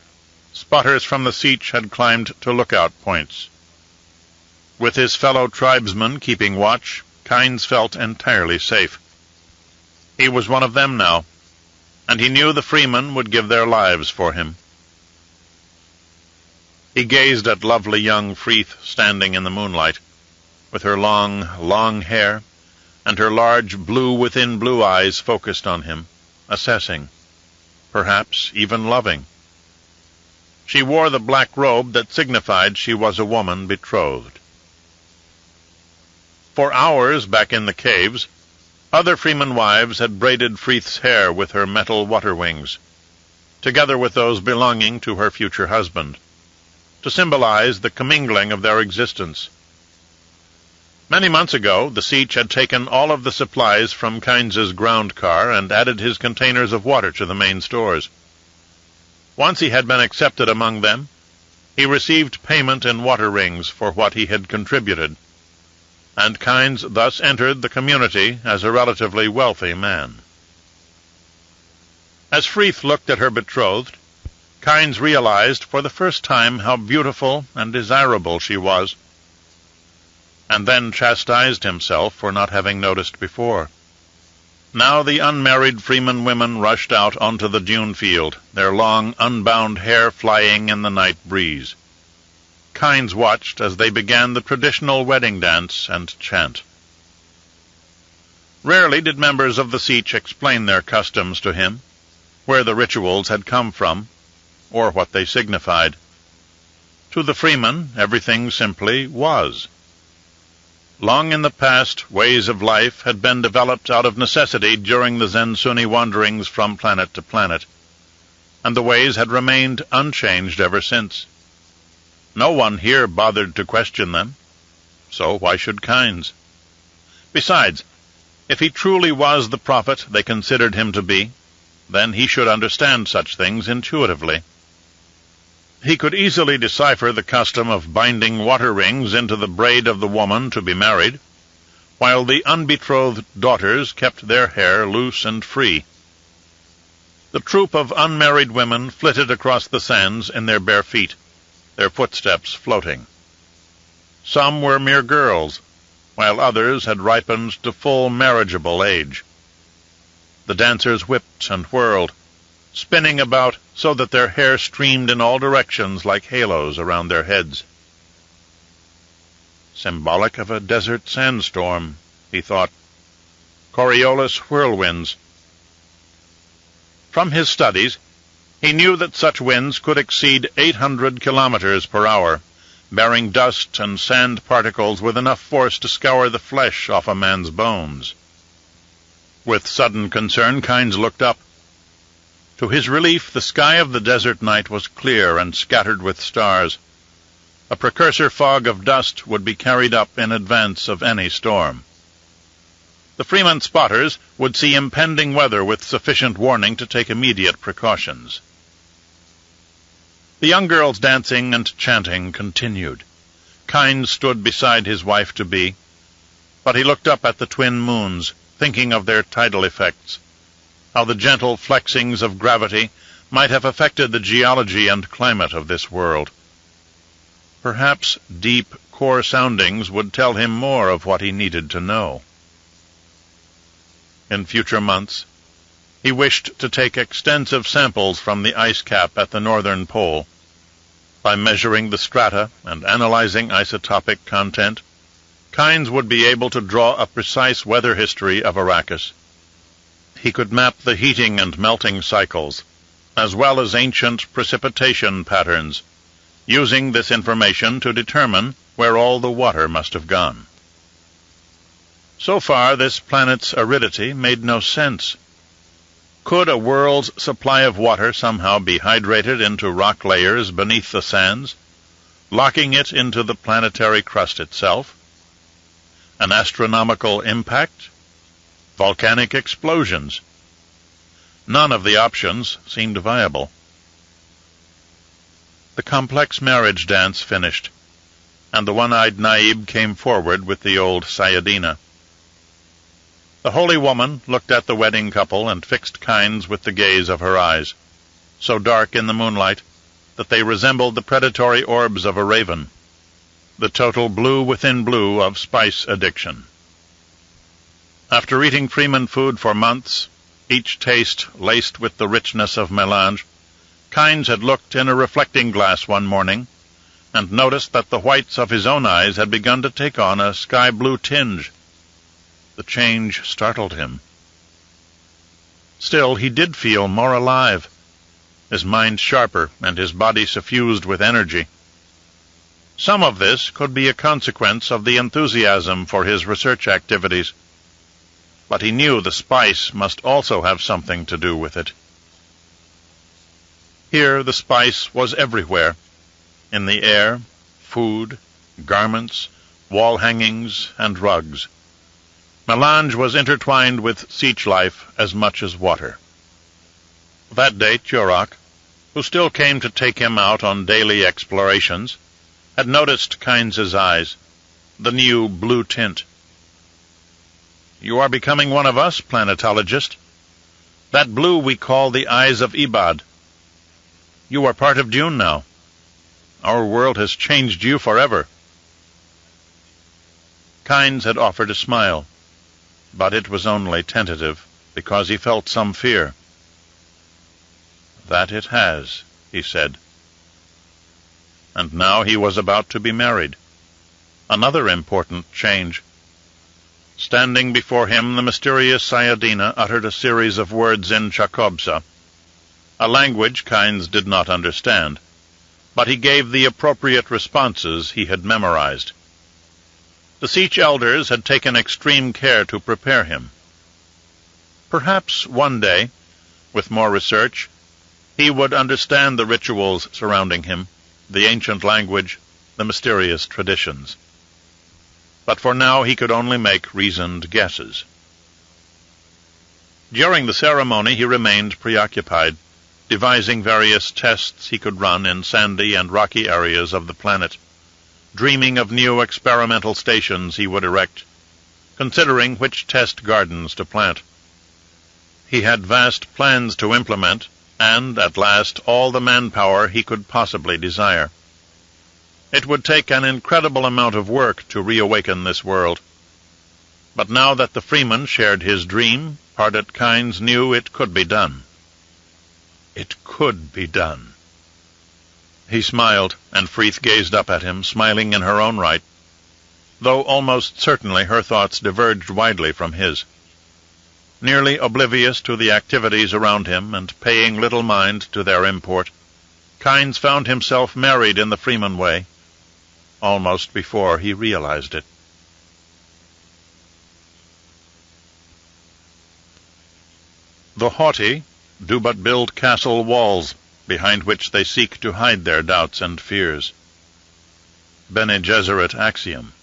spotters from the Sietch had climbed to lookout points. With his fellow tribesmen keeping watch, Kynes felt entirely safe. He was one of them now, and he knew the freemen would give their lives for him. He gazed at lovely young Frith standing in the moonlight, with her long, long hair, and her large blue-within-blue eyes focused on him, assessing, perhaps even loving. She wore the black robe that signified she was a woman betrothed. For hours back in the caves, other freeman wives had braided Frith's hair with her metal water wings, together with those belonging to her future husband, to symbolize the commingling of their existence. Many months ago, the Sietch had taken all of the supplies from Kynes's ground car and added his containers of water to the main stores. Once he had been accepted among them, he received payment in water rings for what he had contributed, and Kynes thus entered the community as a relatively wealthy man. As Frith looked at her betrothed, Kynes realized for the first time how beautiful and desirable she was, and then chastised himself for not having noticed before. Now the unmarried freeman women rushed out onto the dune field, their long, unbound hair flying in the night breeze. Kynes watched as they began the traditional wedding dance and chant. Rarely did members of the Sietch explain their customs to him, where the rituals had come from, or what they signified. To the freeman, everything simply was. Long in the past, ways of life had been developed out of necessity during the Zen-Sunni wanderings from planet to planet, and the ways had remained unchanged ever since. No one here bothered to question them, so why should Kynes? Besides, if he truly was the prophet they considered him to be, then he should understand such things intuitively. He could easily decipher the custom of binding water rings into the braid of the woman to be married, while the unbetrothed daughters kept their hair loose and free. The troop of unmarried women flitted across the sands in their bare feet, their footsteps floating. Some were mere girls, while others had ripened to full marriageable age. The dancers whipped and whirled, spinning about so that their hair streamed in all directions like halos around their heads. Symbolic of a desert sandstorm, he thought. Coriolis whirlwinds. From his studies, he knew that such winds could exceed 800 kilometers per hour, bearing dust and sand particles with enough force to scour the flesh off a man's bones. With sudden concern, Kynes looked up. To his relief, the sky of the desert night was clear and scattered with stars. A precursor fog of dust would be carried up in advance of any storm. The Freeman spotters would see impending weather with sufficient warning to take immediate precautions. The young girl's dancing and chanting continued. Kynes stood beside his wife-to-be, but he looked up at the twin moons, thinking of their tidal effects, how the gentle flexings of gravity might have affected the geology and climate of this world. Perhaps deep, core soundings would tell him more of what he needed to know. In future months, he wished to take extensive samples from the ice cap at the northern pole. By measuring the strata and analyzing isotopic content, Kynes would be able to draw a precise weather history of Arrakis. He could map the heating and melting cycles, as well as ancient precipitation patterns, using this information to determine where all the water must have gone. So far, this planet's aridity made no sense. Could a world's supply of water somehow be hydrated into rock layers beneath the sands, locking it into the planetary crust itself? An astronomical impact? Volcanic explosions? None of the options seemed viable. The complex marriage dance finished, and the one-eyed Naib came forward with the old Sayadina. The holy woman looked at the wedding couple and fixed Kynes with the gaze of her eyes, so dark in the moonlight that they resembled the predatory orbs of a raven, the total blue within blue of spice addiction. After eating Freeman food for months, each taste laced with the richness of melange, Kynes had looked in a reflecting glass one morning and noticed that the whites of his own eyes had begun to take on a sky-blue tinge. The change startled him. Still, he did feel more alive, his mind sharper and his body suffused with energy. Some of this could be a consequence of the enthusiasm for his research activities, but he knew the spice must also have something to do with it. Here the spice was everywhere, in the air, food, garments, wall hangings, and rugs. Melange was intertwined with siege life as much as water. That day, Turok, who still came to take him out on daily explorations, had noticed Kynes's eyes, the new blue tint. "You are becoming one of us, planetologist. That blue we call the eyes of Ibad. You are part of Dune now. Our world has changed you forever." Kynes had offered a smile, but it was only tentative, because he felt some fear. "That it has," he said. And now he was about to be married. Another important change. Standing before him, the mysterious Sayadina uttered a series of words in Chakobsa, a language Kynes did not understand, but he gave the appropriate responses he had memorized. The Sietch elders had taken extreme care to prepare him. Perhaps one day, with more research, he would understand the rituals surrounding him, the ancient language, the mysterious traditions. But for now he could only make reasoned guesses. During the ceremony he remained preoccupied, devising various tests he could run in sandy and rocky areas of the planet, dreaming of new experimental stations he would erect, considering which test gardens to plant. He had vast plans to implement, and, at last, all the manpower he could possibly desire. It would take an incredible amount of work to reawaken this world. But now that the Freeman shared his dream, Pardot Kynes knew it could be done. It could be done. He smiled, and Freeth gazed up at him, smiling in her own right, though almost certainly her thoughts diverged widely from his. Nearly oblivious to the activities around him, and paying little mind to their import, Kynes found himself married in the Freeman way, almost before he realized it. The haughty do but build castle walls, behind which they seek to hide their doubts and fears. Bene Gesserit axiom.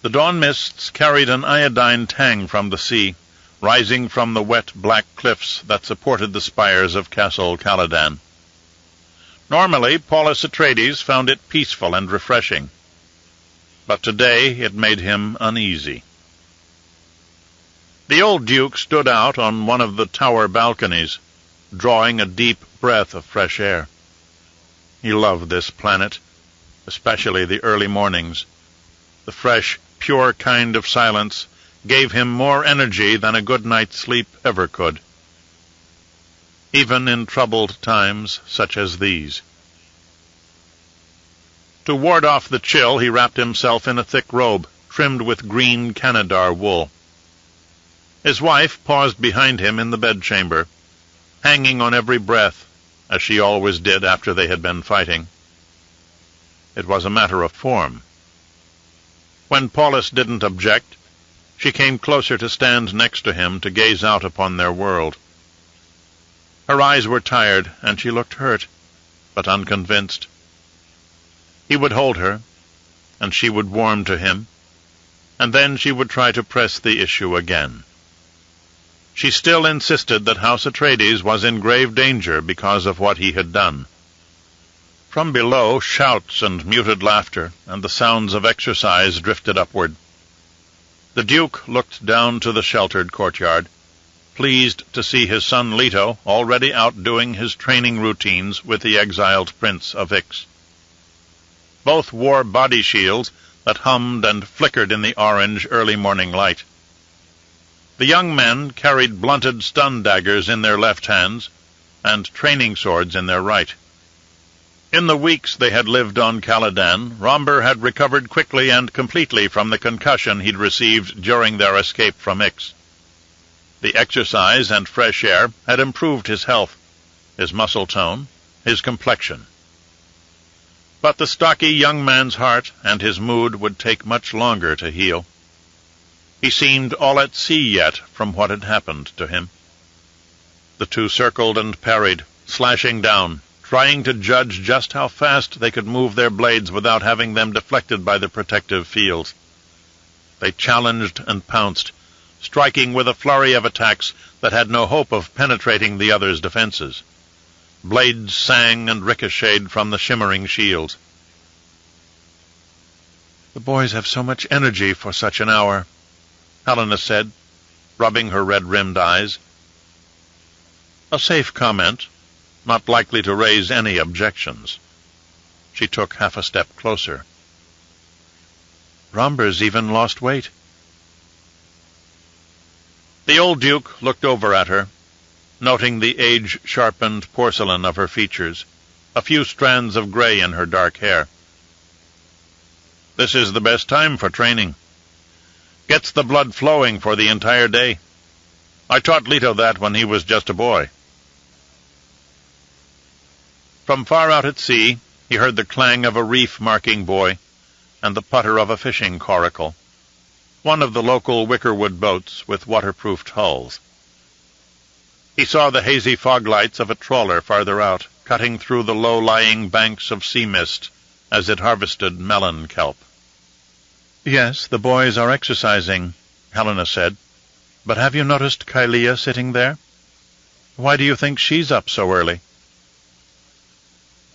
The dawn mists carried an iodine tang from the sea, rising from the wet black cliffs that supported the spires of Castle Caladan. Normally, Paulus Atreides found it peaceful and refreshing, but today it made him uneasy. The old Duke stood out on one of the tower balconies, drawing a deep breath of fresh air. He loved this planet, especially the early mornings. The fresh, pure kind of silence gave him more energy than a good night's sleep ever could, even in troubled times such as these. To ward off the chill, he wrapped himself in a thick robe, trimmed with green Canadar wool. His wife paused behind him in the bedchamber, hanging on every breath, as she always did after they had been fighting. It was a matter of form. When Paulus didn't object, she came closer to stand next to him to gaze out upon their world. Her eyes were tired, and she looked hurt, but unconvinced. He would hold her, and she would warm to him, and then she would try to press the issue again. She still insisted that House Atreides was in grave danger because of what he had done. From below, shouts and muted laughter, and the sounds of exercise drifted upward. The Duke looked down to the sheltered courtyard, pleased to see his son Leto already outdoing his training routines with the exiled Prince of Ix. Both wore body shields that hummed and flickered in the orange early morning light. The young men carried blunted stun daggers in their left hands, and training swords in their right. In the weeks they had lived on Caladan, Romber had recovered quickly and completely from the concussion he'd received during their escape from Ix. The exercise and fresh air had improved his health, his muscle tone, his complexion. But the stocky young man's heart and his mood would take much longer to heal. He seemed all at sea yet from what had happened to him. The two circled and parried, slashing down, trying to judge just how fast they could move their blades without having them deflected by the protective fields. They challenged and pounced, striking with a flurry of attacks that had no hope of penetrating the other's defenses. Blades sang and ricocheted from the shimmering shields. "The boys have so much energy for such an hour," Helena said, rubbing her red-rimmed eyes. A safe comment, not likely to raise any objections. She took half a step closer. "Romber's even lost weight." The old Duke looked over at her, noting the age-sharpened porcelain of her features, a few strands of gray in her dark hair. "This is the best time for training. Gets the blood flowing for the entire day. I taught Leto that when he was just a boy." From far out at sea, he heard the clang of a reef-marking buoy and the putter of a fishing coracle, one of the local wickerwood boats with waterproofed hulls. He saw the hazy fog lights of a trawler farther out, cutting through the low-lying banks of sea mist as it harvested melon kelp. "Yes, the boys are exercising," Helena said. "But have you noticed Kylia sitting there? Why do you think she's up so early?"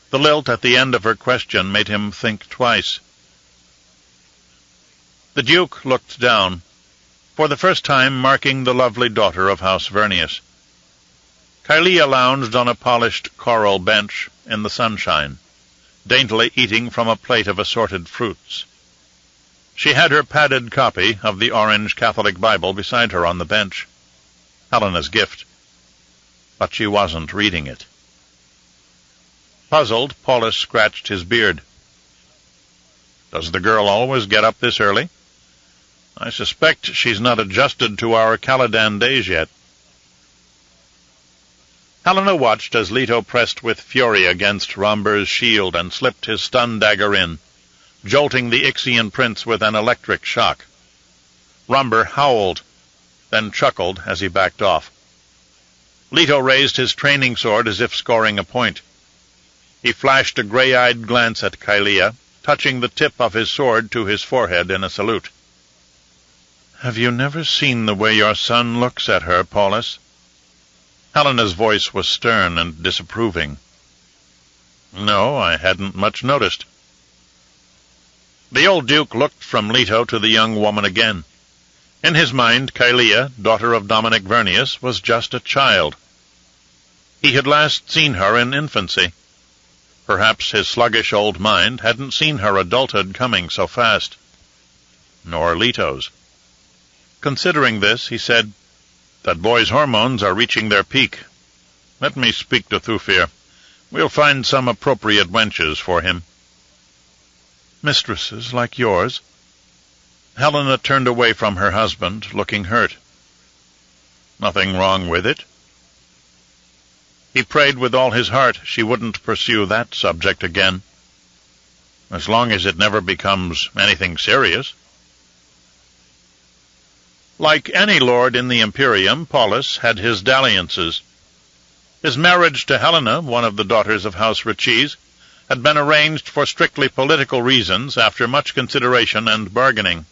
The lilt at the end of her question made him think twice. The Duke looked down, for the first time marking the lovely daughter of House Vernius. Kylia lounged on a polished coral bench in the sunshine, daintily eating from a plate of assorted fruits. She had her padded copy of the Orange Catholic Bible beside her on the bench, Helena's gift, but she wasn't reading it. Puzzled, Paulus scratched his beard. "Does the girl always get up this early? I suspect she's not adjusted to our Caladan days yet." Helena watched as Leto pressed with fury against Romber's shield and slipped his stun dagger in, jolting the Ixian prince with an electric shock. Romber howled, then chuckled as he backed off. Leto raised his training sword as if scoring a point. He flashed a gray-eyed glance at Kylia, touching the tip of his sword to his forehead in a salute. "Have you never seen the way your son looks at her, Paulus?" Helena's voice was stern and disapproving. "No, I hadn't much noticed." The old Duke looked from Leto to the young woman again. In his mind, Kylia, daughter of Dominic Vernius, was just a child. He had last seen her in infancy. Perhaps his sluggish old mind hadn't seen her adulthood coming so fast. Nor Leto's. Considering this, he said, "That boy's hormones are reaching their peak. Let me speak to Thufir. We'll find some appropriate wenches for him." "Mistresses like yours?" Helena turned away from her husband, looking hurt. "Nothing wrong with it." He prayed with all his heart she wouldn't pursue that subject again. As long as it never becomes anything serious. Like any lord in the Imperium, Paulus had his dalliances. His marriage to Helena, one of the daughters of House Riches, had been arranged for strictly political reasons after much consideration and bargaining.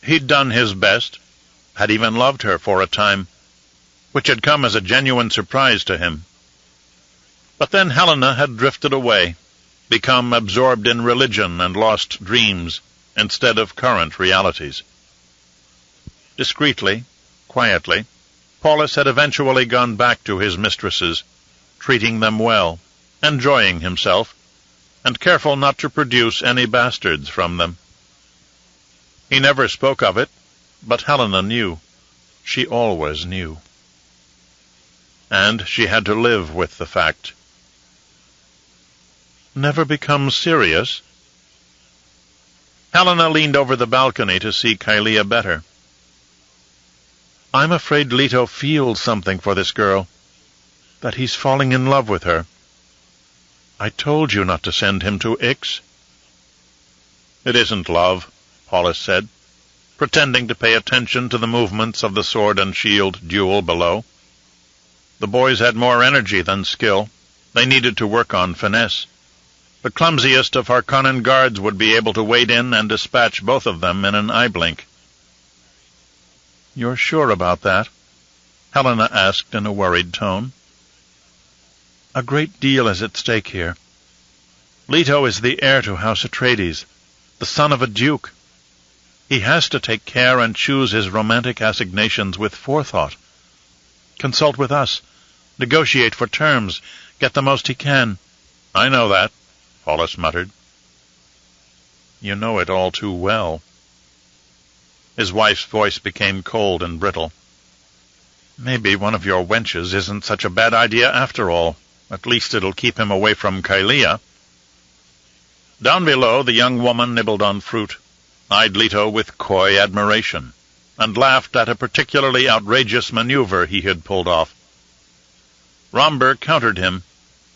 He'd done his best, had even loved her for a time, which had come as a genuine surprise to him. But then Helena had drifted away, become absorbed in religion and lost dreams instead of current realities. Discreetly, quietly, Paulus had eventually gone back to his mistresses, treating them well, enjoying himself, and careful not to produce any bastards from them. He never spoke of it, but Helena knew. She always knew. And she had to live with the fact. "Never become serious?" Helena leaned over the balcony to see Kylia better. "I'm afraid Leto feels something for this girl, that he's falling in love with her. I told you not to send him to Ix." "It isn't love," Paulus said, pretending to pay attention to the movements of the sword and shield duel below. The boys had more energy than skill. They needed to work on finesse. The clumsiest of Harkonnen guards would be able to wade in and dispatch both of them in an eye blink. "You're sure about that?" Helena asked in a worried tone. "A great deal is at stake here. Leto is the heir to House Atreides, the son of a duke. He has to take care and choose his romantic assignations with forethought. Consult with us, negotiate for terms, get the most he can." "I know that," Paulus muttered. "You know it all too well." His wife's voice became cold and brittle. "Maybe one of your wenches isn't such a bad idea after all. At least it'll keep him away from Kylia." Down below, the young woman nibbled on fruit, eyed Leto with coy admiration, and laughed at a particularly outrageous maneuver he had pulled off. Romber countered him,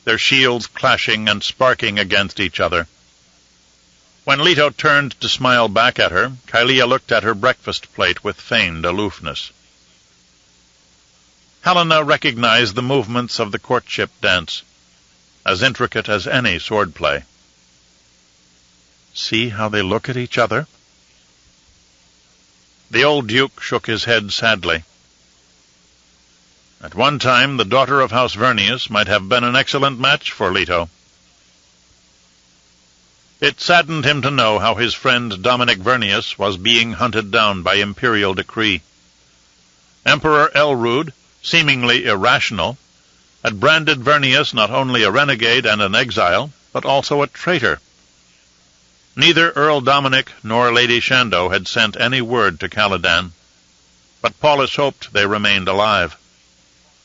their shields clashing and sparking against each other. When Leto turned to smile back at her, Kylia looked at her breakfast plate with feigned aloofness. Helena recognized the movements of the courtship dance, as intricate as any swordplay. See how they look at each other? The old duke shook his head sadly. At one time, the daughter of House Vernius might have been an excellent match for Leto. It saddened him to know how his friend Dominic Vernius was being hunted down by imperial decree. Emperor Elrood, seemingly irrational, had branded Vernius not only a renegade and an exile, but also a traitor. Neither Earl Dominic nor Lady Shando had sent any word to Caladan, but Paulus hoped they remained alive.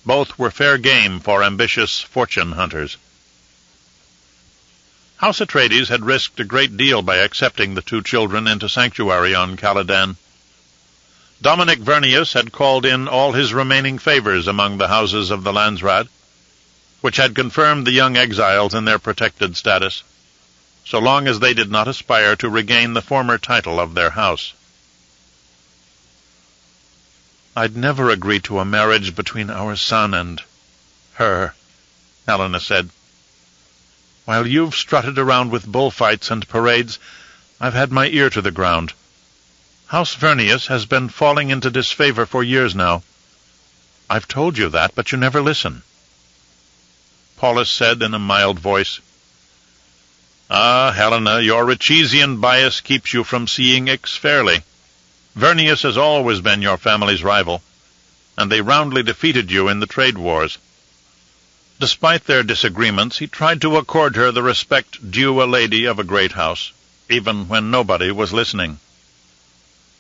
Both were fair game for ambitious fortune hunters. House Atreides had risked a great deal by accepting the two children into sanctuary on Caladan. Dominic Vernius had called in all his remaining favors among the houses of the Landsraad, which had confirmed the young exiles in their protected status, so long as they did not aspire to regain the former title of their house. "I'd never agree to a marriage between our son and her," Helena said. "While you've strutted around with bullfights and parades, I've had my ear to the ground. House Vernius has been falling into disfavor for years now. I've told you that, but you never listen." Paulus said in a mild voice, "Ah, Helena, your Richesian bias keeps you from seeing Ix fairly. Vernius has always been your family's rival, and they roundly defeated you in the trade wars. Despite their disagreements, he tried to accord her the respect due a lady of a great house, even when nobody was listening.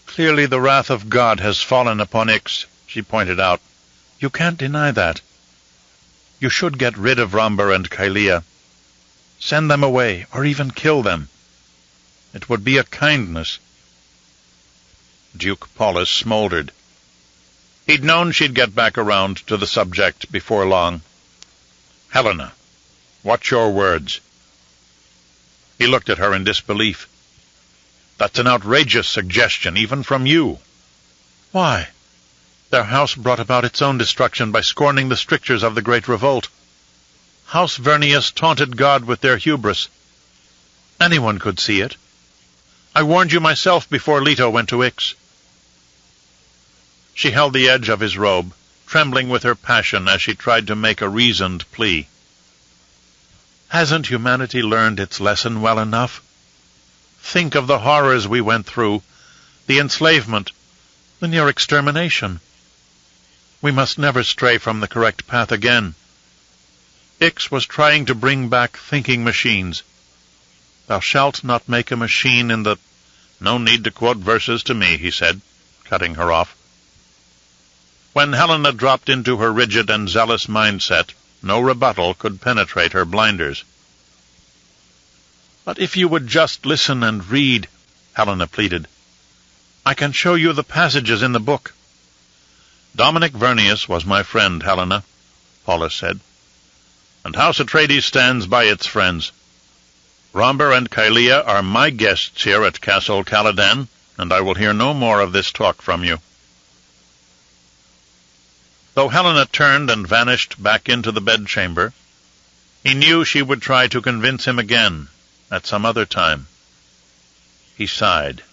Clearly the wrath of God has fallen upon Ix," she pointed out. "You can't deny that. You should get rid of Romber and Kylia. Send them away, or even kill them. It would be a kindness." Duke Paulus smoldered. He'd known she'd get back around to the subject before long. "Helena, watch your words." He looked at her in disbelief. "That's an outrageous suggestion, even from you." "Why? Their house brought about its own destruction by scorning the strictures of the Great Revolt. House Vernius taunted God with their hubris. Anyone could see it. I warned you myself before Leto went to Ix." She held the edge of his robe, trembling with her passion as she tried to make a reasoned plea. "Hasn't humanity learned its lesson well enough? Think of the horrors we went through, the enslavement, the near extermination. We must never stray from the correct path again. Ix was trying to bring back thinking machines. Thou shalt not make a machine in the—" "No need to quote verses to me," he said, cutting her off. When Helena dropped into her rigid and zealous mindset, no rebuttal could penetrate her blinders. "But if you would just listen and read," Helena pleaded. "I can show you the passages in the book." "Dominic Vernius was my friend, Helena," Paulus said, "and House Atreides stands by its friends. Romber and Kylia are my guests here at Castle Caladan, and I will hear no more of this talk from you." Though Helena turned and vanished back into the bedchamber, he knew she would try to convince him again, at some other time. He sighed.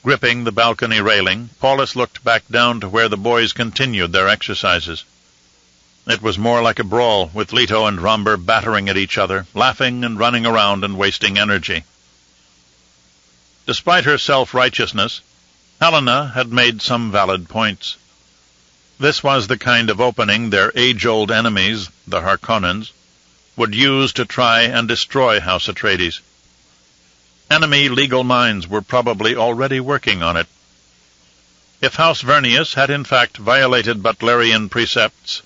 Gripping the balcony railing, Paulus looked back down to where the boys continued their exercises. It was more like a brawl, with Leto and Romber battering at each other, laughing and running around and wasting energy. Despite her self-righteousness, Helena had made some valid points. This was the kind of opening their age-old enemies, the Harkonnens, would use to try and destroy House Atreides. Enemy legal minds were probably already working on it. If House Vernius had in fact violated Butlerian precepts,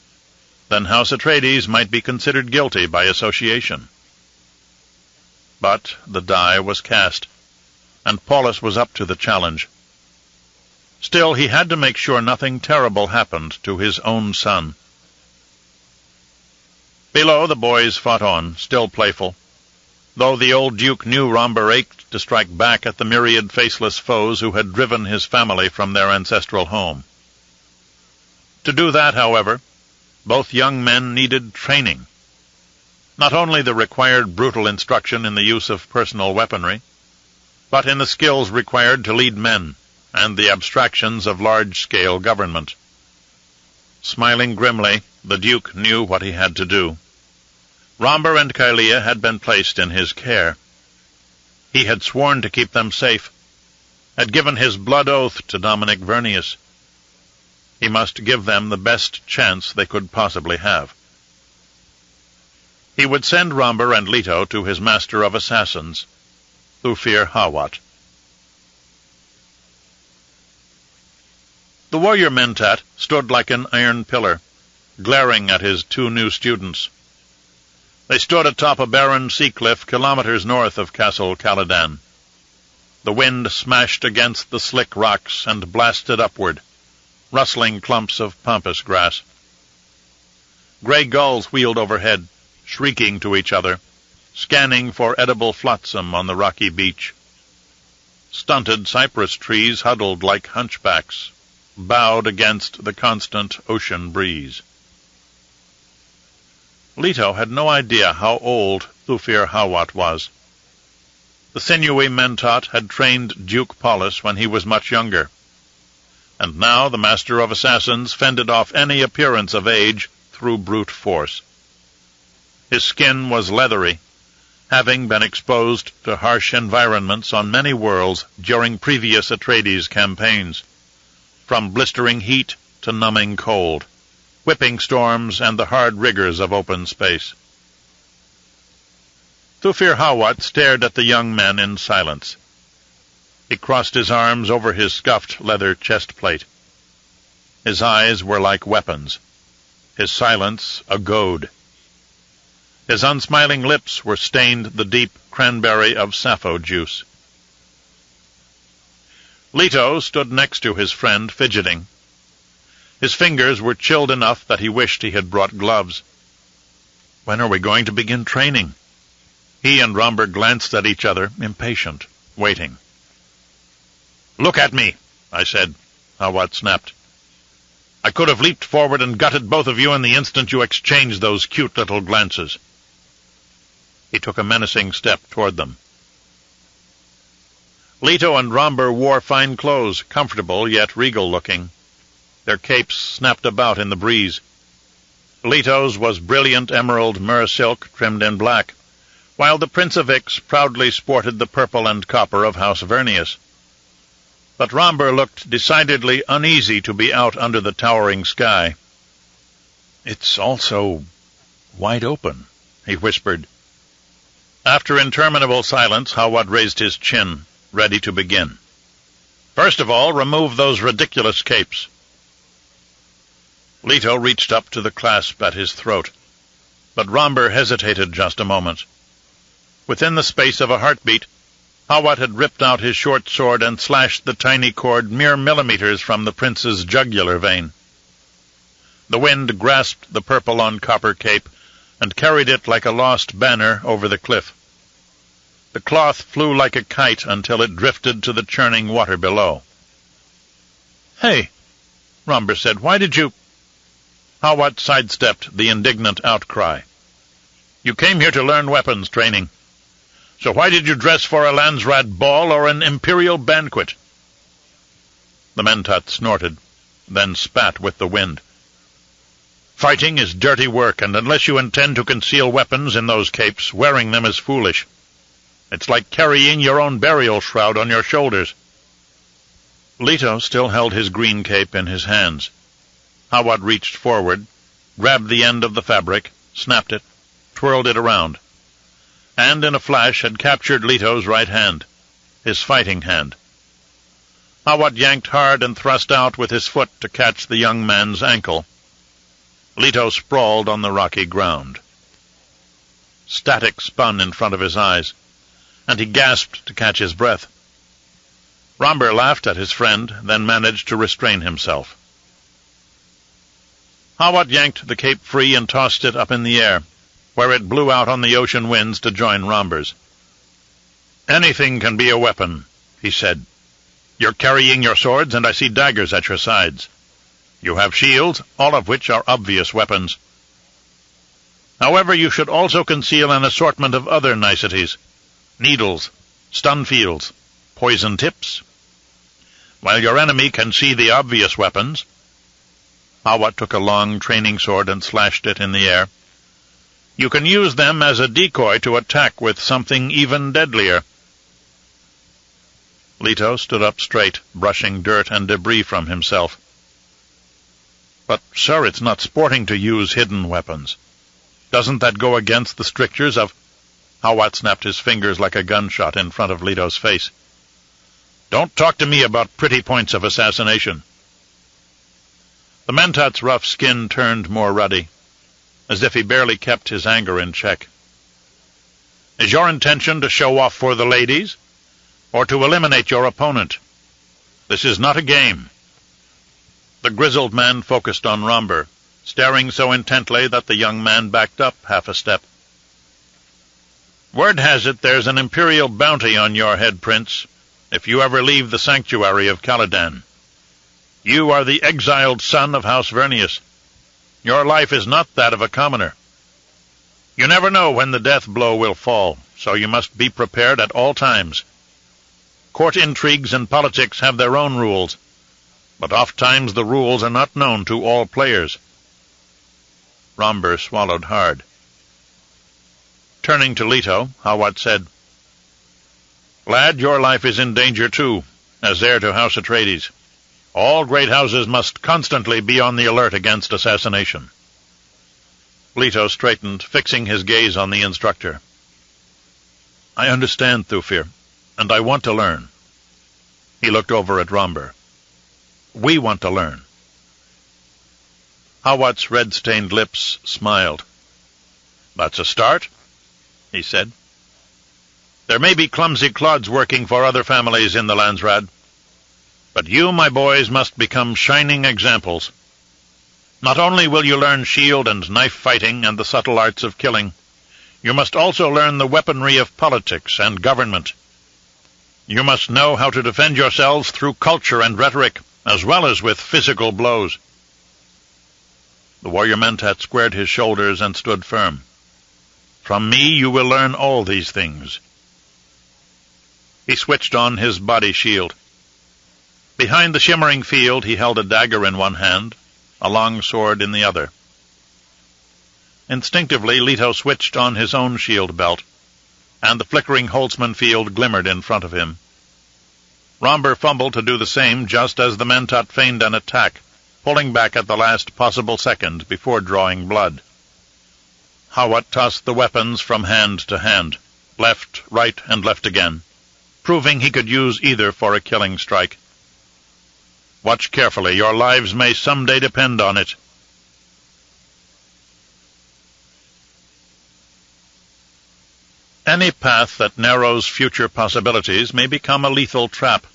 then House Atreides might be considered guilty by association. But the die was cast, and Paulus was up to the challenge. Still, he had to make sure nothing terrible happened to his own son. Below, the boys fought on, still playful, though the old Duke knew Romber ached to strike back at the myriad faceless foes who had driven his family from their ancestral home. To do that, however, both young men needed training. Not only the required brutal instruction in the use of personal weaponry, but in the skills required to lead men and the abstractions of large-scale government. Smiling grimly, the Duke knew what he had to do. Romber and Kylea had been placed in his care. He had sworn to keep them safe, had given his blood oath to Dominic Vernius. He must give them the best chance they could possibly have. He would send Romber and Leto to his master of assassins, Thufir Hawat. The warrior Mentat stood like an iron pillar, glaring at his two new students. They stood atop a barren sea cliff kilometers north of Castle Caladan. The wind smashed against the slick rocks and blasted upward, rustling clumps of pampas grass. Gray gulls wheeled overhead, shrieking to each other, scanning for edible flotsam on the rocky beach. Stunted cypress trees huddled like hunchbacks, bowed against the constant ocean breeze. Leto had no idea how old Thufir Hawat was. The sinewy Mentat had trained Duke Paulus when he was much younger, and now the Master of Assassins fended off any appearance of age through brute force. His skin was leathery, having been exposed to harsh environments on many worlds during previous Atreides campaigns, from blistering heat to numbing cold, whipping storms and the hard rigors of open space. Thufir Hawat stared at the young men in silence. He crossed his arms over his scuffed leather chest plate. His eyes were like weapons, his silence a goad. His unsmiling lips were stained the deep cranberry of sappho juice. Leto stood next to his friend, fidgeting. His fingers were chilled enough that he wished he had brought gloves. "When are we going to begin training?" He and Romber glanced at each other, impatient, waiting. "Look at me," I said, Hawat snapped. "I could have leaped forward and gutted both of you in the instant you exchanged those cute little glances." He took a menacing step toward them. Leto and Romber wore fine clothes, comfortable yet regal-looking. Their capes snapped about in the breeze. Leto's was brilliant emerald myrrh silk trimmed in black, while the Prince of Ix proudly sported the purple and copper of House Vernius. But Romber looked decidedly uneasy to be out under the towering sky. "It's all so wide open," he whispered. After interminable silence, Hawat raised his chin, ready to begin. "First of all, remove those ridiculous capes." Leto reached up to the clasp at his throat, but Romber hesitated just a moment. Within the space of a heartbeat, Hawat had ripped out his short sword and slashed the tiny cord mere millimeters from the prince's jugular vein. The wind grasped the purple-on-copper cape and carried it like a lost banner over the cliff. The cloth flew like a kite until it drifted to the churning water below. "Hey," Romber said, "why did you—" Hawat sidestepped the indignant outcry. "You came here to learn weapons training. So why did you dress for a Landsrat ball or an imperial banquet?" The Mentat snorted, then spat with the wind. "Fighting is dirty work, and unless you intend to conceal weapons in those capes, wearing them is foolish. It's like carrying your own burial shroud on your shoulders." Leto still held his green cape in his hands. Hawat reached forward, grabbed the end of the fabric, snapped it, twirled it around, and in a flash had captured Leto's right hand, his fighting hand. Hawat yanked hard and thrust out with his foot to catch the young man's ankle. Leto sprawled on the rocky ground. Static spun in front of his eyes, and he gasped to catch his breath. Romber laughed at his friend, then managed to restrain himself. Hawat yanked the cape free and tossed it up in the air, where it blew out on the ocean winds to join Romber's. "Anything can be a weapon," he said. "You're carrying your swords, and I see daggers at your sides. You have shields, all of which are obvious weapons. However, you should also conceal an assortment of other niceties: needles, stun fields, poison tips. While your enemy can see the obvious weapons—" Hawat took a long training sword and slashed it in the air. "You can use them as a decoy to attack with something even deadlier." Leto stood up straight, brushing dirt and debris from himself. "But, sir, it's not sporting to use hidden weapons. Doesn't that go against the strictures of—" Hawat snapped his fingers like a gunshot in front of Leto's face. "Don't talk to me about pretty points of assassination." The Mentat's rough skin turned more ruddy, as if he barely kept his anger in check. "Is your intention to show off for the ladies, or to eliminate your opponent? This is not a game." The grizzled man focused on Romber, staring so intently that the young man backed up half a step. "Word has it there's an imperial bounty on your head, Prince, if you ever leave the sanctuary of Caladan. You are the exiled son of House Vernius. Your life is not that of a commoner. You never know when the death blow will fall, so you must be prepared at all times. Court intrigues and politics have their own rules, but oft-times the rules are not known to all players." Romber swallowed hard. Turning to Leto, Hawat said, "Lad, your life is in danger too, as heir to House Atreides. All great houses must constantly be on the alert against assassination." Leto straightened, fixing his gaze on the instructor. "I understand, Thufir, and I want to learn." He looked over at Romber. "We want to learn." Hawat's red-stained lips smiled. "That's a start," he said. "There may be clumsy clods working for other families in the Landsraad, but you, my boys, must become shining examples. Not only will you learn shield and knife fighting and the subtle arts of killing, you must also learn the weaponry of politics and government. You must know how to defend yourselves through culture and rhetoric, as well as with physical blows." The warrior Mentat squared his shoulders and stood firm. "From me you will learn all these things." He switched on his body shield. Behind the shimmering field he held a dagger in one hand, a long sword in the other. Instinctively Leto switched on his own shield belt, and the flickering Holtzman field glimmered in front of him. Romber fumbled to do the same just as the Mentat feigned an attack, pulling back at the last possible second before drawing blood. Hawat tossed the weapons from hand to hand, left, right, and left again, proving he could use either for a killing strike. "Watch carefully. Your lives may someday depend on it." Any path that narrows future possibilities may become a lethal trap.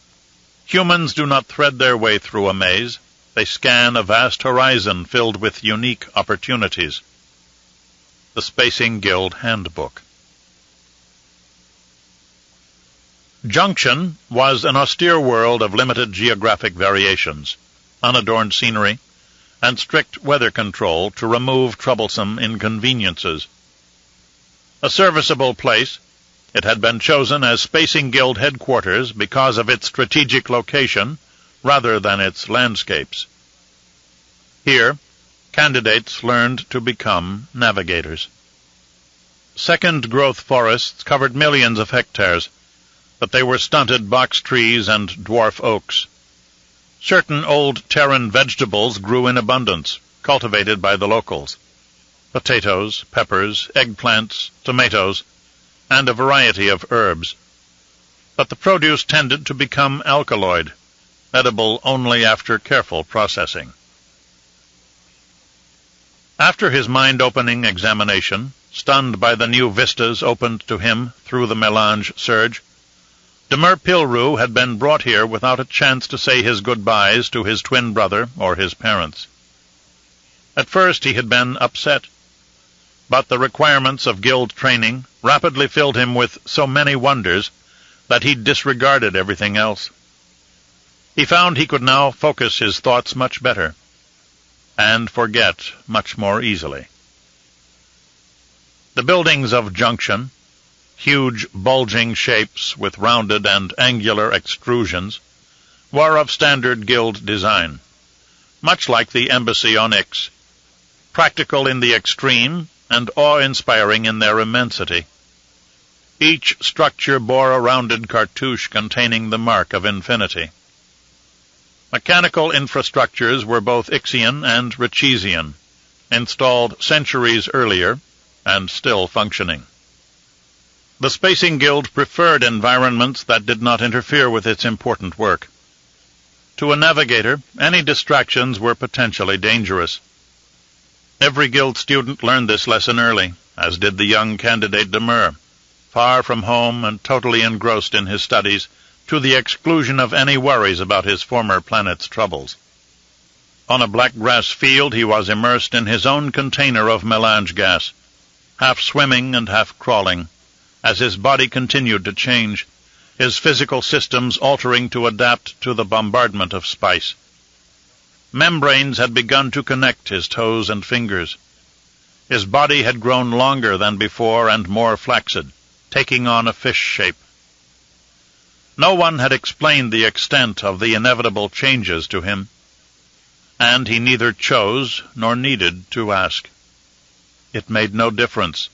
Humans do not thread their way through a maze. They scan a vast horizon filled with unique opportunities. The Spacing Guild Handbook. Junction was an austere world of limited geographic variations, unadorned scenery, and strict weather control to remove troublesome inconveniences. A serviceable place, it had been chosen as Spacing Guild headquarters because of its strategic location rather than its landscapes. Here, candidates learned to become navigators. Second-growth forests covered millions of hectares, but they were stunted box trees and dwarf oaks. Certain old Terran vegetables grew in abundance, cultivated by the locals: potatoes, peppers, eggplants, tomatoes, and a variety of herbs. But the produce tended to become alkaloid, edible only after careful processing. After his mind-opening examination, stunned by the new vistas opened to him through the melange surge, Demir Pilru had been brought here without a chance to say his goodbyes to his twin brother or his parents. At first he had been upset. But the requirements of guild training rapidly filled him with so many wonders that he disregarded everything else. He found he could now focus his thoughts much better, and forget much more easily. The buildings of Junction, huge bulging shapes with rounded and angular extrusions, were of standard guild design, much like the embassy on Ix, practical in the extreme and awe-inspiring in their immensity. Each structure bore a rounded cartouche containing the mark of infinity. Mechanical infrastructures were both Ixian and Regician, installed centuries earlier and still functioning. The Spacing Guild preferred environments that did not interfere with its important work. To a navigator, any distractions were potentially dangerous. Every guild student learned this lesson early, as did the young candidate Demur, far from home and totally engrossed in his studies, to the exclusion of any worries about his former planet's troubles. On a black grass field he was immersed in his own container of melange gas, half swimming and half crawling, as his body continued to change, his physical systems altering to adapt to the bombardment of spice. Membranes had begun to connect his toes and fingers. His body had grown longer than before and more flaccid, taking on a fish shape. No one had explained the extent of the inevitable changes to him, and he neither chose nor needed to ask. It made no difference.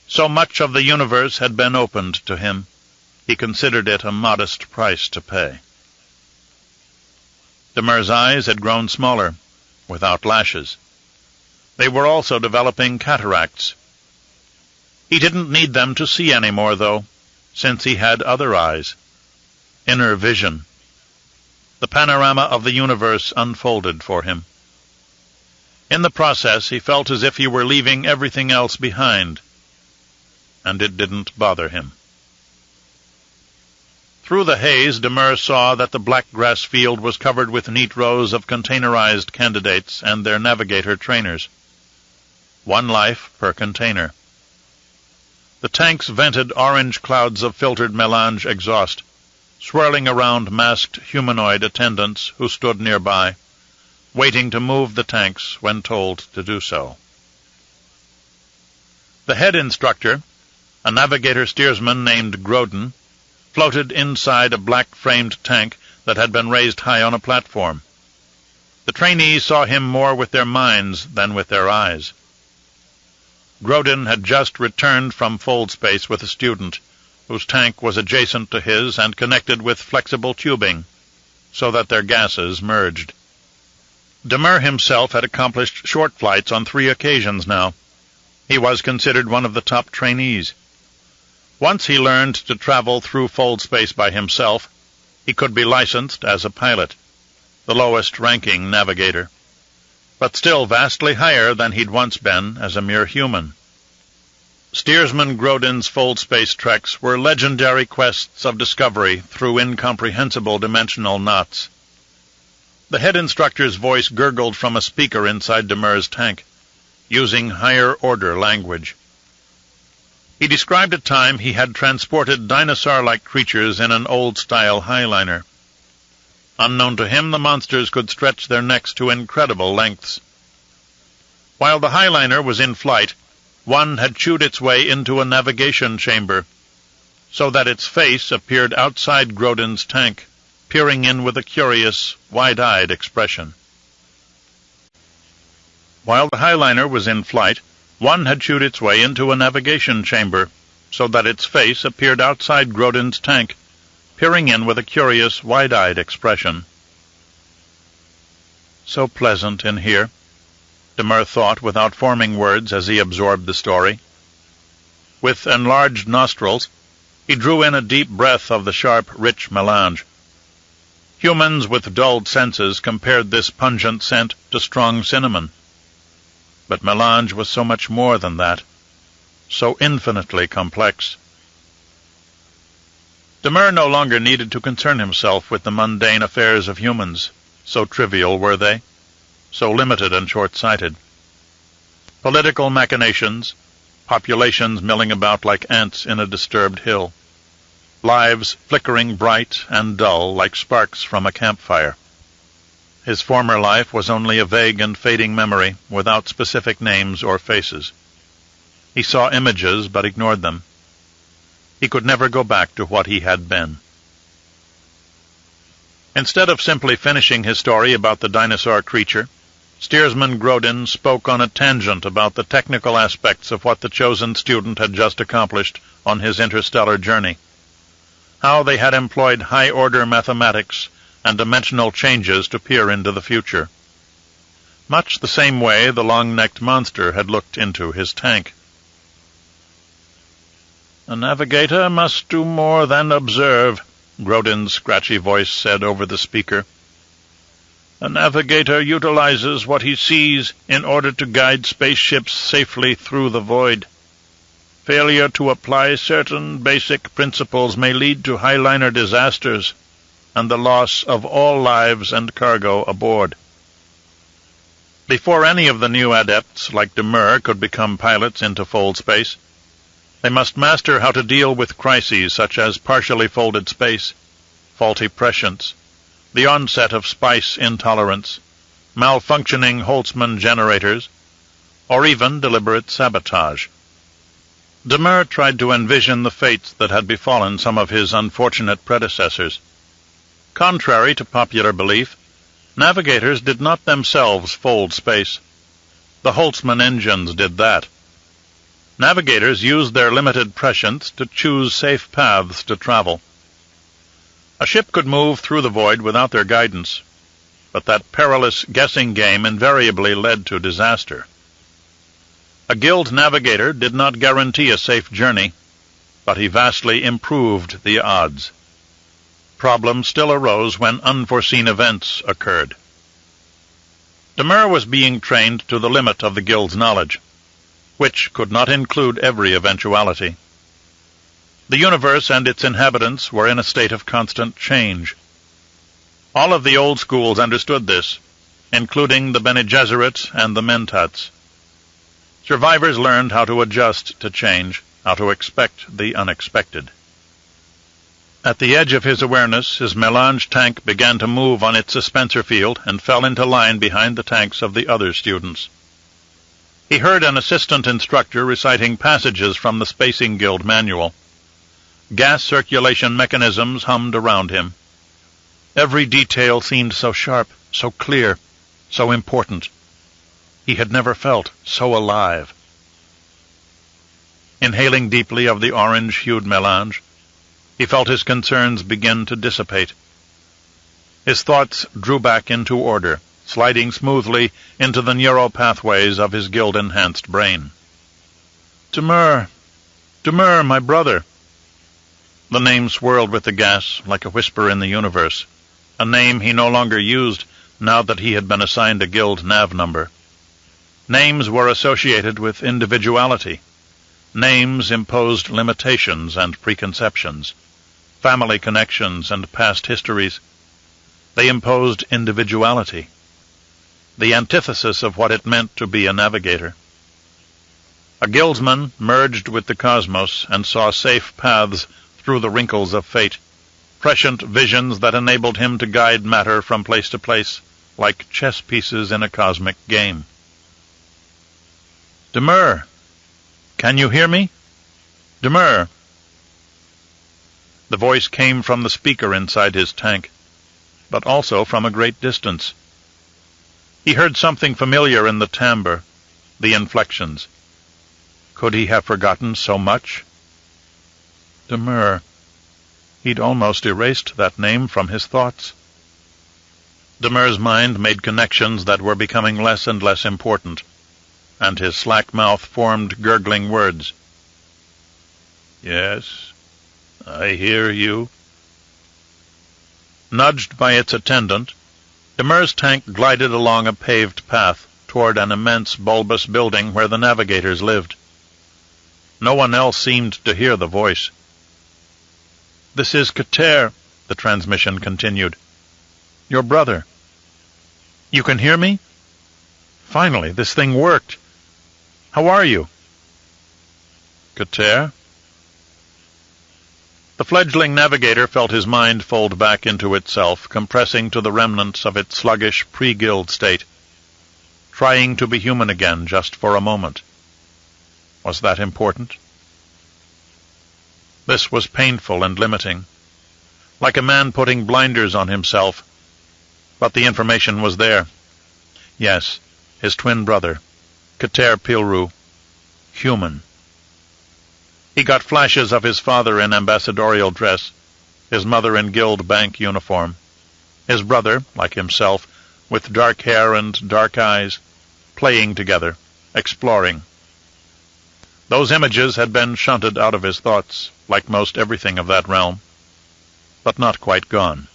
So much of the universe had been opened to him, he considered it a modest price to pay. Demur's eyes had grown smaller, without lashes. They were also developing cataracts. He didn't need them to see any more, though, since he had other eyes. Inner vision. The panorama of the universe unfolded for him. In the process, he felt as if he were leaving everything else behind, and it didn't bother him. Through the haze, Demur saw that the black grass field was covered with neat rows of containerized candidates and their navigator trainers. 1 life per container. The tanks vented orange clouds of filtered melange exhaust, swirling around masked humanoid attendants who stood nearby, waiting to move the tanks when told to do so. The head instructor, a navigator-steersman named Grodin, floated inside a black-framed tank that had been raised high on a platform. The trainees saw him more with their minds than with their eyes. Grodin had just returned from fold space with a student, whose tank was adjacent to his and connected with flexible tubing, so that their gases merged. Demur himself had accomplished short flights on 3 occasions now. He was considered one of the top trainees. Once he learned to travel through fold space by himself, he could be licensed as a pilot, the lowest-ranking navigator, but still vastly higher than he'd once been as a mere human. Steersman Grodin's fold space treks were legendary quests of discovery through incomprehensible dimensional knots. The head instructor's voice gurgled from a speaker inside Demur's tank, using higher-order language. He described a time he had transported dinosaur-like creatures in an old-style highliner. Unknown to him, the monsters could stretch their necks to incredible lengths. While the highliner was in flight, one had chewed its way into a navigation chamber, so that its face appeared outside Grodin's tank, peering in with a curious, wide-eyed expression. While the highliner was in flight, one had chewed its way into a navigation chamber, so that its face appeared outside Grodin's tank, peering in with a curious, wide-eyed expression. So pleasant in here, Demur thought without forming words as he absorbed the story. With enlarged nostrils, he drew in a deep breath of the sharp, rich melange. Humans with dulled senses compared this pungent scent to strong cinnamon. But melange was so much more than that, so infinitely complex. Demur no longer needed to concern himself with the mundane affairs of humans, so trivial were they, so limited and short-sighted. Political machinations, populations milling about like ants in a disturbed hill, lives flickering bright and dull like sparks from a campfire. His former life was only a vague and fading memory, without specific names or faces. He saw images but ignored them. He could never go back to what he had been. Instead of simply finishing his story about the dinosaur creature, steersman Grodin spoke on a tangent about the technical aspects of what the chosen student had just accomplished on his interstellar journey, how they had employed high-order mathematics and dimensional changes to peer into the future, much the same way the long-necked monster had looked into his tank. "A navigator must do more than observe," Grodin's scratchy voice said over the speaker. "A navigator utilizes what he sees in order to guide spaceships safely through the void. Failure to apply certain basic principles may lead to highliner disasters and the loss of all lives and cargo aboard." Before any of the new adepts like Demur could become pilots into fold space, they must master how to deal with crises such as partially folded space, faulty prescience, the onset of spice intolerance, malfunctioning Holtzman generators, or even deliberate sabotage. Demur tried to envision the fates that had befallen some of his unfortunate predecessors. Contrary to popular belief, navigators did not themselves fold space. The Holtzman engines did that. Navigators used their limited prescience to choose safe paths to travel. A ship could move through the void without their guidance, but that perilous guessing game invariably led to disaster. A guild navigator did not guarantee a safe journey, but he vastly improved the odds. Problems still arose when unforeseen events occurred. Demur was being trained to the limit of the guild's knowledge, which could not include every eventuality. The universe and its inhabitants were in a state of constant change. All of the old schools understood this, including the Bene Gesserit and the Mentats. Survivors learned how to adjust to change, how to expect the unexpected. At the edge of his awareness, his melange tank began to move on its suspensor field and fell into line behind the tanks of the other students. He heard an assistant instructor reciting passages from the Spacing Guild manual. Gas circulation mechanisms hummed around him. Every detail seemed so sharp, so clear, so important. He had never felt so alive. Inhaling deeply of the orange-hued melange, he felt his concerns begin to dissipate. His thoughts drew back into order, sliding smoothly into the neural pathways of his guild-enhanced brain. "Demur! Demur, my brother!" The name swirled with the gas like a whisper in the universe, a name he no longer used now that he had been assigned a guild nav number. Names were associated with individuality. Names imposed limitations and preconceptions, family connections and past histories. They imposed individuality, the antithesis of what it meant to be a navigator. A guildsman merged with the cosmos and saw safe paths through the wrinkles of fate, prescient visions that enabled him to guide matter from place to place, like chess pieces in a cosmic game. "Demur! Can you hear me? Demur!" The voice came from the speaker inside his tank, but also from a great distance. He heard something familiar in the timbre, the inflections. Could he have forgotten so much? Demur. He'd almost erased that name from his thoughts. Demur's mind made connections that were becoming less and less important, and his slack mouth formed gurgling words. "Yes, I hear you." Nudged by its attendant, Demur's tank glided along a paved path toward an immense bulbous building where the navigators lived. No one else seemed to hear the voice. "This is Kater," the transmission continued. "Your brother. You can hear me? Finally, this thing worked. How are you? Kater? The fledgling navigator felt his mind fold back into itself, compressing to the remnants of its sluggish pre-guild state, trying to be human again just for a moment. Was that important? This was painful and limiting, like a man putting blinders on himself, but the information was there. Yes, his twin brother, Kater Pilru, human. He got flashes of his father in ambassadorial dress, his mother in guild bank uniform, his brother, like himself, with dark hair and dark eyes, playing together, exploring. Those images had been shunted out of his thoughts, like most everything of that realm, but not quite gone.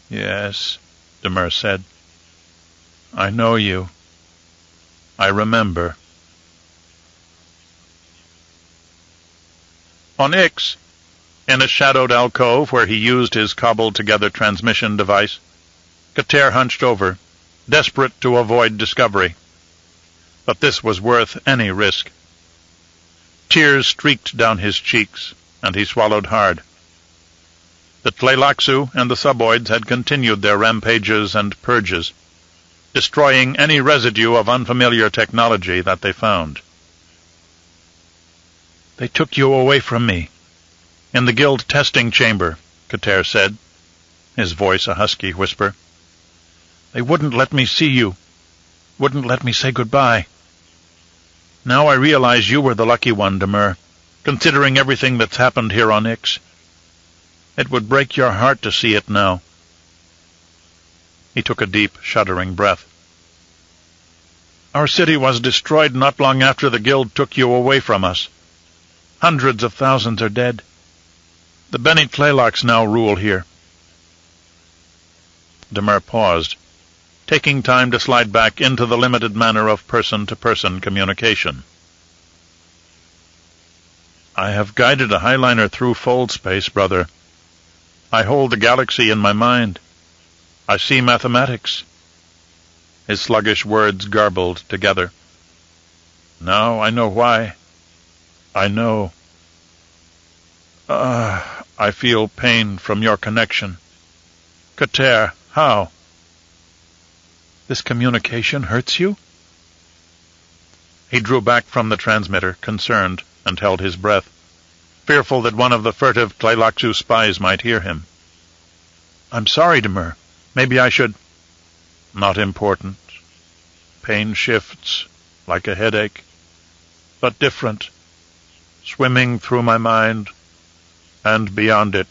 "Yes," Demur said. "I know you. I remember." On Ix, in a shadowed alcove where he used his cobbled-together transmission device, Kater hunched over, desperate to avoid discovery. But this was worth any risk. Tears streaked down his cheeks, and he swallowed hard. The Tleilaxu and the suboids had continued their rampages and purges, destroying any residue of unfamiliar technology that they found. "They took you away from me, in the guild testing chamber," Kater said, his voice a husky whisper. "They wouldn't let me see you, wouldn't let me say goodbye. Now I realize you were the lucky one, Demur, considering everything that's happened here on Ix. It would break your heart to see it now." He took a deep, shuddering breath. "Our city was destroyed not long after the guild took you away from us. Hundreds of thousands are dead. The Bene Tleilax now rule here." Demur paused, taking time to slide back into the limited manner of person-to-person communication. "I have guided a highliner through fold space, brother. I hold the galaxy in my mind. I see mathematics." His sluggish words garbled together. "Now I know why. I know. I feel pain from your connection. Kater, how? This communication hurts you?" He drew back from the transmitter, concerned, and held his breath, fearful that one of the furtive Tleilaxu spies might hear him. "I'm sorry, Demur. Maybe I should—" "Not important. Pain shifts, like a headache, but different, swimming through my mind, and beyond it."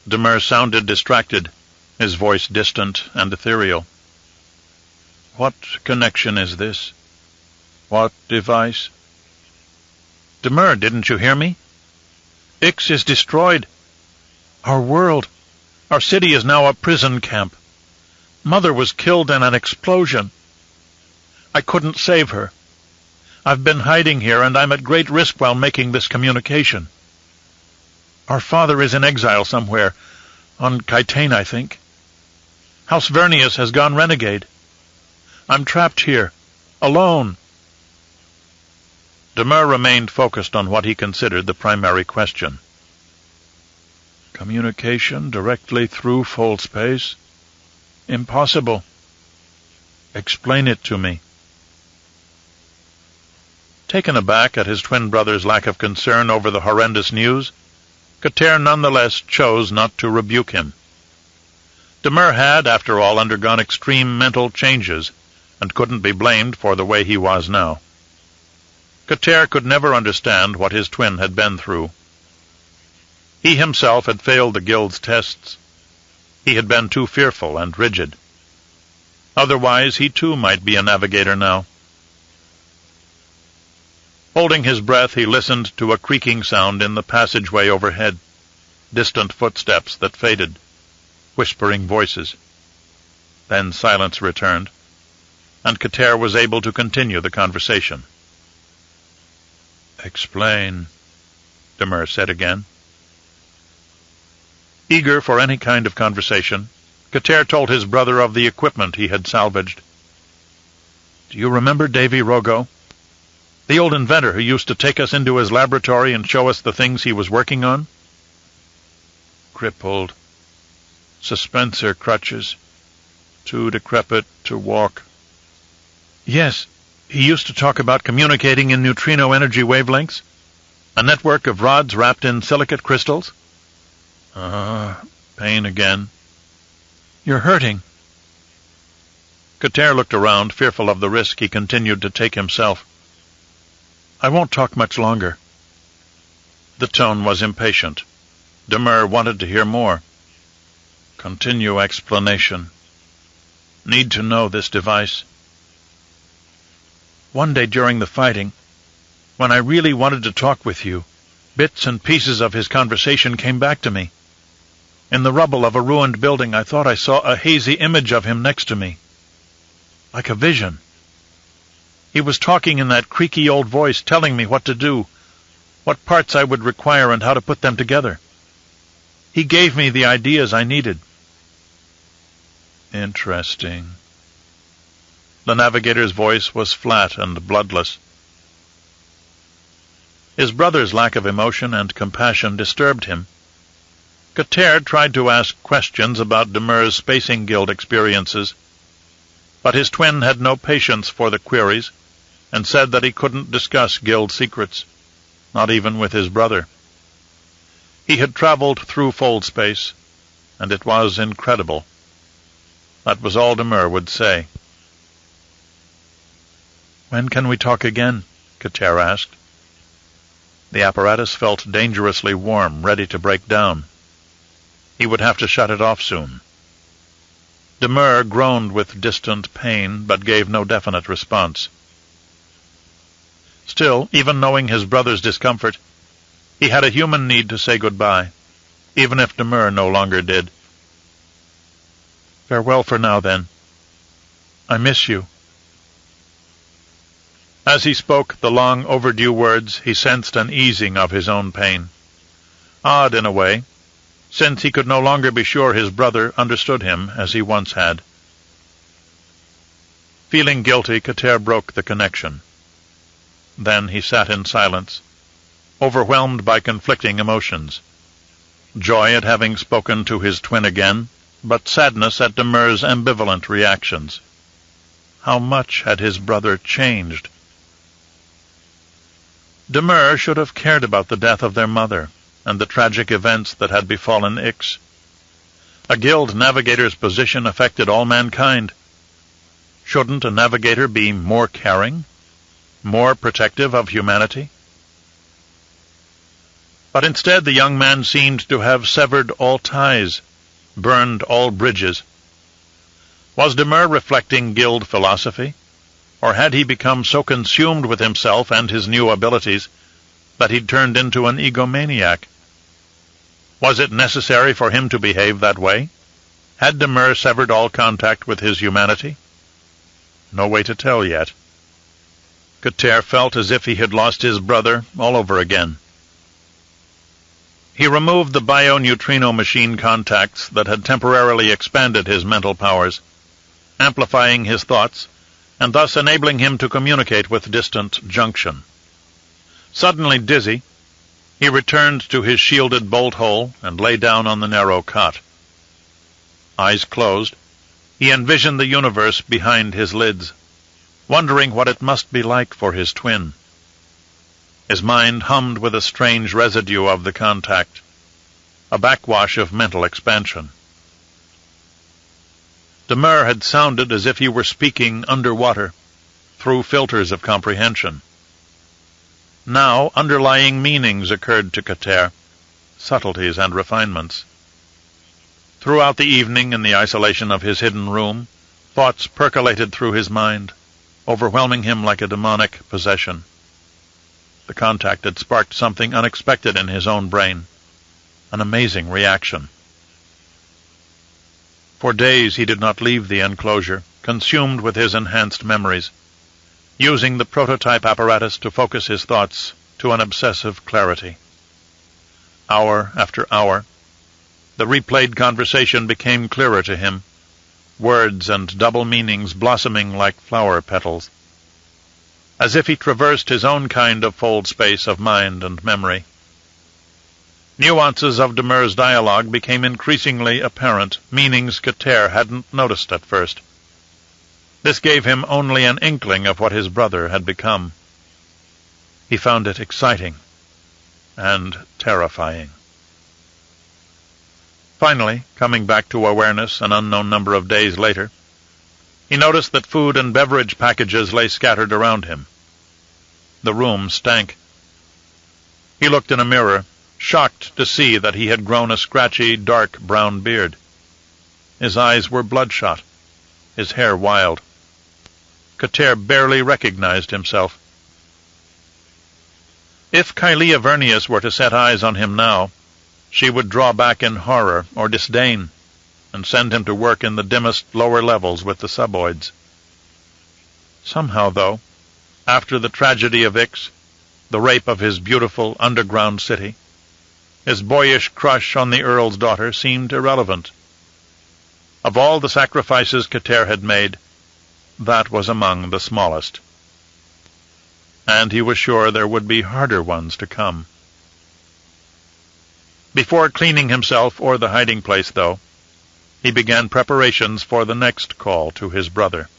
Demur sounded distracted, his voice distant and ethereal. "What connection is this? What device?" "Demur, didn't you hear me? Ix is destroyed. Our world, our city is now a prison camp. Mother was killed in an explosion. I couldn't save her. I've been hiding here, and I'm at great risk while making this communication. Our father is in exile somewhere, on Kytane, I think. House Vernius has gone renegade. I'm trapped here, alone." Demur remained focused on what he considered the primary question. "Communication directly through fold space? Impossible. Explain it to me." Taken aback at his twin brother's lack of concern over the horrendous news, Kater nonetheless chose not to rebuke him. Demur had, after all, undergone extreme mental changes, and couldn't be blamed for the way he was now. Kater could never understand what his twin had been through. He himself had failed the guild's tests. He had been too fearful and rigid. Otherwise, he too might be a navigator now. Holding his breath, he listened to a creaking sound in the passageway overhead, distant footsteps that faded, whispering voices. Then silence returned, and Kater was able to continue the conversation. "Explain," Demur said again. Eager for any kind of conversation, Kater told his brother of the equipment he had salvaged. Do you remember Davy Rogo? The old inventor who used to take us into his laboratory and show us the things he was working on? Crippled. Suspensor crutches. Too decrepit to walk. Yes, he used to talk about communicating in neutrino energy wavelengths. A network of rods wrapped in silicate crystals. Pain again. You're hurting. Kater looked around, fearful of the risk he continued to take himself. I won't talk much longer. The tone was impatient. Demure wanted to hear more. Continue explanation. Need to know this device. One day during the fighting, when I really wanted to talk with you, bits and pieces of his conversation came back to me. In the rubble of a ruined building, I thought I saw a hazy image of him next to me. Like a vision. He was talking in that creaky old voice, telling me what to do, what parts I would require and how to put them together. He gave me the ideas I needed. Interesting. The navigator's voice was flat and bloodless. His brother's lack of emotion and compassion disturbed him. Kater tried to ask questions about Demure's Spacing Guild experiences, but his twin had no patience for the queries and said that he couldn't discuss guild secrets, not even with his brother. He had traveled through fold space, and it was incredible. That was all Demure would say. When can we talk again? Kater asked. The apparatus felt dangerously warm, ready to break down. He would have to shut it off soon. Demure groaned with distant pain, but gave no definite response. Still, even knowing his brother's discomfort, he had a human need to say goodbye, even if Demure no longer did. Farewell for now, then. I miss you. As he spoke the long overdue words, he sensed an easing of his own pain. Odd in a way, since he could no longer be sure his brother understood him as he once had. Feeling guilty, Kater broke the connection. Then he sat in silence, overwhelmed by conflicting emotions. Joy at having spoken to his twin again, but sadness at Demure's ambivalent reactions. How much had his brother changed? Demure should have cared about the death of their mother and the tragic events that had befallen Ix. A guild navigator's position affected all mankind. Shouldn't a navigator be more caring, more protective of humanity? But instead the young man seemed to have severed all ties, burned all bridges. Was Demure reflecting guild philosophy? Or had he become so consumed with himself and his new abilities that he'd turned into an egomaniac? Was it necessary for him to behave that way? Had Demure severed all contact with his humanity? No way to tell yet. Kater felt as if he had lost his brother all over again. He removed the bio-neutrino machine contacts that had temporarily expanded his mental powers, amplifying his thoughts, and thus enabling him to communicate with distant junction. Suddenly dizzy, he returned to his shielded bolt hole and lay down on the narrow cot. Eyes closed, he envisioned the universe behind his lids, wondering what it must be like for his twin. His mind hummed with a strange residue of the contact, a backwash of mental expansion. Demure had sounded as if he were speaking underwater, through filters of comprehension. Now underlying meanings occurred to Kater, subtleties and refinements. Throughout the evening, in the isolation of his hidden room, thoughts percolated through his mind, overwhelming him like a demonic possession. The contact had sparked something unexpected in his own brain, an amazing reaction. For days he did not leave the enclosure, consumed with his enhanced memories, using the prototype apparatus to focus his thoughts to an obsessive clarity. Hour after hour, the replayed conversation became clearer to him, words and double meanings blossoming like flower petals. as if he traversed his own kind of fold space of mind and memory. Nuances of Demer's dialogue became increasingly apparent, meanings Kater hadn't noticed at first. This gave him only an inkling of what his brother had become. He found it exciting and terrifying. Finally, coming back to awareness an unknown number of days later, he noticed that food and beverage packages lay scattered around him. The room stank. He looked in a mirror, shocked to see that he had grown a scratchy, dark brown beard. His eyes were bloodshot, his hair wild. Kater barely recognized himself. If Kylea Vernius were to set eyes on him now, she would draw back in horror or disdain, and send him to work in the dimmest lower levels with the suboids. Somehow, though, after the tragedy of Ix, the rape of his beautiful underground city, his boyish crush on the Earl's daughter seemed irrelevant. Of all the sacrifices Kater had made, that was among the smallest. And he was sure there would be harder ones to come. Before cleaning himself or the hiding place, though, he began preparations for the next call to his brother.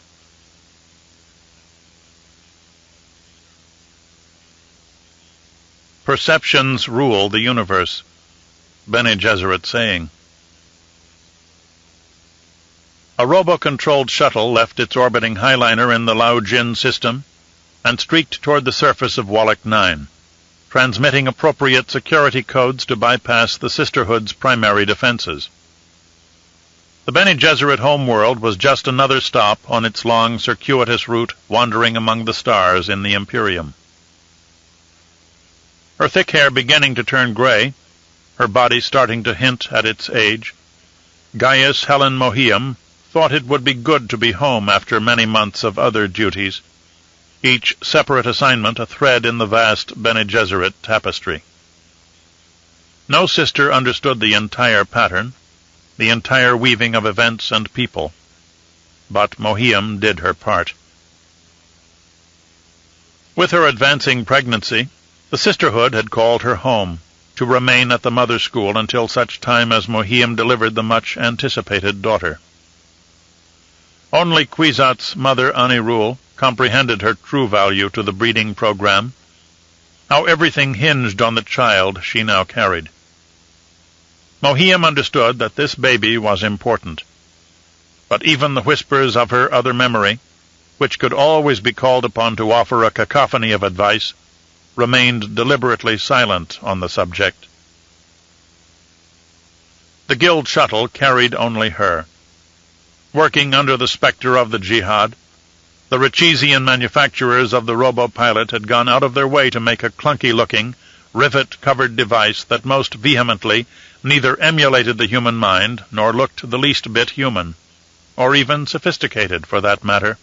Perceptions rule the universe. Bene Gesserit saying. A robo-controlled shuttle left its orbiting highliner in the Lao Jin system and streaked toward the surface of Wallach 9, transmitting appropriate security codes to bypass the Sisterhood's primary defenses. The Bene Gesserit homeworld was just another stop on its long, circuitous route wandering among the stars in the Imperium. Her thick hair beginning to turn gray, her body starting to hint at its age, Gaius Helen Mohiam thought it would be good to be home after many months of other duties, each separate assignment a thread in the vast Bene Gesserit tapestry. No sister understood the entire pattern, the entire weaving of events and people, but Mohiam did her part. With her advancing pregnancy, the Sisterhood had called her home, to remain at the mother school until such time as Mohiam delivered the much-anticipated daughter. Only Kwisatz Mother Anirul comprehended her true value to the breeding program, how everything hinged on the child she now carried. Mohiam understood that this baby was important, but even the whispers of her other memory, which could always be called upon to offer a cacophony of advice, remained deliberately silent on the subject. The guild shuttle carried only her. Working under the specter of the jihad, the Richizian manufacturers of the robo-pilot had gone out of their way to make a clunky-looking, rivet-covered device that most vehemently neither emulated the human mind nor looked the least bit human, or even sophisticated for that matter.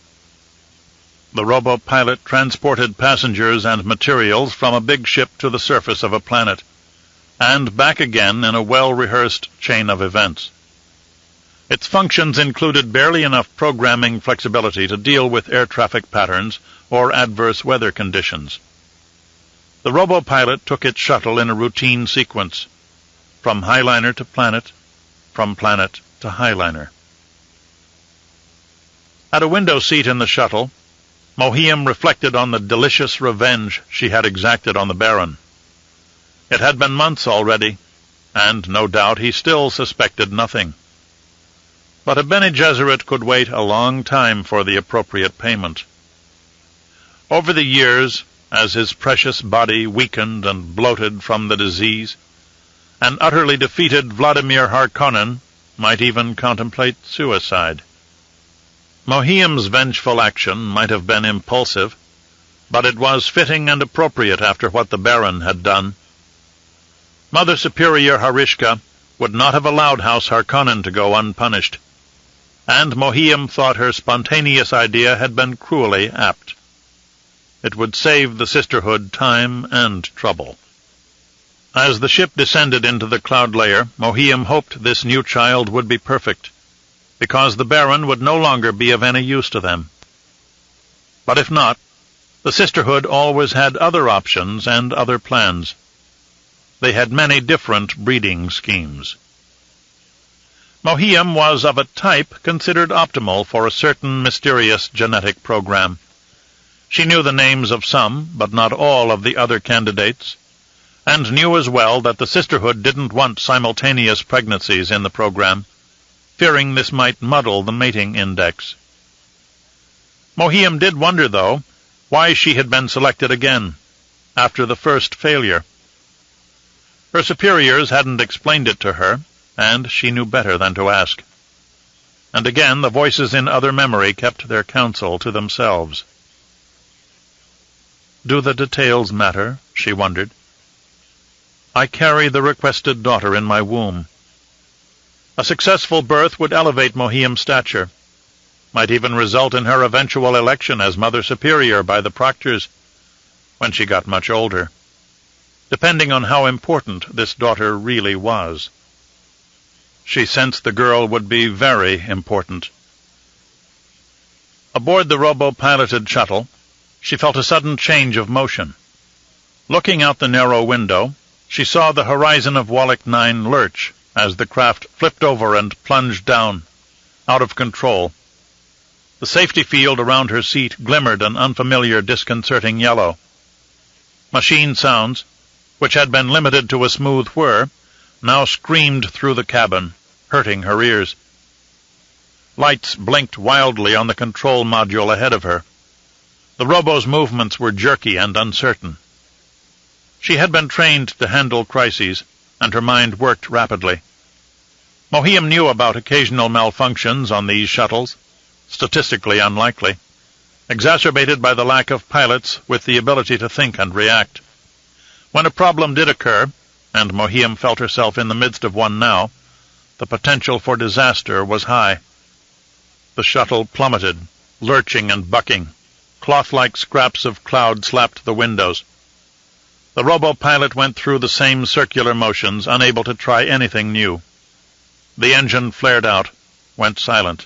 The robo-pilot transported passengers and materials from a big ship to the surface of a planet, and back again in a well-rehearsed chain of events. Its functions included barely enough programming flexibility to deal with air traffic patterns or adverse weather conditions. The robo-pilot took its shuttle in a routine sequence, from highliner to planet, from planet to highliner. At a window seat in the shuttle, Mohiam reflected on the delicious revenge she had exacted on the Baron. It had been months already, and no doubt he still suspected nothing. But a Bene Gesserit could wait a long time for the appropriate payment. Over the years, as his precious body weakened and bloated from the disease, an utterly defeated Vladimir Harkonnen might even contemplate suicide. Mohiam's vengeful action might have been impulsive, but it was fitting and appropriate after what the Baron had done. Mother Superior Harishka would not have allowed House Harkonnen to go unpunished, and Mohiam thought her spontaneous idea had been cruelly apt. It would save the Sisterhood time and trouble. As the ship descended into the cloud layer, Mohiam hoped this new child would be perfect, because the Baron would no longer be of any use to them. But if not, The sisterhood always had other options and other plans. They had many different breeding schemes. Mohiam was of a type considered optimal for a certain mysterious genetic program. She knew the names of some, but not all of the other candidates, and knew as well that the sisterhood didn't want simultaneous pregnancies in the program, fearing this might muddle the mating index. Mohiam did wonder, though, why she had been selected again, after the first failure. Her superiors hadn't explained it to her, and she knew better than to ask. And again the voices in other memory kept their counsel to themselves. Do the details matter? She wondered. I carry the requested daughter in my womb. A successful birth would elevate Mohiam's stature, might even result in her eventual election as Mother Superior by the proctors when she got much older, depending on how important this daughter really was. She sensed the girl would be very important. Aboard the robo-piloted shuttle, she felt a sudden change of motion. Looking out the narrow window, she saw the horizon of Wallach 9 lurch as the craft flipped over and plunged down, out of control. The safety field around her seat glimmered an unfamiliar, disconcerting yellow. Machine sounds, which had been limited to a smooth whir, now screamed through the cabin, hurting her ears. Lights blinked wildly on the control module ahead of her. The robo's movements were jerky and uncertain. She had been trained to handle crises, and her mind worked rapidly. Mohiam knew about occasional malfunctions on these shuttles, statistically unlikely, exacerbated by the lack of pilots with the ability to think and react. When a problem did occur, and Mohiam felt herself in the midst of one now, the potential for disaster was high. The shuttle plummeted, lurching and bucking. Cloth-like scraps of cloud slapped the windows. The robo-pilot went through the same circular motions, unable to try anything new. The engine flared out, went silent.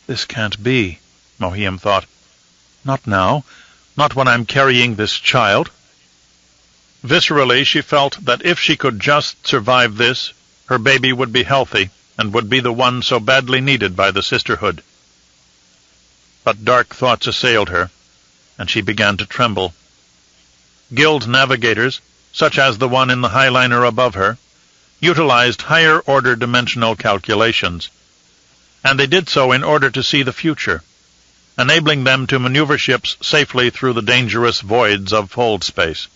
This can't be, Mohiam thought. Not now. Not when I'm carrying this child. Viscerally, she felt that if she could just survive this, her baby would be healthy and would be the one so badly needed by the sisterhood. But dark thoughts assailed her, and she began to tremble. Guild navigators, such as the one in the highliner above her, utilized higher-order dimensional calculations, and they did so in order to see the future, enabling them to maneuver ships safely through the dangerous voids of hold space.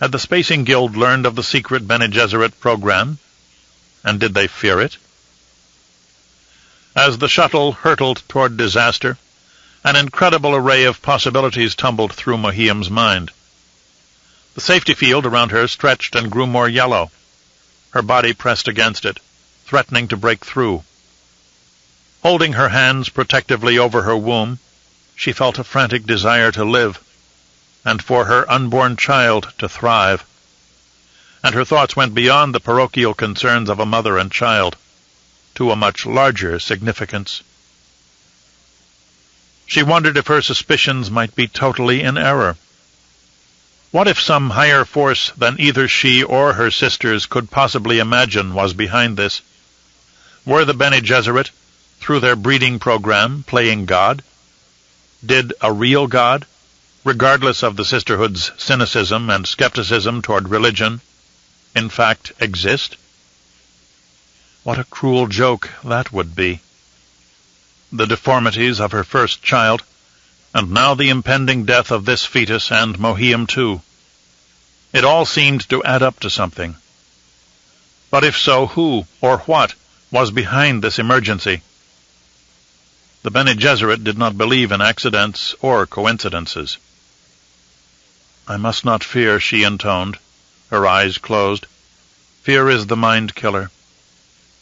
Had the Spacing Guild learned of the secret Bene Gesserit program, and did they fear it? As the shuttle hurtled toward disaster, an incredible array of possibilities tumbled through Mohiam's mind. The safety field around her stretched and grew more yellow. Her body pressed against it, threatening to break through. Holding her hands protectively over her womb, she felt a frantic desire to live, and for her unborn child to thrive. And her thoughts went beyond the parochial concerns of a mother and child, to a much larger significance. She wondered if her suspicions might be totally in error. What if some higher force than either she or her sisters could possibly imagine was behind this? Were the Bene Gesserit, through their breeding program, playing God? Did a real God, regardless of the sisterhood's cynicism and skepticism toward religion, in fact exist? What a cruel joke that would be. The deformities of her first child, and now the impending death of this fetus and Mohiam too. It all seemed to add up to something. But if so, who or what was behind this emergency? The Bene Gesserit did not believe in accidents or coincidences. I must not fear, she intoned, her eyes closed. Fear is the mind killer.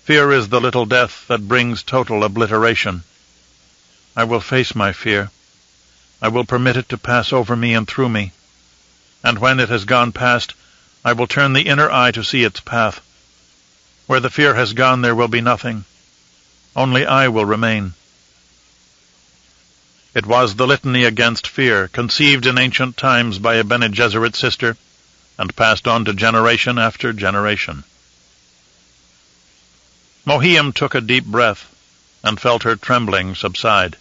Fear is the little death that brings total obliteration. I will face my fear. I will permit it to pass over me and through me. And when it has gone past, I will turn the inner eye to see its path. Where the fear has gone, there will be nothing. Only I will remain. It was the litany against fear, conceived in ancient times by a Bene Gesserit sister, and passed on to generation after generation. Mohiam took a deep breath, and felt her trembling subside.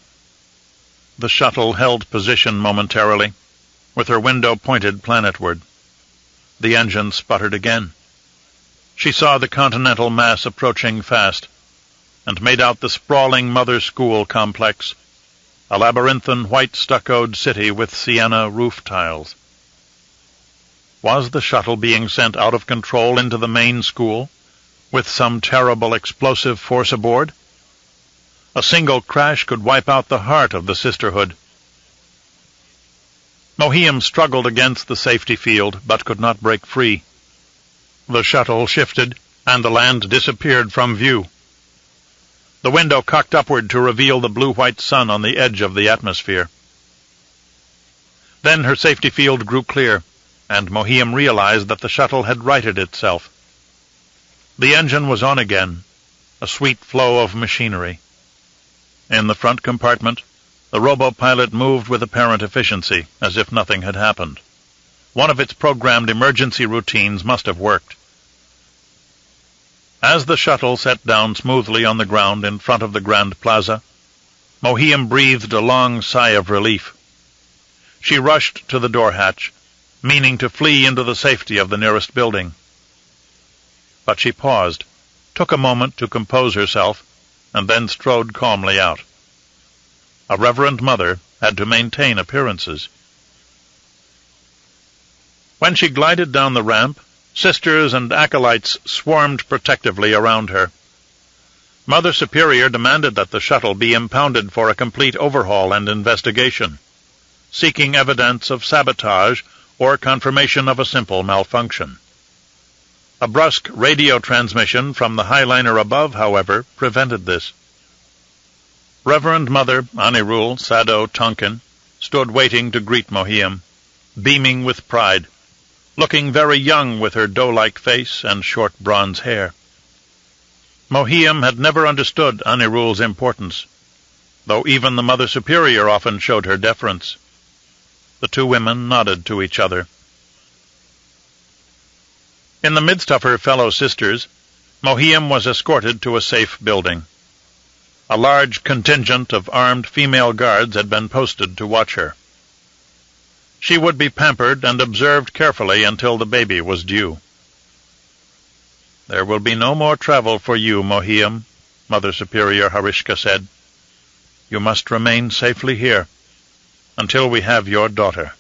The shuttle held position momentarily, with her window pointed planetward. The engine sputtered again. She saw the continental mass approaching fast, and made out the sprawling Mother School complex, a labyrinthine white stuccoed city with sienna roof tiles. Was the shuttle being sent out of control into the main school, with some terrible explosive force aboard? A single crash could wipe out the heart of the sisterhood. Mohiam struggled against the safety field, but could not break free. The shuttle shifted, and the land disappeared from view. The window cocked upward to reveal the blue-white sun on the edge of the atmosphere. Then her safety field grew clear, and Mohiam realized that the shuttle had righted itself. The engine was on again, a sweet flow of machinery. In the front compartment, the robo-pilot moved with apparent efficiency, as if nothing had happened. One of its programmed emergency routines must have worked. As the shuttle set down smoothly on the ground in front of the Grand Plaza, Mohiam breathed a long sigh of relief. She rushed to the door hatch, meaning to flee into the safety of the nearest building. But she paused, took a moment to compose herself, and then strode calmly out. A reverend mother had to maintain appearances. When she glided down the ramp, sisters and acolytes swarmed protectively around her. Mother Superior demanded that the shuttle be impounded for a complete overhaul and investigation, seeking evidence of sabotage or confirmation of a simple malfunction. A brusque radio transmission from the highliner above, however, prevented this. Reverend Mother Anirul Sado Tonkin stood waiting to greet Mohiam, beaming with pride, looking very young with her doe-like face and short bronze hair. Mohiam had never understood Anirul's importance, though even the Mother Superior often showed her deference. The two women nodded to each other. In the midst of her fellow sisters, Mohiam was escorted to a safe building. A large contingent of armed female guards had been posted to watch her. She would be pampered and observed carefully until the baby was due. "There will be no more travel for you, Mohiam," Mother Superior Harishka said. "You must remain safely here until we have your daughter."